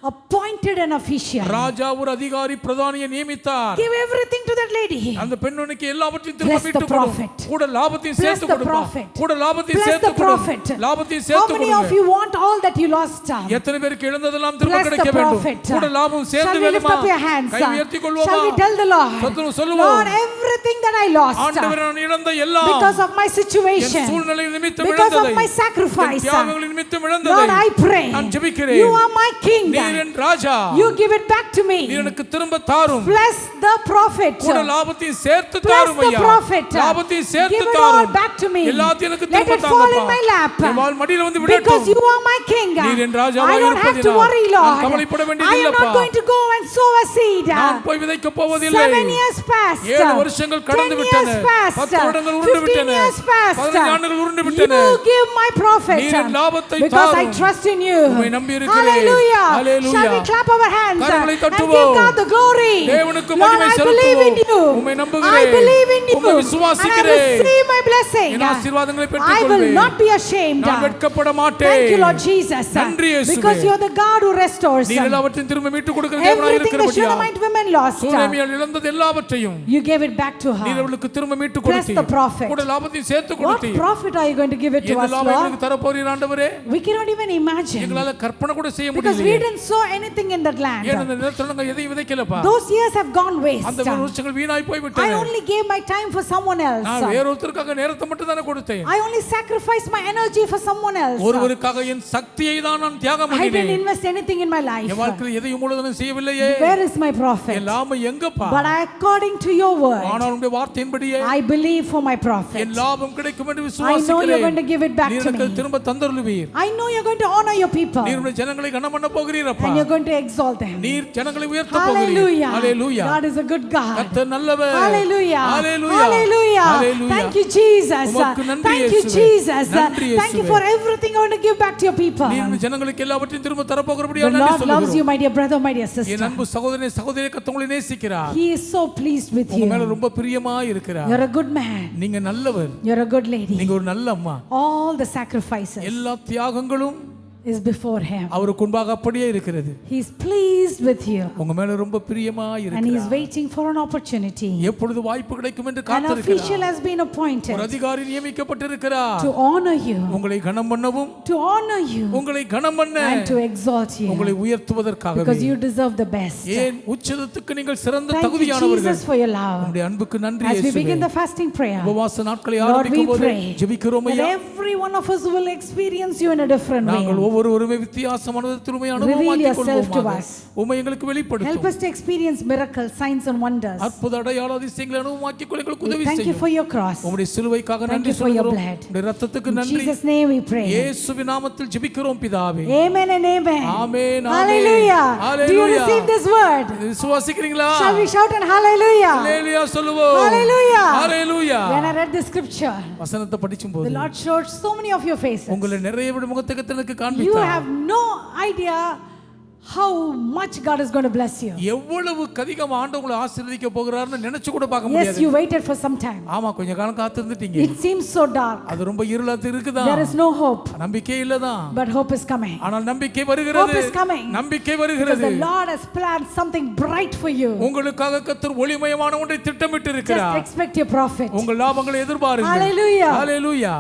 appointed an official. ராஜா ஒரு அதிகாரி பிரதானியை நியமித்தார். Give everything to that lady. அந்த பெண்ணுக்கு எல்லாவற்றையும் திரும்ப Bless the மீட்டு prophet. கொடுங்க. கூட லாபத்தையும் Bless சேர்த்து the கொடுங்க. prophet. கூட லாபத்தையும் Bless சேர்த்து the கொடுங்க. prophet. லாபத்தையும் How சேர்த்து many of கொடுங்க. you want all that you lost? எத்தனை பேருக்கு இழந்ததெல்லாம் திரும்ப Bless the கிடைக்க வேண்டும்? prophet. கூட லாபம் Shall சேர்ந்து we lift வேணுமா? up your hands? கை உயர்த்திக் கொள்வோமா? Shall we tell the Lord, சத்துரு சொல்லுவோம், Lord, everything that I lost ஆண்டவரே நான் இழந்த எல்லாம் because of my N situation, சூழ்நிலை நிமித்தம் because of இழந்ததை, my sacrifice, என் தியாகங்களின் நிமித்தம் Lord, இழந்ததை I pray, நான் ஜெபிக்கிறேன். you are my king. நீர் என் ராஜா. You give it back to me. நீர் எனக்கு திரும்ப தாரும். Bless the prophet. கூட லாபத்தையும் சேர்த்து Bless தாரும் the ஐயா. prophet. லாபத்தையும் சேர்த்து Give it all தாரும். back to me. எல்லாத்தையும் எனக்கு Let திரும்ப it fall in தாங்கப்பா. my lap. என் வாழ் மடியில வந்து Because விடட்டும். you are my king. நீர் என் I ராஜாவாய் don't have to இருப்பதினால் worry, நான் Lord. கவலைப்பட I am வேண்டியதில்லைப்பா. not going to go and sow a seed. நான் போய் விதைக்க போவதில்லை. 7 years passed. 7 வருஷங்கள் கடந்து 10 விட்டன. years passed. 10 வருடங்கள் உருண்டு 15 விட்டன. years passed. 15 ஆண்டுகள் உருண்டு விட்டன. You give my prophet. நீர் என் லாபத்தை Because I தாரும். trust in you. உம்மை நம்பி இருக்கிறேன். Hallelujah. Hallelujah. Shall we clap our hands கரங்களை and give தட்டுவோம். God the glory? தேவனுக்கு Lord, மகிமை I believe in you. செலுத்துவோம். உம்மை I நம்புகிறேன். believe in you. உம்மை And I விசுவாசிக்கிறேன். receive my blessing. என் ஆசீர்வாதங்களை I will பெற்றுக்கொள்வேன். not be ashamed. நான் வெட்கப்பட மாட்டேன். Thank you, Lord Jesus. நன்றி இயேசுவே. Because you are the God who restores நீர் எல்லாவற்றையும் திரும்ப மீட்டு கொடுக்கிற தேவனாய் everything the இருக்கிறபடியால் Shunammite women lost. சூனேமியாள் இழந்தது எல்லாவற்றையும் You gave it back to நீர் her. அவளுக்கு திரும்ப மீட்டு Bless கொடுத்தீர். the prophet. கூட லாபத்தையும் சேர்த்து What கொடுத்தீர். profit are you going to give it to என்ன us, லாபம் Lord? எங்களுக்கு தரப்போறீர் ஆண்டவரே? We cannot even imagine. எங்களால கற்பனை கூட செய்ய Because we முடியல. didn't sow anything in that land. ஏன் அந்த நேரத்துல நாங்க எதையும் விதைக்கலப்பா. Those years have gone waste. அந்த வருஷங்கள் வீணாய் போய் I விட்டன. only gave my time for someone else. நான் வேறொருத்தருக்காக நேரத்தை மட்டும் தானே கொடுத்தேன். I only sacrificed my energy for someone else. ஒருவருக்காக என் சக்தியை தான் நான் தியாகம் I didn't பண்ணினேன். invest anything in my life. என் வாழ்க்கையில் எதையும் முழுவதும் செய்யவில்லையே. Where is my prophet? என் லாபம் எங்கப்பா? But according to your word, ஆனால் உங்களுடைய வார்த்தையின்படியே I believe for my prophet. என் லாபம் கிடைக்கும் என்று I know you're விசுவாசிக்கிறேன். going to give it back நீர் to எனக்கு me. திரும்ப தந்தருளுவீர். I know you're going to honor your people. நீர் உடைய ஜனங்களை கனம் பண்ண போகிறீரப்பா. And you're going to exalt them. நீர் ஜனங்களை உயர்த்த போகிறீர். Hallelujah. Hallelujah. God is a good God. கர்த்தர் நல்லவர். Hallelujah. Hallelujah. Hallelujah. Hallelujah. Thank you, Jesus. உமக்கு நன்றி Thank you, இயேசுவே. Jesus. நன்றி Thank you இயேசுவே. for everything you're going to give back to your people. நீர் உடைய ஜனங்களுக்கு எல்லாவற்றையும் திரும்ப தர The போகிறபடியால் நன்றி Lord loves சொல்லுகிறோம். you, my dear brother, my dear N sister. அன்பு சகோதரனே சகோதரியே கர்த்தர் உங்களை நேசிக்கிறார். He is so pleased with உங்க you. மேல ரொம்ப பிரியமா இருக்கிறார். You're a good man. நீங்க நல்லவர். You're a good lady. நீங்க ஒரு நல்ல அம்மா. All the sacrifices, எல்லா தியாகங்களும் is before him. அவருக்கு முன்பாக அப்படியே இருக்கிறது. He is pleased with you. உங்க மேல ரொம்ப பிரியமா And he is இருக்கிறார். waiting for an opportunity. எப்பொழுது வாய்ப்பு கிடைக்கும் என்று An காத்திருக்கிறார். official has been appointed ஒரு அதிகாரி நியமிக்கப்பட்டிருக்கிறார். to honor you, உங்களை கனம் பண்ணவும், to honor you, உங்களை கனம் பண்ண, and to exalt you, உங்களை உயர்த்துவதற்காகவே. because you deserve the best. ஏன் உச்சதத்துக்கு நீங்கள் சிறந்த Thank you, தகுதியானவர்கள். Jesus, for your love. உம்முடைய அன்புக்கு நன்றி As we இயேசுவே. begin the fasting prayer, உபவாச நாட்களை Lord, we ஆரம்பிக்கும் போது pray ஜெபிக்கிறோம் that ஐயா. every one of us will experience you in a different நாங்கள் way. ஒவ்வொருவருமே வித்தியாசமான விதத்திலுமே Reveal அனுபவமாக்கிக் yourself to கொள்வோமாக. us. உம்மை எங்களுக்கு Help வெளிப்படுத்தும். us to experience miracles, signs and wonders. அற்புத அடையாள அதிசயங்களை அனுபவமாக்கிக் கொள்ள எங்களுக்கு We உதவி thank you செய்யும். for your cross. உம்முடைய சிலுவைக்காக Thank நன்றி you for your சொல்கிறோம். blood. உம்முடைய இரத்தத்துக்கு In நன்றி. Jesus' name we pray. இயேசுவின் நாமத்தில் ஜெபிக்கிறோம் பிதாவே. Amen and amen. Amen. Hallelujah. Do you receive this word? விசுவாசிக்கிறீங்களா? Shall we shout and hallelujah? ஹalleluya சொல்லுவோம். Hallelujah. Hallelujah. When I read the scripture, வசனத்தை படிக்கும்போது the Lord showed so many of your faces. உங்களை நிறைய முகத்துக்கு எனக்கு You காண்பித்தார். have no idea how much God is going to bless you. எவ்வளவு அதிகமா ஆண்டவர் உங்களை ஆசீர்வதிக்க போகிறார்னு நினைச்சு கூட பார்க்க Yes, முடியாது. you waited for some time. ஆமா, கொஞ்ச காலம் காத்திருந்துட்டீங்க. It seems so dark. அது ரொம்ப இருளா இருக்குதா? There is no hope. நம்பிக்கை இல்லதான். But hope is coming. ஆனால் நம்பிக்கை வருகிறது. Hope is coming. நம்பிக்கை Because வருகிறது. the Lord has planned something bright for you. உங்களுக்காக கர்த்தர் ஒளிமயமான ஒன்றை திட்டமிட்டு Just இருக்கிறார். expect your profit. உங்கள் லாபங்களை எதிர்பாருங்கள். Hallelujah. ஹalleluya.